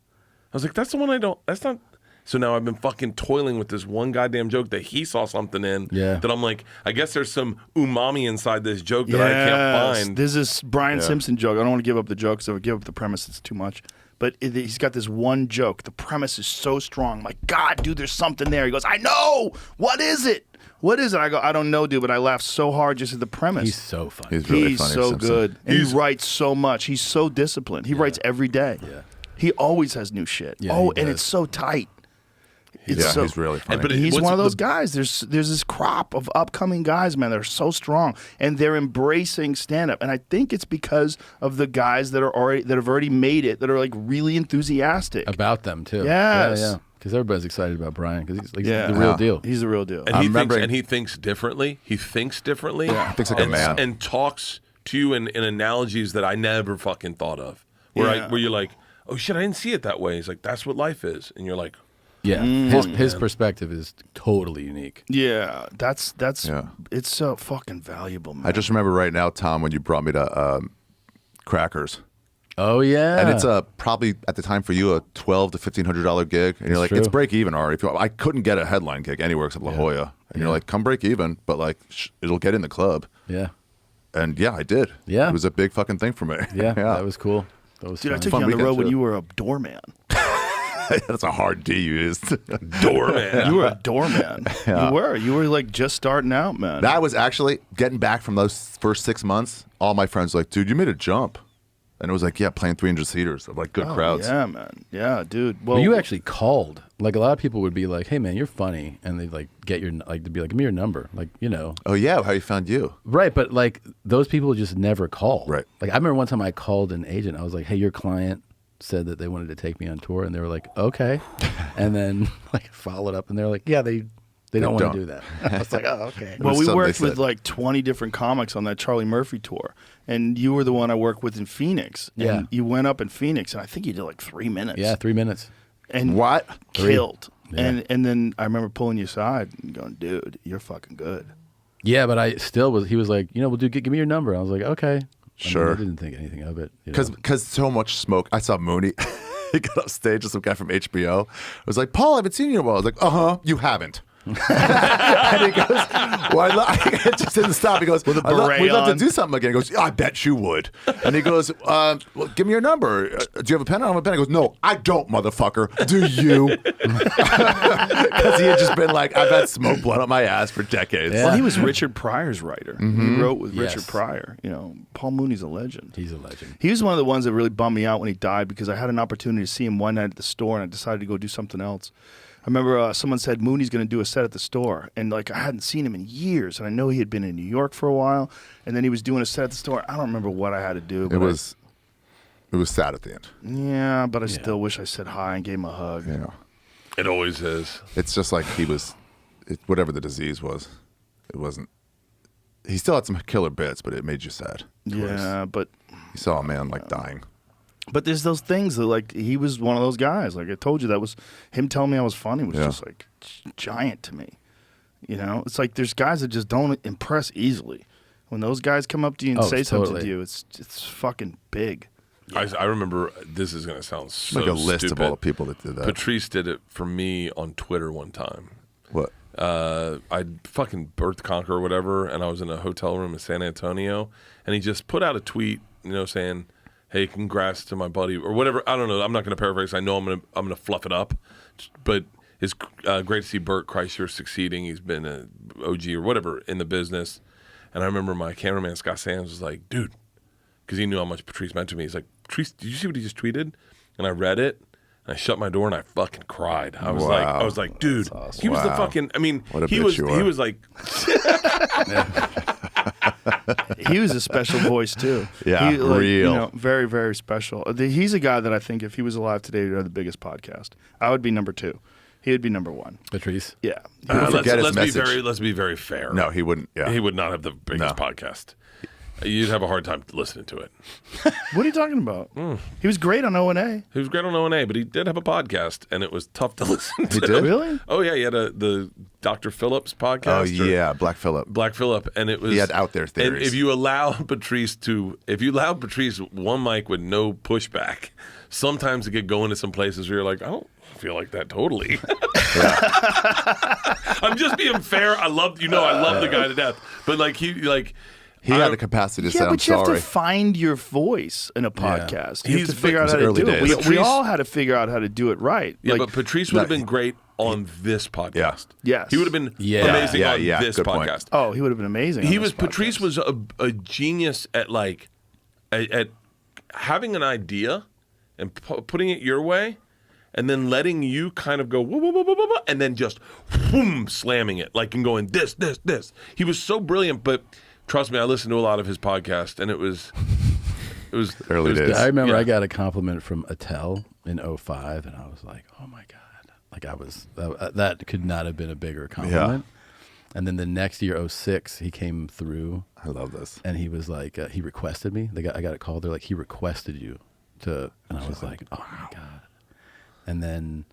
I was like, that's the one that's not. So now I've been fucking toiling with this one goddamn joke that he saw something in. Yeah. That I'm like, I guess there's some umami inside this joke that I can't find. There's this Brian Simpson joke. I don't want to give up the joke, so if I give up the premise, it's too much. But he's got this one joke. The premise is so strong. I'm like, God, dude, there's something there. He goes, I know. What is it? What is it? I go, I don't know, dude, but I laughed so hard just at the premise. He's so funny. He's really He's funny. so Simpson. good. And he writes so much. He's so disciplined. He writes every day. Yeah. He always has new shit. Yeah, oh, he and does. it's so tight. It's Yeah, so, he's really funny. but he's what's one of those the- guys. There's this crop of upcoming guys, man. They're so strong, and they're embracing stand up. And I think it's because of the guys that have already made it, that are like really enthusiastic. About them too. Yes. Yeah. Because everybody's excited about Brian because he's Yeah. the real deal. He's the real deal. And I'm he remembering- thinks differently. He thinks differently. He thinks like a and, man. and talks to you in analogies that I never fucking thought of. Where Yeah. where you're like, oh shit, I didn't see it that way. He's like, that's what life is, and you're like, Yeah. His perspective is totally unique. Yeah, that's Yeah. it's so fucking valuable, man. I just remember right now, Tom, when you brought me to Crackers. Oh yeah. And it's probably at the time for you a $1,200 to $1,500 gig, and you're like, true. it's break even, Ari. I couldn't get a headline gig anywhere except La Jolla, and you're like, come break even, but like it'll get in the club, Yeah. and yeah, I did. Yeah. It was a big fucking thing for me. Yeah. That was cool. That was Dude, I fun. took Fun you on the weekend, road when too. you were a doorman. That's a hard D you used. doorman. You were a doorman. You were like just starting out, man. That was actually getting back from those first 6 months. All my friends were like, dude, you made a jump. And it was like, yeah, playing 300 seaters of like good crowds. Yeah, man. Yeah, dude. Well, Well, you actually called. Like a lot of people would be like, "Hey, man, you're funny," and they'd like get your they'd be like, "Give me your number," like Oh, yeah, how you found you. Right? But like those people just never call. Right. Like I remember one time I called an agent. I was like, "Hey, your client said that they wanted to take me on tour," and they were like, "Okay," and then like followed up, and they're like, "Yeah, they don't want don't. to do that." I was like, "Oh, okay." well, was we something worked they with said. like 20 different comics on that Charlie Murphy tour, and you were the one I worked with in Phoenix. Yeah. And you went up in Phoenix, and I think you did like 3 minutes. Yeah, 3 minutes. And What? killed. Yeah. And then I remember pulling you aside and going, dude, you're fucking good. Yeah, but I still was. He was like, "Well, dude, give me your number." I was like, "Okay." I mean, Sure. I didn't think anything of it. you know? Because so much smoke. I saw Mooney. He got off stage with some guy from HBO. I was like, Paul, I haven't seen you in a while. I was like, you haven't. And he goes, it just didn't stop. He goes, we'd beret love to on. do something again. He goes, I bet you would. And he goes, well, give me your number. Do you have a pen? I don't have a pen. He goes, no, I don't, motherfucker. Do you? Because he had just been like, I've had smoke blood up my ass for decades. Yeah. Well, he was Richard Pryor's writer. He wrote with Yes. Richard Pryor. You know, Paul Mooney's a legend. He's a legend. He was one of the ones that really bummed me out when he died because I had an opportunity to see him one night at the store and I decided to go do something else. I remember someone said Mooney's going to do a set at the store, and like I hadn't seen him in years, and I know he had been in New York for a while, and then he was doing a set at the store. I don't remember what I had to do. But It was sad at the end. yeah, but I still wish I said hi and gave him a hug. You know, It always is. it's just like he was, whatever the disease was, it wasn't. He still had some killer bits, but it made you sad. Yeah, but You saw a man like dying. there's those things that like he was one of those guys. Like I told you, that was him telling me I was funny was Yeah. just like giant to me. You know, it's like there's guys that just don't impress easily. When those guys come up to you and Oh, say something totally. to you, it's fucking big. I remember, this is going to sound so Like a list stupid. of all the people that did that. Patrice did it for me on Twitter one time. What? I fucking birthed Conquer or whatever, and I was in a hotel room in San Antonio, and he just put out a tweet, saying, "Hey, congrats to my buddy," or whatever. I don't know. I'm not going to paraphrase. I know I'm gonna fluff it up, but it's great to see Bert Kreischer succeeding. He's been a OG or whatever in the business, and I remember my cameraman Scott Sands was like, "Dude," because he knew how much Patrice meant to me. He's like, "Patrice, did you see what he just tweeted?" And I read it. And I shut my door and I fucking cried. I was like, dude, he was the Wow. fucking. I mean, What a he bitch was. you He are. was like, He was a special voice too. Yeah, he, like, real. very, very special. He's a guy that I think if he was alive today, he'd have the biggest podcast. I would be number 2. He would be number 1. Patrice. Yeah. forget his message. let's be very fair. No, he wouldn't. Yeah. He would not have the biggest No. podcast. You'd have a hard time listening to it. What are you talking about? He was great on O&A. He was great on O&A, but he did have a podcast, and it was tough to listen to. He did? Really? Oh yeah, he had the Dr. Phillips podcast. Oh or yeah, Black Phillip. Black Phillip, and it was He had out there And theories. if you allowed Patrice one mic with no pushback, sometimes it could go into some places where you're like, I don't feel like that totally. I'm just being fair. I love the guy to death, but He had the capacity to say, Yeah, I'm but you have sorry. to find your voice in a podcast. You have to He's- figure out how to early do it. days. We all had to figure out how to do it right. Yeah, Like, but Patrice would have been great on this podcast. Yes. He would have been Yeah. amazing Yeah, on yeah, this good point. podcast. oh, he would have been amazing. He on was this Patrice podcast. was a genius at like at having an idea and putting it your way, and then letting you kind of go whoa, whoa, whoa, whoa, whoa, and then just whoom, slamming it like and going this. He was so brilliant, but trust me, I listened to a lot of his podcast, and it was Early it was days. good. I remember Yeah. I got a compliment from Attell in 05, and I was like, oh my God. Like that could not have been a bigger compliment. And then the next year, 06, he came through. I love this. And he was like, he requested me. I got a call. They're like, he requested you to, and I was like, oh my God. And then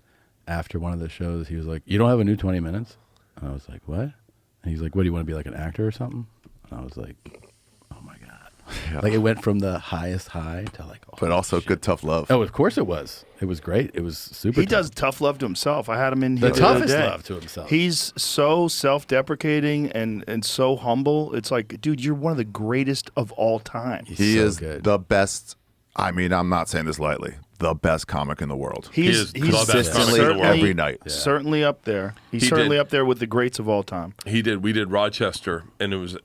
after one of the shows, he was like, you don't have a new 20 minutes? And I was like, what? And he's like, what, do you want to be like an actor or something? And I was like, oh my God. Yeah. Like it went from the highest high to like, oh, But also good tough love. oh, of course it was. It was great. It was super. He does tough love to himself. I had him in The here the other toughest day. love to himself. He's so self-deprecating and so humble. It's like, dude, you're one of the greatest of all time. He so is good. the best. I mean, I'm not saying this lightly. The best comic in the world. He's the best comic in the Consistently world. every night. Certainly up there. He's He certainly did. up there with the greats of all time. He did. We did Rochester, and it was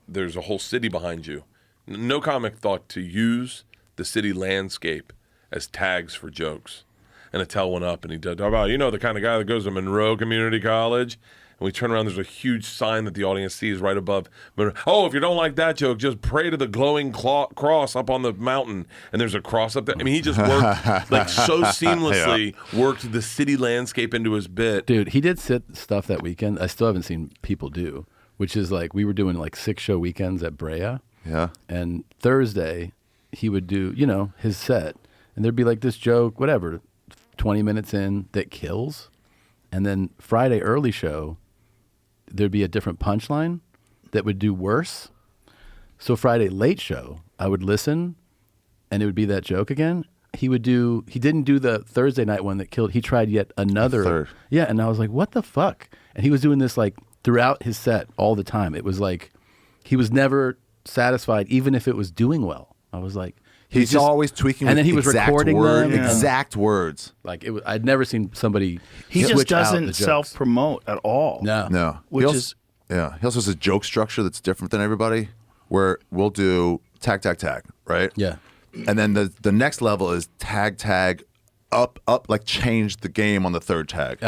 there's a whole city behind you. No comic thought to use the city landscape as tags for jokes. And Attell went up and he did about the kind of guy that goes to Monroe Community College. And we turn around, there's a huge sign that the audience sees right above. Oh, if you don't like that joke, just pray to the glowing cross up on the mountain. And there's a cross up there. I mean, he just worked like so seamlessly, worked the city landscape into his bit. Dude, he did stuff that weekend I still haven't seen people do, which is like we were doing like 6-show weekends at Brea. Yeah. And Thursday, he would do, his set. And there'd be like this joke, whatever, 20 minutes in that kills. And then Friday early show, there'd be a different punchline that would do worse. So Friday late show, I would listen and it would be that joke again. He didn't do the Thursday night one that killed. He tried yet another. Third. Yeah. And I was like, what the fuck? And he was doing this like throughout his set all the time. It was like, he was never satisfied, even if it was doing well. I was like, He's just- always tweaking. and with then he was exact recording word, them. exact words. Like it was, I'd never seen somebody. He just switch out the doesn't jokes. self-promote at all. No, No, Which he also, is- yeah. He also has a joke structure that's different than everybody. Where we'll do tag, right? Yeah, And then the next level is tag, up, like change the game on the third tag.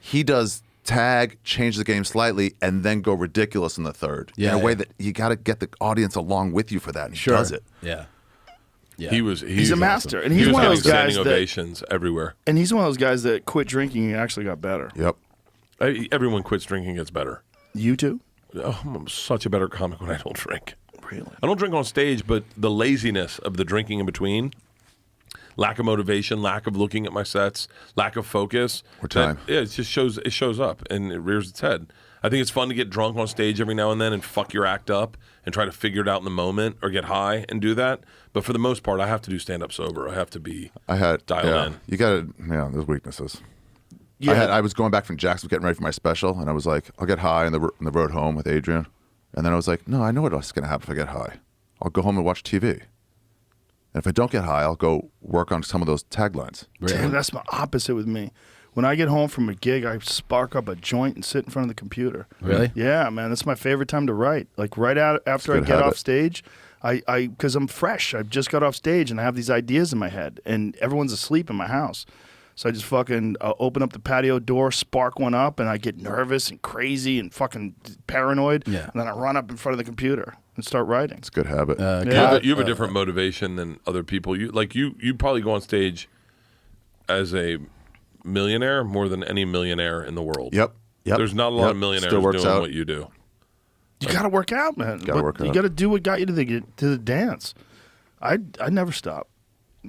He does tag, change the game slightly, and then go ridiculous in the third. Yeah, in a way yeah. that you got to get the audience along with you for that. And he sure. does it. Yeah, yeah. He's a master, and He he's was one of having those guys standing that, ovations everywhere. and he's one of those guys that quit drinking and actually got better. Yep. Everyone quits drinking, gets better. You too? Oh, I'm such a better comic when I don't drink. Really? I don't drink on stage, but the laziness of the drinking in between, lack of motivation, lack of looking at my sets, lack of focus. Or time. It just shows up and it rears its head. I think it's fun to get drunk on stage every now and then and fuck your act up and try to figure it out in the moment or get high and do that. But for the most part, I have to do stand-up sober. I have to be dialed in. You got to, there's weaknesses. Yeah. I was going back from Jackson, getting ready for my special, and I was like, I'll get high on the road home with Adrian. And then I was like, no, I know what's going to happen if I get high. I'll go home and watch TV. And if I don't get high, I'll go work on some of those taglines. Damn, that's my opposite with me. When I get home from a gig, I spark up a joint and sit in front of the computer. Really? Yeah, man, that's my favorite time to write. Like right out after I good get habit. off stage, because I'm fresh. I've just got off stage and I have these ideas in my head, and everyone's asleep in my house. So I just fucking open up the patio door, spark one up, and I get nervous and crazy and fucking paranoid. Yeah. And then I run up in front of the computer and start writing. It's a good habit. You have a different motivation than other people. You probably go on stage as a millionaire more than any millionaire in the world. Yep. There's not a lot Yep. of millionaires Still works doing out. what you do. You got to work out, man. Gotta work You out. got to do what got you to the dance. I never stop.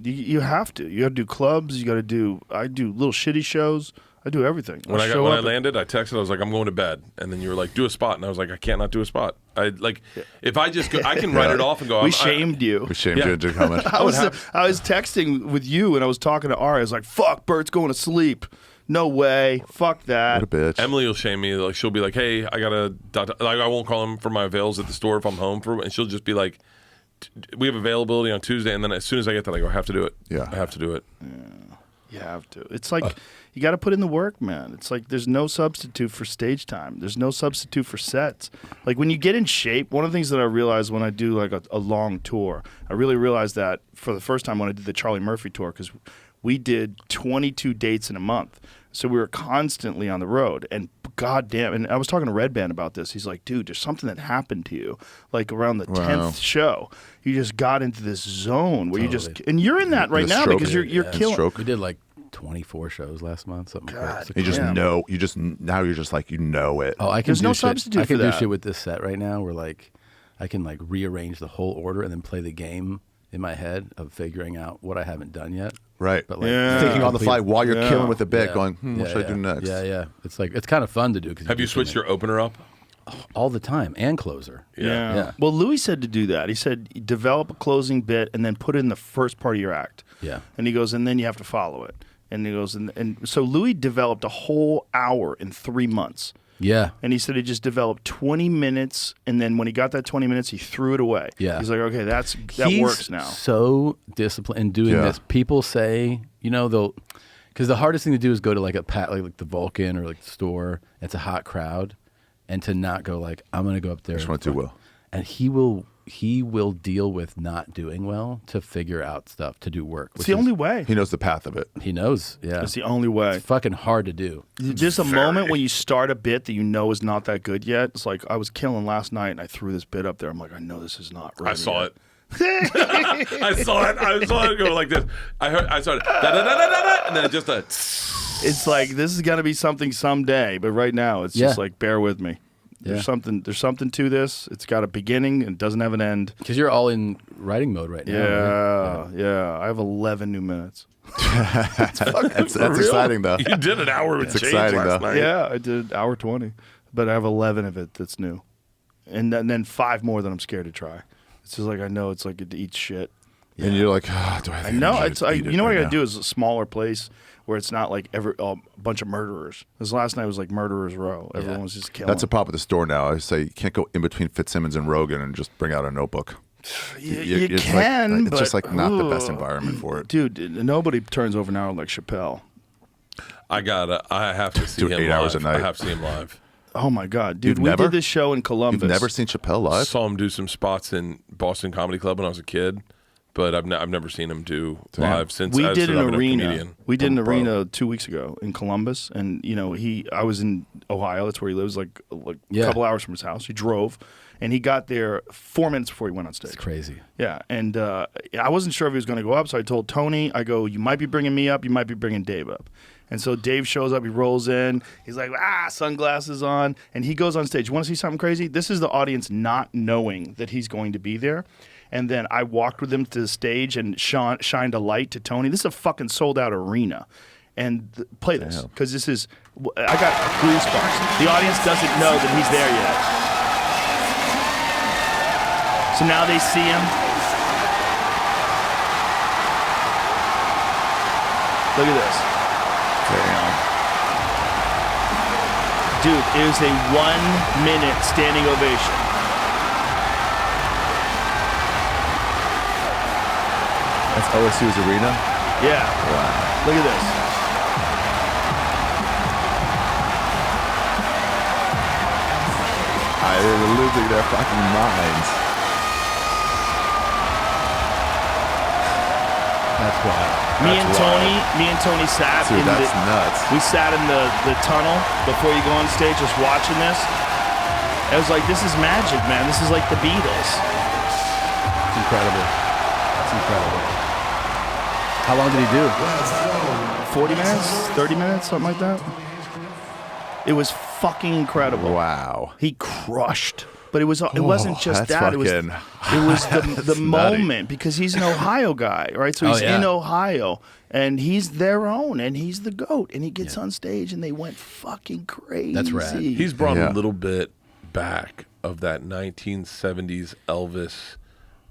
You have to. You got to do clubs. I do little shitty shows. I do everything. When I landed, I texted. I was like, "I'm going to bed," and then you were like, "Do a spot," and I was like, "I can't not do a spot." If I just go, I can write it off and go. We shamed you. We shamed Yeah. you into coming. I was texting with you and I was talking to Ari. I was like, "Fuck, Bert's going to sleep." No way. Fuck that. What a bitch. Emily will shame me. Like she'll be like, "Hey, I gotta." Like I won't call him for my avails at the store if I'm home and she'll just be like, "We have availability on Tuesday," and then as soon as I get that, I go, "I have to do it. Yeah. I have to do it." You have to. It's like you got to put in the work, man. It's like there's no substitute for stage time. There's no substitute for sets. Like when you get in shape, one of the things that I realized when I do like a long tour, I really realized that for the first time when I did the Charlie Murphy tour, because we did 22 dates in a month. So we were constantly on the road, and goddamn, and I was talking to Red Band about this. He's like, dude, there's something that happened to you, like around the 10th show. You just got into this zone where you just, and you're in that right now because you're killing. Stroke. We did like 24 shows last month. Something crazy. You just know. Now you're just like, you know it. Oh, I can There's do no shit. substitute I can for do that. shit with this set right now where like I can like rearrange the whole order and then play the game in my head of figuring out what I haven't done yet. Right. But like Thinking on the fly while you're Yeah. killing with the bit, Yeah. going, what should I do yeah. next? Yeah. It's like it's kind of fun to do. Cause Have you can, switched like, your opener up? all the time and closer? Yeah. Well, Louis said to do that. He said develop a closing bit and then put it in the first part of your act. Yeah. And he goes, and then you have to follow it. And he goes, and so Louis developed a whole hour in 3 months. Yeah. And he said he just developed 20 minutes, and then when he got that 20 minutes, he threw it away. Yeah. He's like, okay, that He's works now. So disciplined in doing this. People say, they'll, because the hardest thing to do is go to like like the Vulcan or like the store. It's a hot crowd, and to not go like, I'm gonna go up there. Just want to do well. And he will deal with not doing well to figure out stuff to do work. It's the only way. He knows the path of it. He knows. Yeah. It's the only way. It's fucking hard to do. Just a moment when you start a bit that you know is not that good yet. It's like I was killing last night, and I threw this bit up there. I'm like, I know this is not right. I saw it. I saw it go like this. I saw it, and then it just It's like this is gonna be something someday, but right now it's just like bear with me. There's something to this. It's got a beginning and doesn't have an end. Because you're all in writing mode right now. Yeah. I have 11 new minutes. That's exciting, though. You did an hour with It's change exciting, last though. night. Yeah, I did hour 20, but I have 11 of it that's new, and then 5 more that I'm scared to try. It's just like I know it's like it eats shit. And you're like, do I have I the know. energy It's to like, beat it you know what right I gotta now? do is a smaller place where it's not like a bunch of murderers. This last night was like murderers row. Everyone was just killing. That's a problem with the store now. I say you can't go in between Fitzsimmons and Rogan and just bring out a notebook. You It's can, like, but it's just like not the best environment for it. Dude, nobody turns over an hour like Chappelle. I have to see Do him 8 live. hours a night. I have to see him live. Oh my God, dude! You've We never? did this show in Columbus. You've never seen Chappelle live? Saw him do some spots in Boston Comedy Club when I was a kid, but I've never seen him do live since. We I've did an been a arena. comedian. We did an arena 2 weeks ago in Columbus, and I was in Ohio. That's where he lives, like a couple hours from his house. He drove, and he got there 4 minutes before he went on stage. It's crazy. Yeah, and I wasn't sure if he was going to go up, so I told Tony, I go, you might be bringing me up, you might be bringing Dave up. And so Dave shows up, he rolls in, he's like, sunglasses on, and he goes on stage. You want to see something crazy? This is the audience not knowing that he's going to be there. And then I walked with him to the stage and shined a light to Tony. This is a fucking sold-out arena. And play this, because this is, I got goosebumps. The audience doesn't know that he's there yet. So now they see him. Look at this. Dude, it was a 1 minute standing ovation. That's OSU's arena? Yeah. Wow. Look at this. They're losing their fucking minds. That's wild. Me and Tony sat Dude, in that's the nuts. We sat in the tunnel before you go on stage just watching this. I was like, this is magic, man. This is like the Beatles. It's incredible. It's incredible. How long did he do? 40 minutes? 30 minutes? Something like that? It was fucking incredible. Wow. He crushed. But it wasn't just that's that. It was the nutty. moment, because he's an Ohio guy, right? So he's in Ohio, and he's their own, and he's the GOAT, and he gets on stage, and they went fucking crazy. That's rad. He's brought a little bit back of that 1970s Elvis,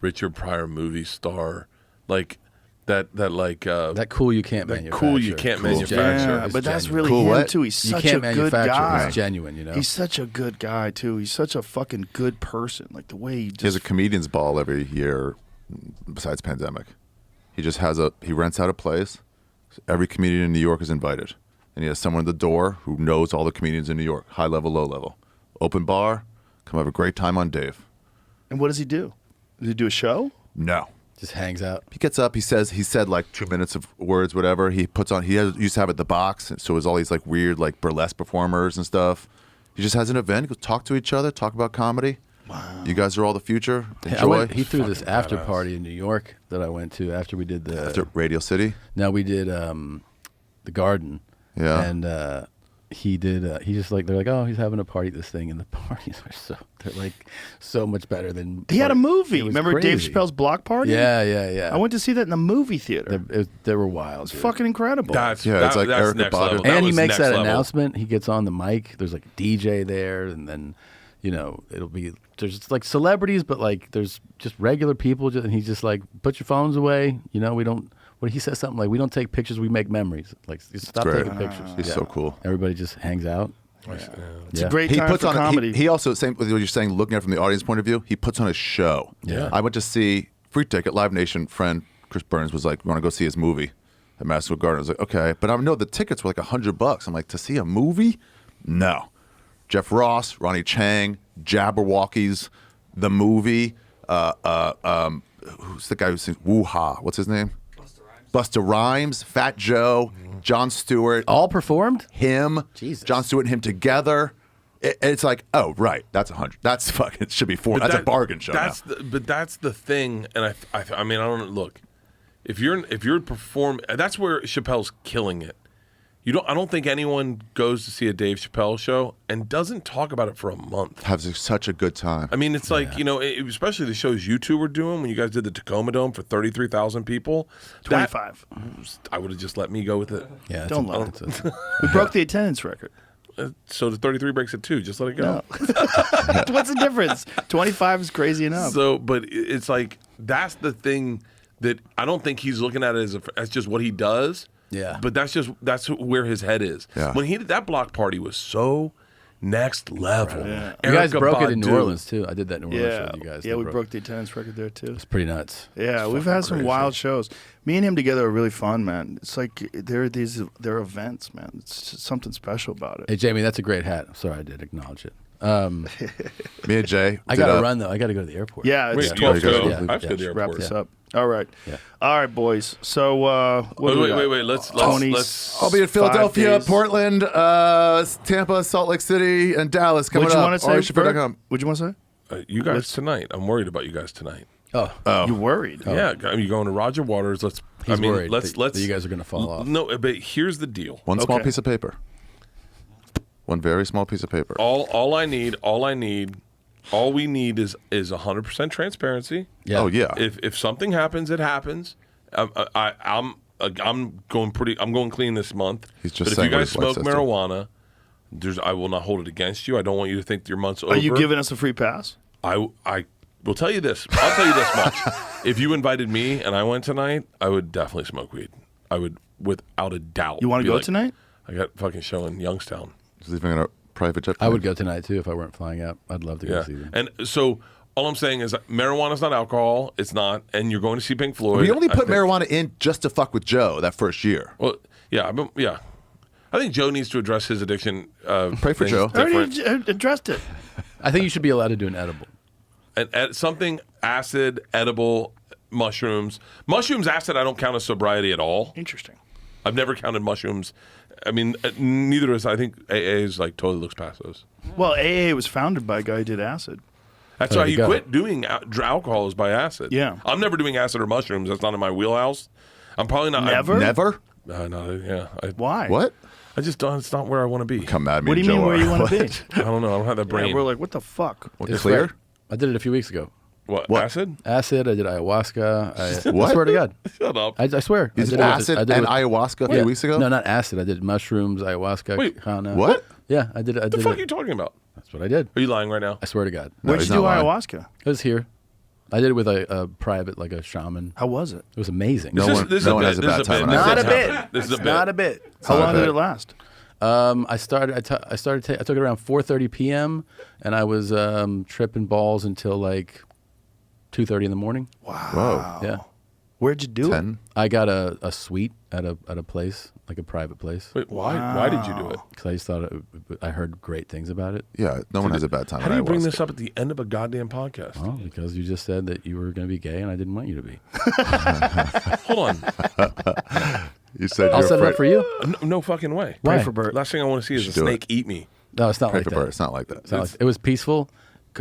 Richard Pryor movie star. Like, that That cool you can't that manufacture. cool you can't Cool. manufacture. Yeah, It's but that's genuine. really Cool him what? too. He's You such can't a good manufacture. guy. It's genuine, you know. He's such a good guy too. He's such a fucking good person. Like the way he just He has a comedian's ball every year, besides pandemic. He rents out a place. Every comedian in New York is invited, and he has someone at the door who knows all the comedians in New York, high level, low level. Open bar, come have a great time on Dave. And what does he do? Does he do a show? No. Just hangs out. He gets up. He said like 2 minutes of words, whatever. He puts on. Used to have it at the box, so it was all these like weird like burlesque performers and stuff. He just has an event. He goes talk to each other, talk about comedy. Wow. You guys are all the future. Hey, Enjoy. he threw this after badass. party in New York that I went to after we did the. After Radio City. Now we did the Garden. Yeah. And he did. He just like they're like, oh, he's having a party at this thing, and the parties are so much better than. He had a movie. It was Remember Dave crazy. Chappelle's Block Party? Yeah. I went to see that in the movie theater. They were wild. It's dude. fucking incredible. That's Yeah, it's like that's Erica next Badu. level. That And he was makes next that level. announcement. He gets on the mic. There's like a DJ there, and then, it'll be there's like celebrities, but like there's just regular people. And he's just like, put your phones away. We don't. What he says something like, we don't take pictures, we make memories. Like, stop Great. taking pictures. He's so cool. Everybody just hangs out. It's a great He time puts for on. comedy. He also same with what you're saying. Looking at it from the audience point of view, he puts on a show. Yeah. I went to see free ticket. Live Nation friend Chris Burns was like, "We want to go see his movie at Madison Square Garden." I was like, "Okay," but I know the tickets were like $100. I'm like, to see a movie? No. Jeff Ross, Ronnie Chang, Jabberwockies, the movie. Who's the guy who sings Woo Ha? What's his name? Busta Rhymes, Fat Joe, Jon Stewart. All performed? Him, Jesus. Jon Stewart and him together. It's like, oh, right, that's 100. That's fucking, it should be 4. But That's a bargain show now. But that's the thing, and I mean, I don't look. If you're performing, that's where Chappelle's killing it. I don't think anyone goes to see a Dave Chappelle show and doesn't talk about it for a month. Have such a good time. I mean, it's like, especially the shows you two were doing when you guys did the Tacoma Dome for 33,000 people. 25. I would have just let me go with it. Yeah. it's Don't a- let it's it. a- We broke the attendance record. So the 33 breaks at 2. Just let it go. What's the difference? 25 is crazy enough. So, but it's like, that's the thing that I don't think he's looking at it as just what he does. Yeah. But that's where his head is. Yeah. When he did that block party was so next level. Yeah. You guys Erykah broke it in New Badu. Orleans, too. I did that in New Orleans yeah, show with you guys. yeah, They we broke the attendance record there too. It's pretty nuts. Yeah, we've had some wild shows. Me and him together are really fun, man. It's like they're events, man. It's just something special about it. Hey, Jamie, that's a great hat. I'm sorry I did acknowledge it. Me and Jay. I did got to a- run, though. I got to go to the airport. Yeah, it's Wait, you 12 have to go? Yeah. I have to go to the Wrap airport. this up. All right. Yeah. All right, boys. So what do we got? Wait. Let's 20 I'll be in 5 Philadelphia, days. Portland, Tampa, Salt Lake City, and Dallas coming What'd you up. want to say? Bert? RShafford.com. What'd you want to say? You guys tonight. I'm worried about you guys tonight. Oh, You worried? Yeah, I mean, you're going to Roger Waters. he's worried let's that you guys are going to fall off. No, but here's the deal. One small Okay. piece of paper. One very small piece of paper. All we need is 100% transparency. Yeah. Oh, yeah. If something happens, it happens. I'm going clean this month. He's just but if saying you what guys his wife smoke says to him. marijuana, I will not hold it against you. I don't want you to think your month's over. Are you giving us a free pass? I will tell you this. I'll tell you this much. If you invited me and I went tonight, I would definitely smoke weed. I would, without a doubt. You want be to go like, tonight? I got a fucking show in Youngstown. He's leaving on a private jet. I would go tonight, too, if I weren't flying out. I'd love to go Yeah. see them. And so all I'm saying is that marijuana's not alcohol. It's not. And you're going to see Pink Floyd. We only I put think- marijuana in just to fuck with Joe that first year. Well, yeah. Yeah. I think Joe needs to address his addiction. Pray for things Joe. I already different. addressed it. I think you should be allowed to do an edible. And something acid, edible, mushrooms. Mushrooms, acid, I don't count as sobriety at all. Interesting. I've never counted mushrooms. I mean, neither is. I think AA is like totally looks past those. Well, AA was founded by a guy who did acid. That's There why you he go. quit doing alcohol is by acid. Yeah. I'm never doing acid or mushrooms. That's not in my wheelhouse. I'm probably not. Never? Never? No, yeah. Why? What? I just don't. It's not where I want to be. Come at me. What do you Joe mean where are. you want to be? I don't know. I don't have that brain. Yeah, we're like, what the fuck? What, It's clear? great. I did it a few weeks ago. What? What? Acid? Acid, I did ayahuasca. What? I swear to God. Shut up. I swear. You I did did it with- acid I did it and with- ayahuasca a few Yeah. weeks ago? No, not acid. I did mushrooms, ayahuasca, Wait, kana. What? Yeah, I did it. I What the did fuck it. are you talking about? That's what I did. Are you lying right now? I swear to God. No, Where'd he's you do not lying. ayahuasca? It was here. I did it with a private, like a shaman. How was it? It was amazing. No one has a bad time. Not a bit. This is a bit. Not a bit. How long did it last? I took it around 4:30 p.m. and I was tripping balls until like 2:30 in the morning. Whoa. Yeah. Where'd you do it? 10? I got a suite at a place, like a private place. Wait, why did you do it? Because I just thought I heard great things about it. Yeah, no one has a bad time. How do you bring this up at the end of a goddamn podcast? Well, because you just said that you were going to be gay, and I didn't want you to be. Hold on. You said I'll you're set it afraid. up for you. No fucking way. Why? Pray for Bert. Last thing I want to see is a should do snake it. eat me. No, it's not Pray like for that. Bert. It's not like that. It's not like that. It was peaceful,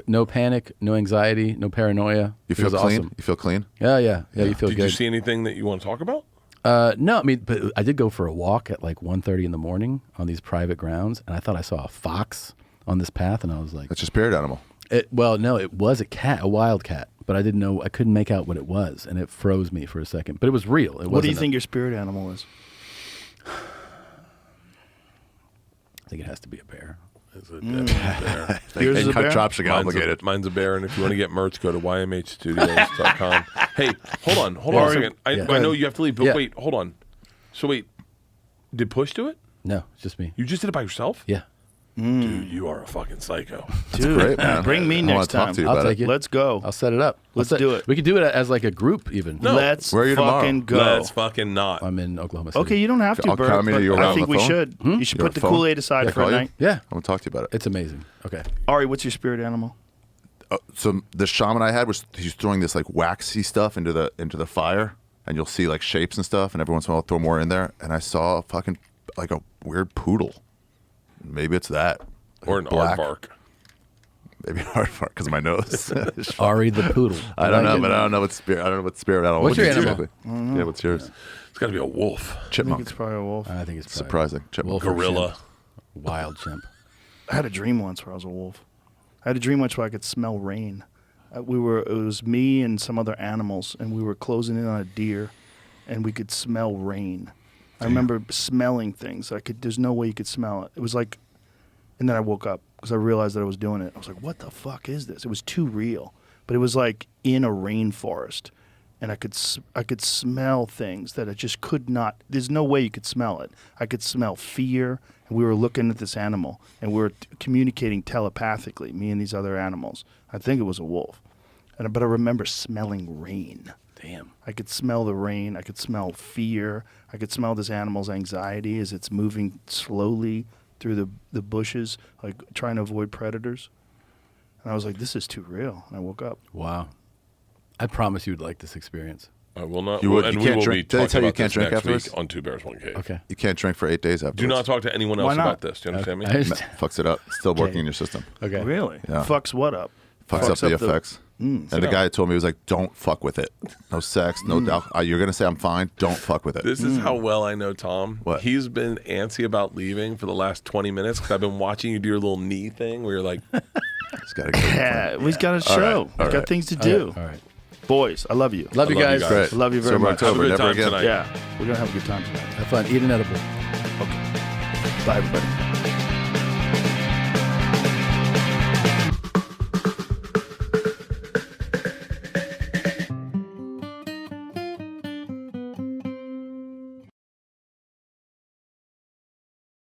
no panic, no anxiety, no paranoia. You It feel was clean? awesome. You feel clean? Yeah. You feel Did good. you see anything that you want to talk about? No, I mean, but I did go for a walk at like 1:30 in the morning on these private grounds, and I thought I saw a fox on this path, and I was like, That's your spirit animal. well, no, it was a cat, a wild cat, but I didn't know, I couldn't make out what it was, and it froze me for a second, but it was real. What do you think your spirit animal is? I think it has to be a bear. It's a bear. Yours is a bear? Dropshipping obligated. Mine's a bear, and if you want to get merch, go to ymhstudios.com. Hey, hold on a second. I know you have to leave, but Yeah. wait, hold on. So wait, did Push do it? No, it's just me. You just did it by yourself? Yeah. Dude, you are a fucking psycho. Dude, Great, man. bring me I next wanna talk time. to you I'll about take it. it. Let's go. I'll set it up. Let's do it. We could do it as like a group even. No. Let's Where are you tomorrow? fucking go. Let's fucking not. I'm in Oklahoma City. Okay, you don't have to, I'll Bert, come but to you I on think the we phone. should. You should You're put the on the phone? Kool-Aid aside for call a you? night. Yeah. I'm gonna talk to you about it. Oh, It's amazing. Okay. Ari, what's your spirit animal? So the shaman I had was he's throwing this like waxy stuff into the fire, and you'll see like shapes and stuff, and every once in a while I'll throw more in there, and I saw a fucking like a weird poodle. Maybe it's that. Or an black. aardvark. Maybe an aardvark because of my nose. Ari the poodle. I don't like know, it. but I don't know what spirit. I don't know what spirit animal. What's your would be animal? typically. Yeah, what's yours? It's got to be a wolf. I think Chipmunk. it's probably a wolf. I think it's probably Surprising. Chipmunk. wolf or Gorilla. chimp. Wild chimp. I had a dream once where I was a wolf. I had a dream once where I could smell rain. It was me and some other animals, and we were closing in on a deer, and we could smell rain. I remember smelling things. There's no way you could smell it. It was like, and then I woke up because I realized that I was doing it. I was like, what the fuck is this? It was too real. But it was like in a rainforest, and I could smell things that I just could not. There's no way you could smell it. I could smell fear, and we were looking at this animal, and we were communicating telepathically, me and these other animals. I think it was a wolf, but I remember smelling rain. Damn. I could smell the rain. I could smell fear. I could smell this animal's anxiety as it's moving slowly through the bushes, like trying to avoid predators. And I was like, this is too real. And I woke up. Wow. I promise you'd like this experience. I will not. You would- and you we can't will drink- be did they talking tell you you about can't this drink next afterwards? week on Two Bears, One Cave. Okay. You can't drink for 8 days afterwards. Do not talk to anyone else Why not? about this. Do you understand me? I understand. Fucks it up. Still working in your system. Okay. Really? Yeah. Fucks what up? Fucks up the effects. And the guy told me, he was like, don't fuck with it. No sex, no doubt. You're going to say I'm fine. Don't fuck with it. This is how well I know Tom. What? He's been antsy about leaving for the last 20 minutes because I've been watching you do your little knee thing where you're like, It's got to go. Yeah, we've got a show. We've got things to do. All right. Boys, I love you. Love you guys. Great. I love you very Sober much. October, Have a good never time again. tonight. Yeah, we're going to have a good time tonight. Have fun. Eat an edible. Bye, everybody.